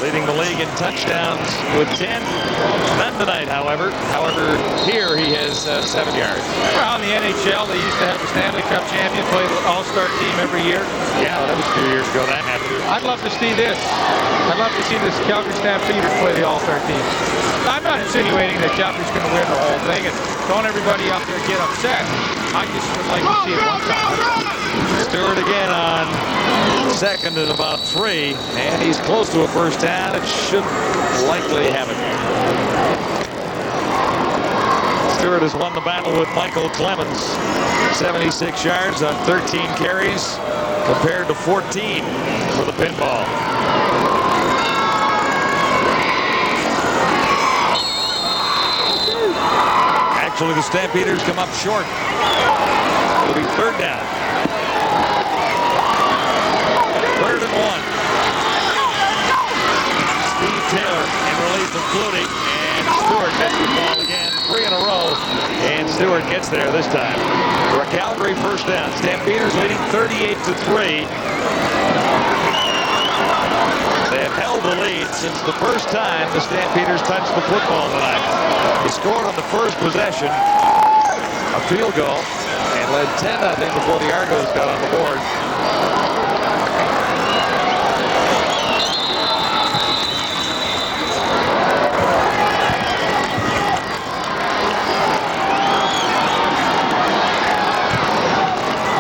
Leading the league in touchdowns with 10. None tonight, however. Here he has 7 yards. Around the NHL, they used to have the Stanley Cup champion play the All-Star team every year. Yeah, that was 2 years ago that happened. I'd love to see this. I'd love to see this Calgary Stampeders play the All-Star team. I'm not insinuating that Calgary's going to win the whole thing, and don't everybody out there get upset. I just would like to see it one time. Stewart again on 2nd and about 3, and he's close to a first down. It should likely have it. Stewart has won the battle with Michael Clemens. 76 yards on 13 carries compared to 14 for the pinball. Actually, the Stampeders come up short. It'll be third down. 3rd and 1. Steve Taylor in relief of Flutie, and Stewart gets the ball again. 3 in a row, and Stewart gets there this time for a Calgary first down. Stampeders leading 38-3. They have held the lead since the first time the Stampeders touched the football tonight. They scored on the first possession, a field goal, and led 10-0 before the Argos got on the board.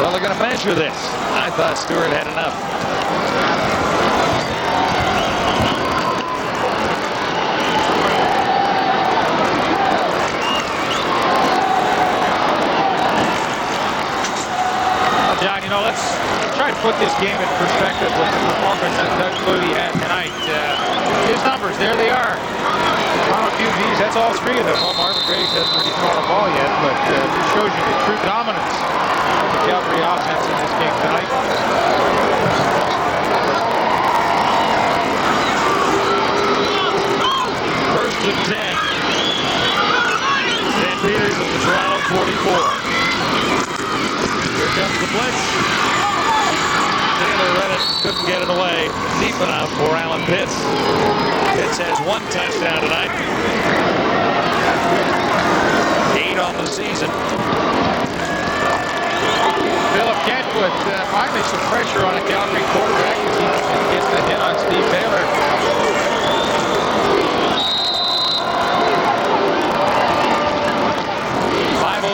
Well, they're going to measure this. I thought Stewart had enough. John, you know, let's try to put this game in perspective with the performance that Doug Flutie had tonight. His numbers, there they are. On a few of these, that's all 3 of them. Well, Marvin Graves hasn't really thrown a ball yet, but it shows you the true dominance of the Calgary offense in this game tonight. First and 10. Stampeders at the Toronto 44. Here comes the blitz. Taylor read it, couldn't get it away. Deep enough for Alan Pitts. Pitts has 1 touchdown tonight. 8 on the season. Philip Kent with finally some pressure on a Calgary quarterback as he gets the hit on Steve Taylor.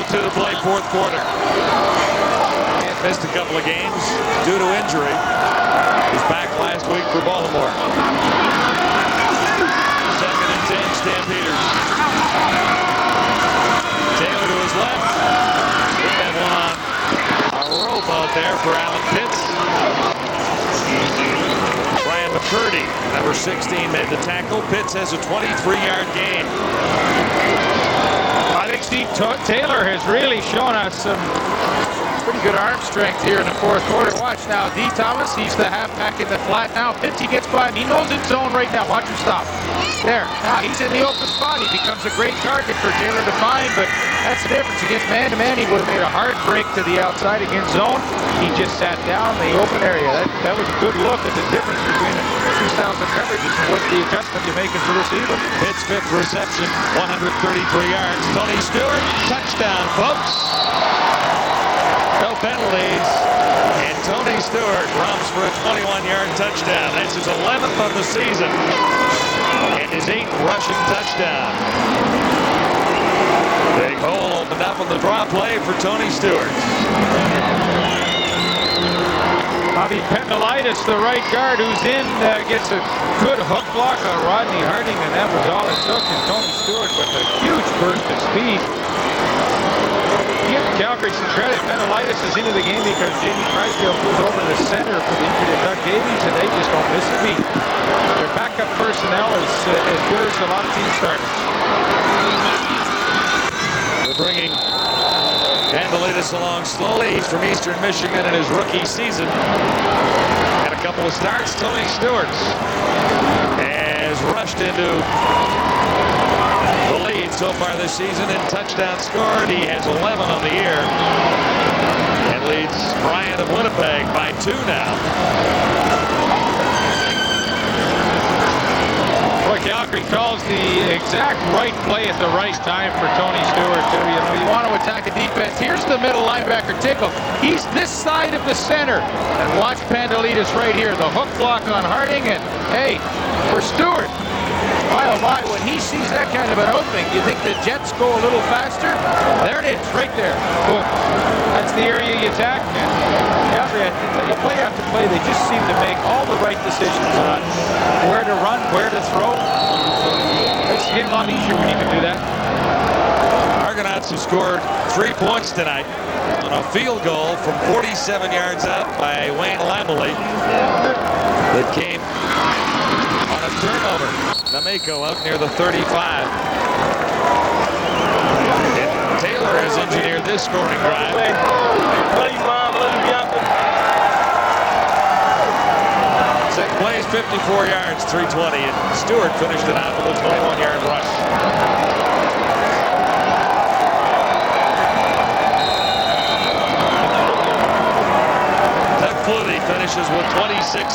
To the play, 4th quarter. Kent missed a couple of games due to injury. He's back last week for Baltimore. 2nd and 10, Stampeders. Taylor to his left. Put that one on a rope out there for Alan Pitts. Brian McCurdy, number 16, made the tackle. Pitts has a 23-yard gain. I think Steve Taylor has really shown us some pretty good arm strength here in the 4th quarter. Watch now, D. Thomas, he's the halfback in the flat now. Pitts, he gets by him. He knows his zone right now. Watch him stop. There. Now he's in the open spot. He becomes a great target for Taylor to find, but that's the difference. Against man-to-man, he would have made a hard break to the outside. Against zone, he just sat down in the open area. That was a good look at the difference between the 2 styles of coverages and what the adjustment you're making for receiver. Pitts' 5th reception, 133 yards. Tony Stewart, touchdown, folks. No penalties, and Tony Stewart romps for a 21-yard touchdown. That's his 11th of the season, and his 8th rushing touchdown. Big hole opened up on the draw play for Tony Stewart. Bobby Pendelitis, the right guard, who's in, gets a good hook block on Rodney Harding, and that was all it took. And Tony Stewart with a huge burst of speed. Give Calgary some credit. Pendelitis is into the game because Jamie Crysdale moved over to the center for the injury of Doug Davies, and they just don't miss a beat. Their backup personnel is as good as a lot of team starters. They're bringing Pendelitis along slowly. He's from Eastern Michigan in his rookie season. Had a couple of starts. Tony Stewart has rushed into the lead so far this season in touchdown scored. He has 11 on the year and leads Bryant of Winnipeg by 2 now. Boy, Calgary calls the exact right play at the right time for Tony Stewart, too. You know, you want to attack a defense. Here's the middle linebacker, Tickle. He's this side of the center. And watch Pendelitis right here. The hook block on Harding, and hey, for Stewart, my oh my, when he sees that kind of an opening, you think the Jets go a little faster? There it is, right there. Boom. That's the area you attack. And Calgary, play after play, they just seem to make all the right decisions on where to run, where to throw. It's getting a lot easier when you can do that. Argonauts have scored 3 points tonight. on a field goal from 47 yards out by Wayne Lamley that came on a turnover. Nameko out near the 35. And Taylor has engineered this scoring drive. Six plays, 54 yards, 320, and Stewart finished it out with a 21-yard rush. Flutie finishes with 26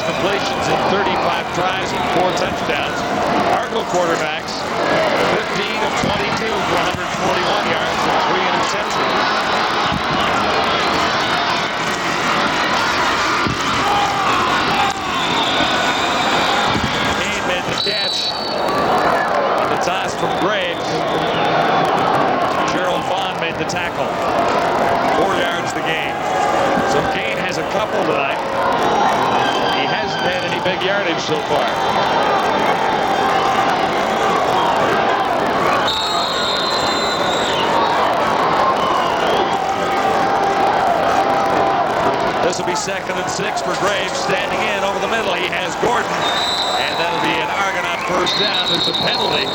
completions in 35 tries and 4 touchdowns. Argo quarterbacks, 15 of 22 for 141 yards and 3 interceptions. Kane made the catch on the toss from Graves. Gerald Vaughn made the tackle. 4 yards the game. So Kane has a couple tonight. He hasn't had any big yardage so far. This will be 2nd and 6 for Graves, standing in over the middle. He has Gordon, and that'll be an Argonaut first down. There's a penalty.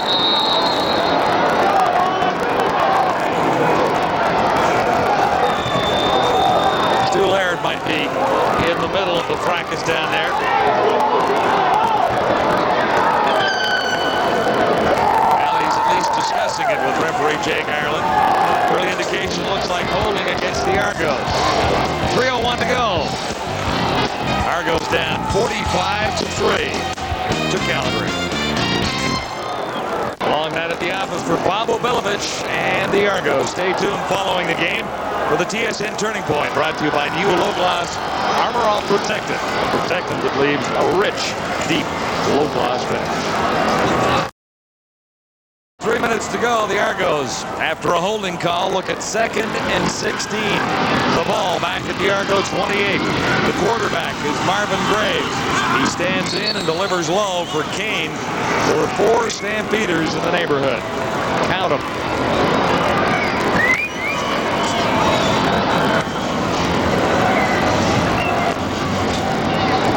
Might be in the middle of the fracas down there. Well, he's at least discussing it with referee Jake Ireland. Early indication looks like holding against the Argos. 3:01 to go. Argos down 45-3 to Calgary. Long night at the office for Bob Obilovich and the Argos. Stay tuned following the game for the TSN Turning Point, brought to you by new low-gloss Armor All Protectant. A protectant that leaves a rich, deep, low-gloss finish. 3 minutes to go. The Argos, after a holding call, look at 2nd and 16. The ball back at the Argo 28. The quarterback is Marvin Graves. He stands in and delivers low for Kane. There were 4 Stampeders in the neighborhood. Count them.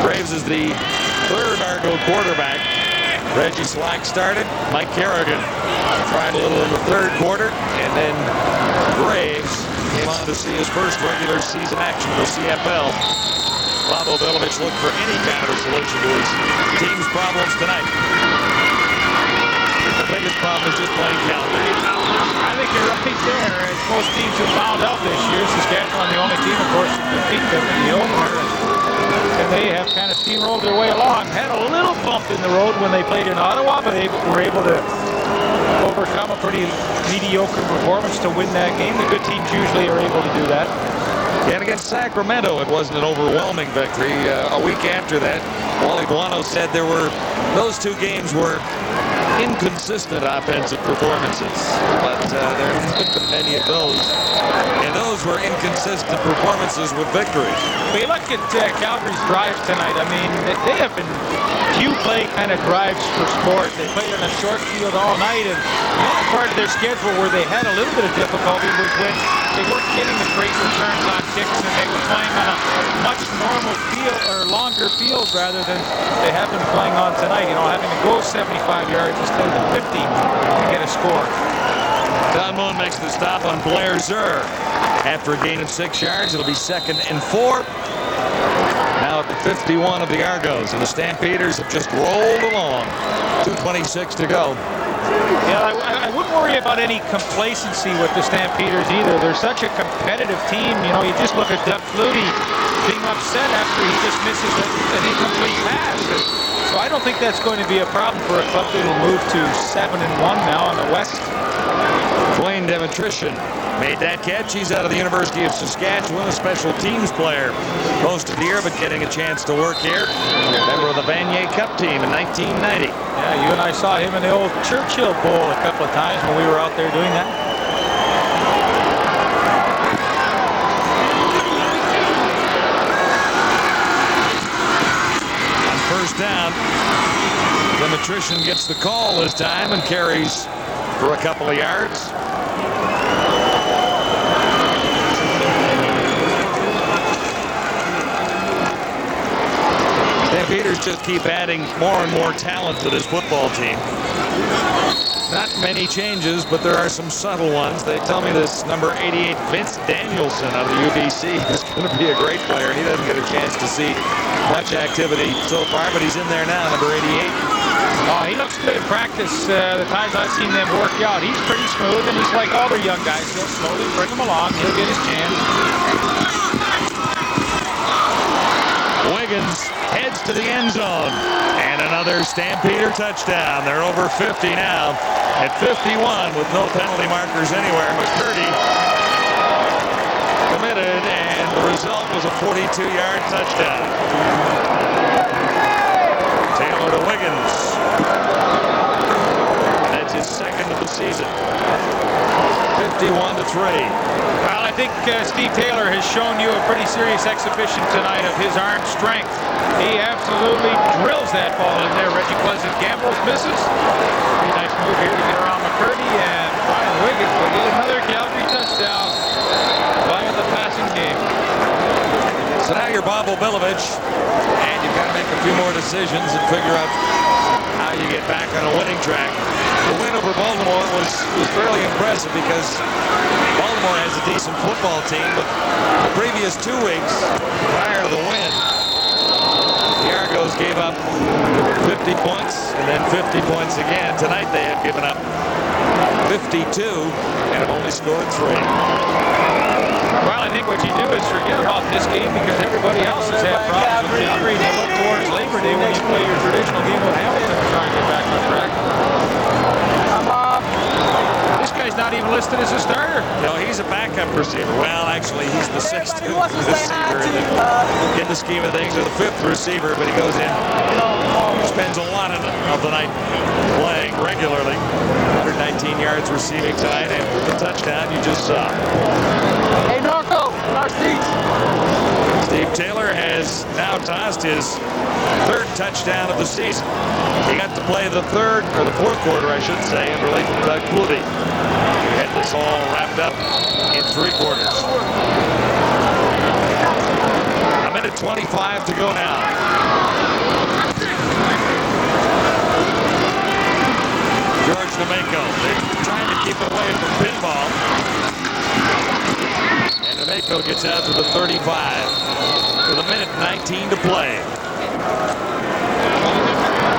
Graves is the 3rd Argo quarterback. Reggie Slack started. Mike Kerrigan tried a little in the 3rd quarter, and then Graves came on to see his first regular season action for CFL. Bob Obilovich looked for any kind of a solution to his team's problems tonight. The biggest problem is just playing Calgary. I think you're right there. As most teams have found out this year, Saskatchewan the only team, of course, to beat them in the opener. And they have kind of steamrolled their way along. Had a little bump in the road when they played in Ottawa, but they were able to overcome a pretty mediocre performance to win that game. The good teams usually are able to do that. And against Sacramento, it wasn't an overwhelming victory. A week after that, Wally Buono said those 2 games were inconsistent offensive performances, but there haven't been many of those. And those were inconsistent performances with victories. We look at Calgary's drives tonight. I mean, they have been few play kind of drives for sport. They played on a short field all night, and the only part of their schedule where they had a little bit of difficulty was when they weren't getting the great returns on kicks, and they were playing on a much normal field, or longer field rather than they have been playing on tonight. You know, having to go 75 yards instead of 50 to get a score. Don Moon makes the stop on Blair Zur. After a gain of 6 yards, it'll be 2nd and 4. Now at the 51 of the Argos, and the Stampeders have just rolled along. 2:26 to go. Yeah, I wouldn't worry about any complacency with the Stampeders either. They're such a competitive team. You know, you just look at Doug Flutie being upset after he just misses an incomplete pass. So I don't think that's going to be a problem for a club that will move to 7-1 now on the West. Dwayne Demetrician made that catch. He's out of the University of Saskatchewan, a special teams player. Most of the year, but getting a chance to work here. Member of the Vanier Cup team in 1990. Yeah, you and I saw him in the old Churchill Bowl a couple of times when we were out there doing that. On first down, Demetrician gets the call this time and carries for a couple of yards. Stampeders just keep adding more and more talent to this football team. Not many changes, but there are some subtle ones. They tell me this number 88, Vince Danielson out of the UBC, is going to be a great player, and he doesn't get a chance to see much activity so far, but he's in there now, number 88. Oh, he looks good in practice. The times I've seen them work out, he's pretty smooth, and he's like all the young guys. He'll slowly bring him along. He'll get his chance. Wiggins heads to the end zone, and another Stampeder touchdown. They're over 50 now at 51 with no penalty markers anywhere. McCurdy committed, and the result was a 42-yard touchdown. Taylor to Wiggins. That's his second of the season. 51-3. Well, I think Steve Taylor has shown you a pretty serious exhibition tonight of his arm strength. He absolutely drills that ball in there. Reggie Pleasant gambles, misses. Pretty nice move here to get around McCurdy, and Brian Wiggins will get another Calgary touchdown by the passing game. So now you're Bob Obilovich, and you've got to make a few more decisions and figure out how you get back on a winning track. The win over Baltimore was fairly impressive because Baltimore has a decent football team, but the previous 2 weeks prior to the win, the Argos gave up 50 points and then 50 points again. Tonight they have given up 52 and have only scored 3. Well, I think what you do is forget about this game because everybody else has had problems with Calgary. You look towards Labor Day when you play your traditional game with Hamilton to try and get back on track. This guy's not even listed as a starter. No, he's a backup receiver. Well, actually, he's the 6th receiver in the scheme of things, or the 5th receiver, but he goes in, spends a lot of the night playing regularly. 119 yards receiving tonight, and the touchdown you just saw. Hey, Norco, our seats. Steve Taylor has now tossed his 3rd touchdown of the season. He got to play the 4th quarter, I should say, in relation to Doug Flutie. Had this all wrapped up in 3 quarters. A minute 25 to go now. George D'Amico, they're trying to keep away from pinball. And D'Amico gets out to the 35 with a minute 19 to play.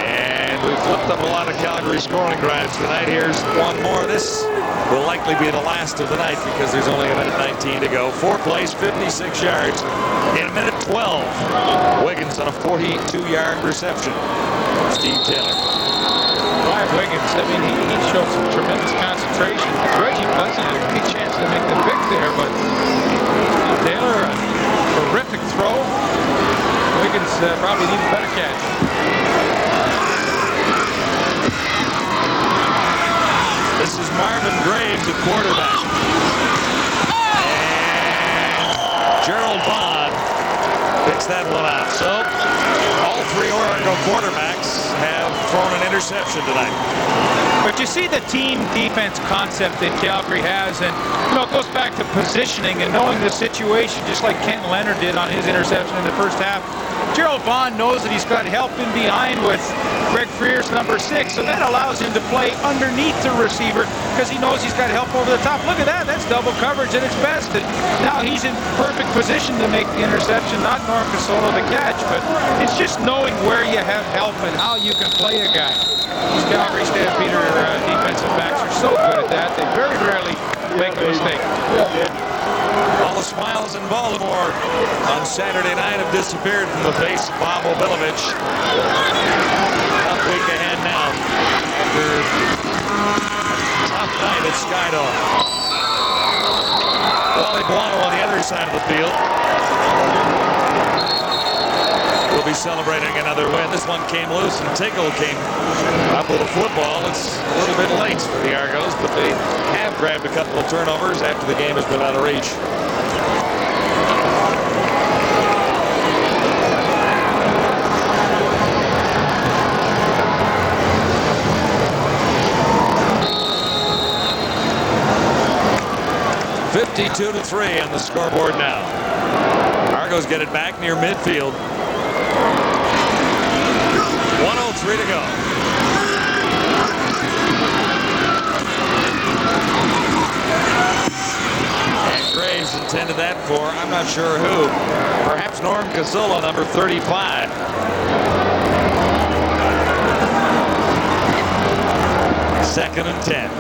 And we've flipped up a lot of Calgary scoring drives tonight. Here's one more. This will likely be the last of the night because there's only a minute 19 to go. 4 plays, 56 yards in a minute 12. Wiggins on a 42-yard reception. Steve Taylor. Brian Wiggins, I mean, he showed some tremendous concentration. Reggie Pleasant had a big chance to make the pick there, but Taylor, a terrific throw. Wiggins probably needs a better catch. This is Marvin Graves, the quarterback. And Gerald Bond picks that one off. So all 3 Oregon quarterbacks have thrown an interception tonight. But you see the team defense concept that Calgary has, and it goes back to positioning and knowing the situation, just like Kent Leonard did on his interception in the first half. Gerald Bond knows that he's got help in behind with Greg Frears, number 6, so that allows him to play underneath the receiver because he knows he's got help over the top. Look at that, that's double coverage at its best. And now he's in perfect position to make the interception, not Norm Casolo to catch, but it's just knowing where you have help and how you can play a guy. These Calgary Stampeder defensive backs are so good at that, they very rarely make a mistake. All the smiles in Baltimore on Saturday night have disappeared from the face of Bob Obilovich. Tough week ahead now after tough night at Skydome. Wally Buono on the other side of the field will be celebrating another win. This one came loose and Tickle came up with a football. It's a little bit late for the Argos, but they have grabbed a couple of turnovers after the game has been out of reach. (52-3) on the scoreboard now. Argos get it back near midfield. 3 to go. And Graves intended that for, I'm not sure who. Perhaps Norm Cazzola, number 35. Second and 10.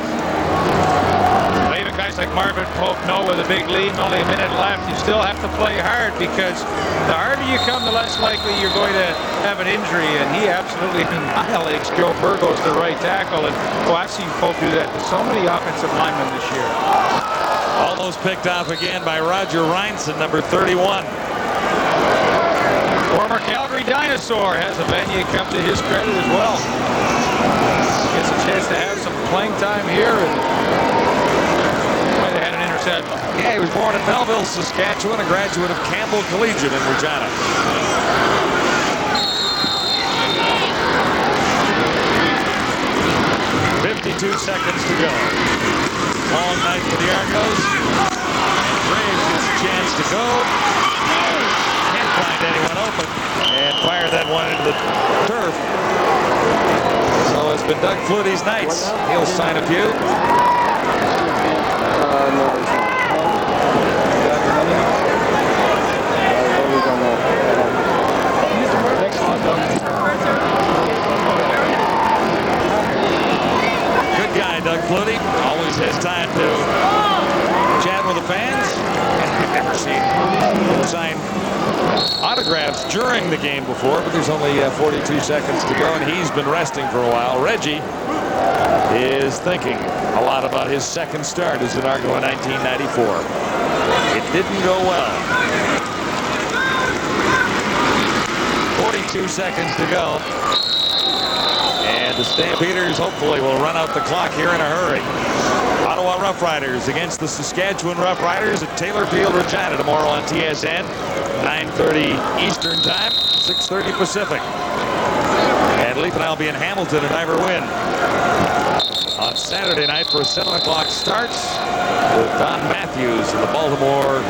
Even guys like Marvin Pope know with a big lead, only a minute left, you still have to play hard, because the harder you come, the less likely you're going to have an injury. And he absolutely annihilates Joe Burgos, the right tackle. And I've seen Pope do that to so many offensive linemen this year. Almost picked off again by Roger Reinson, number 31. Former Calgary Dinosaur has a Vanier come to his credit as well. Gets a chance to have some playing time here. And might have had an interception. Yeah, he was born in Melville, Saskatchewan, a graduate of Campbell Collegiate in Regina. .52 seconds to go. Long night for the Argos. Graves gets a chance to go. Can't find anyone open. And fire that one into the turf. So it's been Doug Flutie's nights. He'll sign a few. Good guy, Doug Flutie. Always has time to chat with the fans. I've never seen him sign autographs during the game before, but there's only 42 seconds to go, and he's been resting for a while. Reggie is thinking a lot about his second start as an Argo in 1994. It didn't go well. 42 seconds to go. And the Stampeders hopefully will run out the clock here in a hurry. Ottawa Roughriders against the Saskatchewan Roughriders at Taylor Field, Regina tomorrow on TSN. 9:30 Eastern Time, 6:30 Pacific. And Leaf and I will be in Hamilton at Ivor Wynn on Saturday night for a 7 o'clock starts with Don Matthews and the Baltimore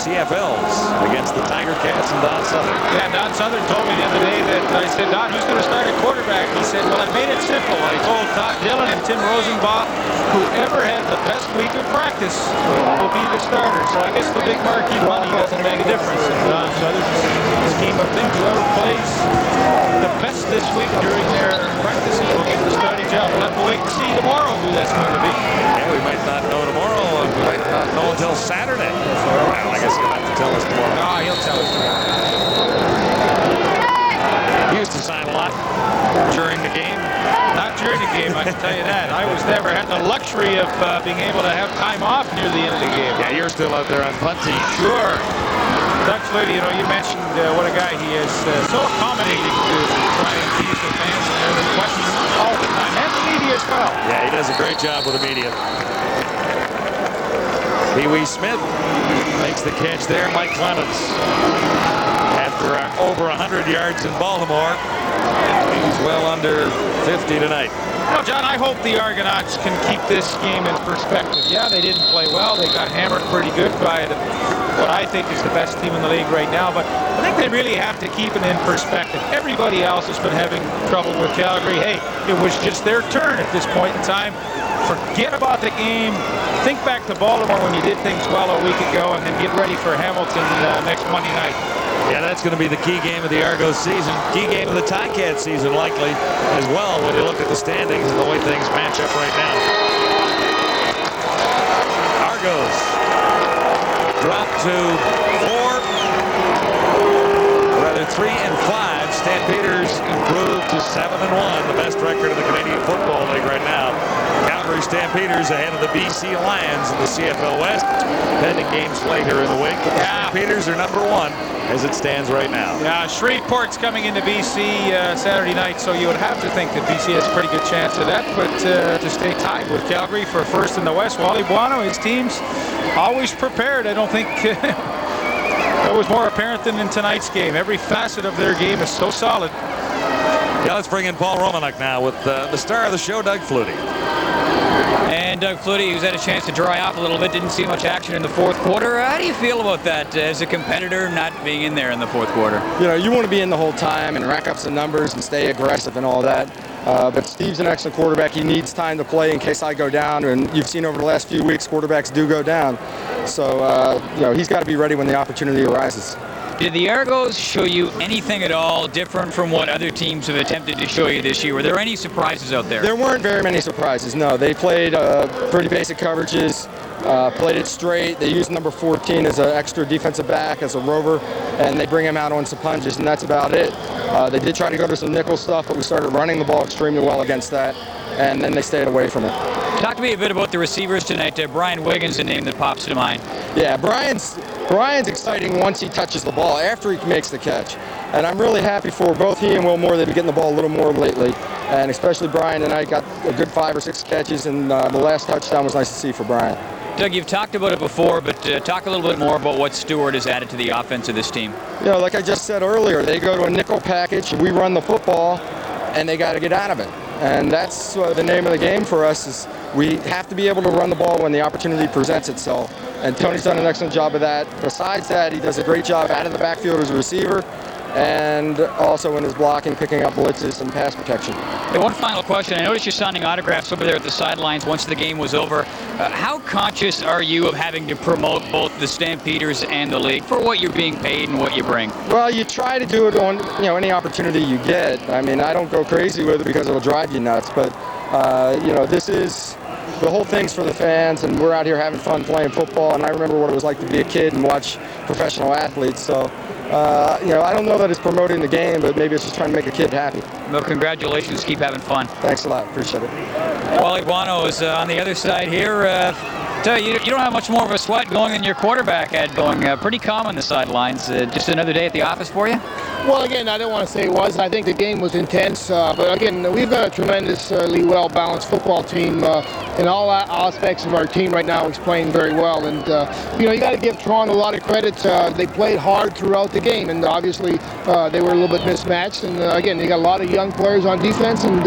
CFLs against the Tiger Cats and Don Southern. Yeah, Don Southern told me the other day that I said, Don, who's going to start at quarterback? He said, well, I made it simple. I told Todd Dillon and Tim Rosenbach, whoever had the best week of practice will be the starter. So I guess the big marquee money doesn't make a difference. And Don Southern's scheme of things, whoever plays the best this week during their practices will get the starting job. We'll have to wait and see tomorrow who that's going to be. Yeah, we might not know tomorrow. We might not know until Saturday. Well, I guess he'll have to tell us tomorrow. No, he'll tell us tomorrow. He used to sign a lot during the game. Not during the game, I can tell you that. I was never had the luxury of being able to have time off near the end of the game. Yeah, you're still out there on punt team. Sure. Doug Flutie, you know, you mentioned what a guy he is. So accommodating to try and tease the fans and their questions all the time. And the media as well. Yeah, he does a great job with the media. Pee Wee Smith makes the catch there. Mike Clemens, after over 100 yards in Baltimore, he's well under 50 tonight. Well, John, I hope the Argonauts can keep this game in perspective. Yeah, they didn't play well. They got hammered pretty good by what I think is the best team in the league right now. But I think they really have to keep it in perspective. Everybody else has been having trouble with Calgary. Hey, it was just their turn at this point in time. Forget about the game. Think back to Baltimore when you did things well a week ago, and then get ready for Hamilton next Monday night. Yeah, that's going to be the key game of the Argos season. Key game of the Ticat season, likely, as well, when you look at the standings and the way things match up right now. Argos drop to 3 and 5. Stampeders improved to 7-1, the best record in the Canadian Football League right now. Calgary Stampeders ahead of the BC Lions in the CFL West. Pending games later in the week. But the Stampeders are number 1 as it stands right now. Yeah, Shreveport's coming into BC Saturday night, so you would have to think that BC has a pretty good chance of that. But to stay tied with Calgary for first in the West, Wally Buono, his team's always prepared. I don't think that was more apparent than in tonight's game. Every facet of their game is so solid. Yeah, let's bring in Paul Romanek now with the star of the show, Doug Flutie. And Doug Flutie, who's had a chance to dry off a little bit, didn't see much action in the fourth quarter. How do you feel about that as a competitor not being in there in the fourth quarter? You know, you want to be in the whole time and rack up some numbers and stay aggressive and all that. But Steve's an excellent quarterback. He needs time to play in case I go down. And you've seen over the last few weeks, quarterbacks do go down. So, you know, he's got to be ready when the opportunity arises. Did the Argos show you anything at all different from what other teams have attempted to show you this year? Were there any surprises out there? There weren't very many surprises, no. They played pretty basic coverages, played it straight. They used number 14 as an extra defensive back, as a rover, and they bring him out on some punches, and that's about it. They did try to go to some nickel stuff, but we started running the ball extremely well against that, and then they stayed away from it. Talk to me a bit about the receivers tonight. Brian Wiggins, a name that pops to mind. Yeah, Brian's exciting once he touches the ball, after he makes the catch. And I'm really happy for both he and Will Moore. They've been getting the ball a little more lately. And especially Brian tonight got a good 5 or 6 catches, and the last touchdown was nice to see for Brian. Doug, you've talked about it before, but talk a little bit more about what Stewart has added to the offense of this team. You know, like I just said earlier, they go to a nickel package, we run the football, and they got to get out of it. And that's the name of the game for us, is we have to be able to run the ball when the opportunity presents itself. And Tony's done an excellent job of that. Besides that, he does a great job out of the backfield as a receiver, and also in his blocking, picking up blitzes and pass protection. Hey, one final question. I noticed you're signing autographs over there at the sidelines once the game was over. How conscious are you of having to promote both the Stampeders and the league for what you're being paid and what you bring? Well, you try to do it on, you know, any opportunity you get. I mean, I don't go crazy with it because it'll drive you nuts, but you know, this is, the whole thing's for the fans, and we're out here having fun playing football, and I remember what it was like to be a kid and watch professional athletes. So you know, I don't know that it's promoting the game, but maybe it's just trying to make a kid happy. Well, congratulations. Keep having fun. Thanks a lot. Appreciate it. Wally Guano is on the other side here. Tell you don't have much more of a sweat going than your quarterback had going. Pretty calm on the sidelines. Just another day at the office for you? Well, again, I don't want to say it was. I think the game was intense. But again, we've got a tremendously well-balanced football team. In all aspects of our team right now, is playing very well. And, you know, you got to give Toronto a lot of credit. They played hard throughout the game. And obviously, they were a little bit mismatched. And, again, they got a lot of young players on defense. And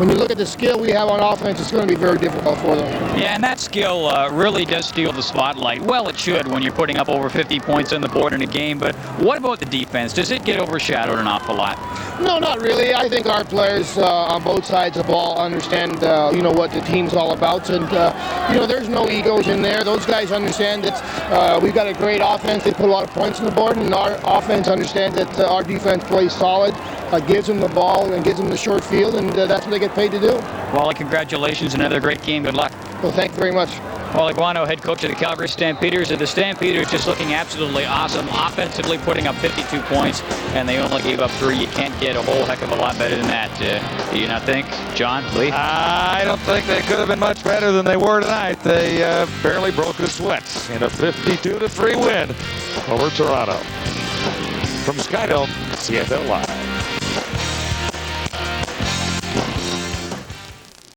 when you look at the skill we have on offense, it's going to be very difficult for them. Yeah, and that skill really does steal the spotlight. Well, it should when you're putting up over 50 points on the board in a game. But what about the defense? Does it get overshadowed an awful lot? No, not really. I think our players on both sides of the ball understand, you know, what the team's all about. And, you know, there's no egos in there. Those guys understand that we've got a great offense. They put a lot of points on the board, and our offense understands that our defense plays solid, gives them the ball and gives them the short field, and that's what they get paid to do. Wally, congratulations. Another great game. Good luck. Well, thank you very much. Wally Guano, head coach of the Calgary Stampeders. The Stampeders just looking absolutely awesome, offensively putting up 52 points, and they only gave up 3. You can't get a whole heck of a lot better than that. Do you not think, John, Lee? I don't think they could have been much better than they were tonight. They barely broke a sweat in a 52-3 win over Toronto. From Skydome, CFL Live.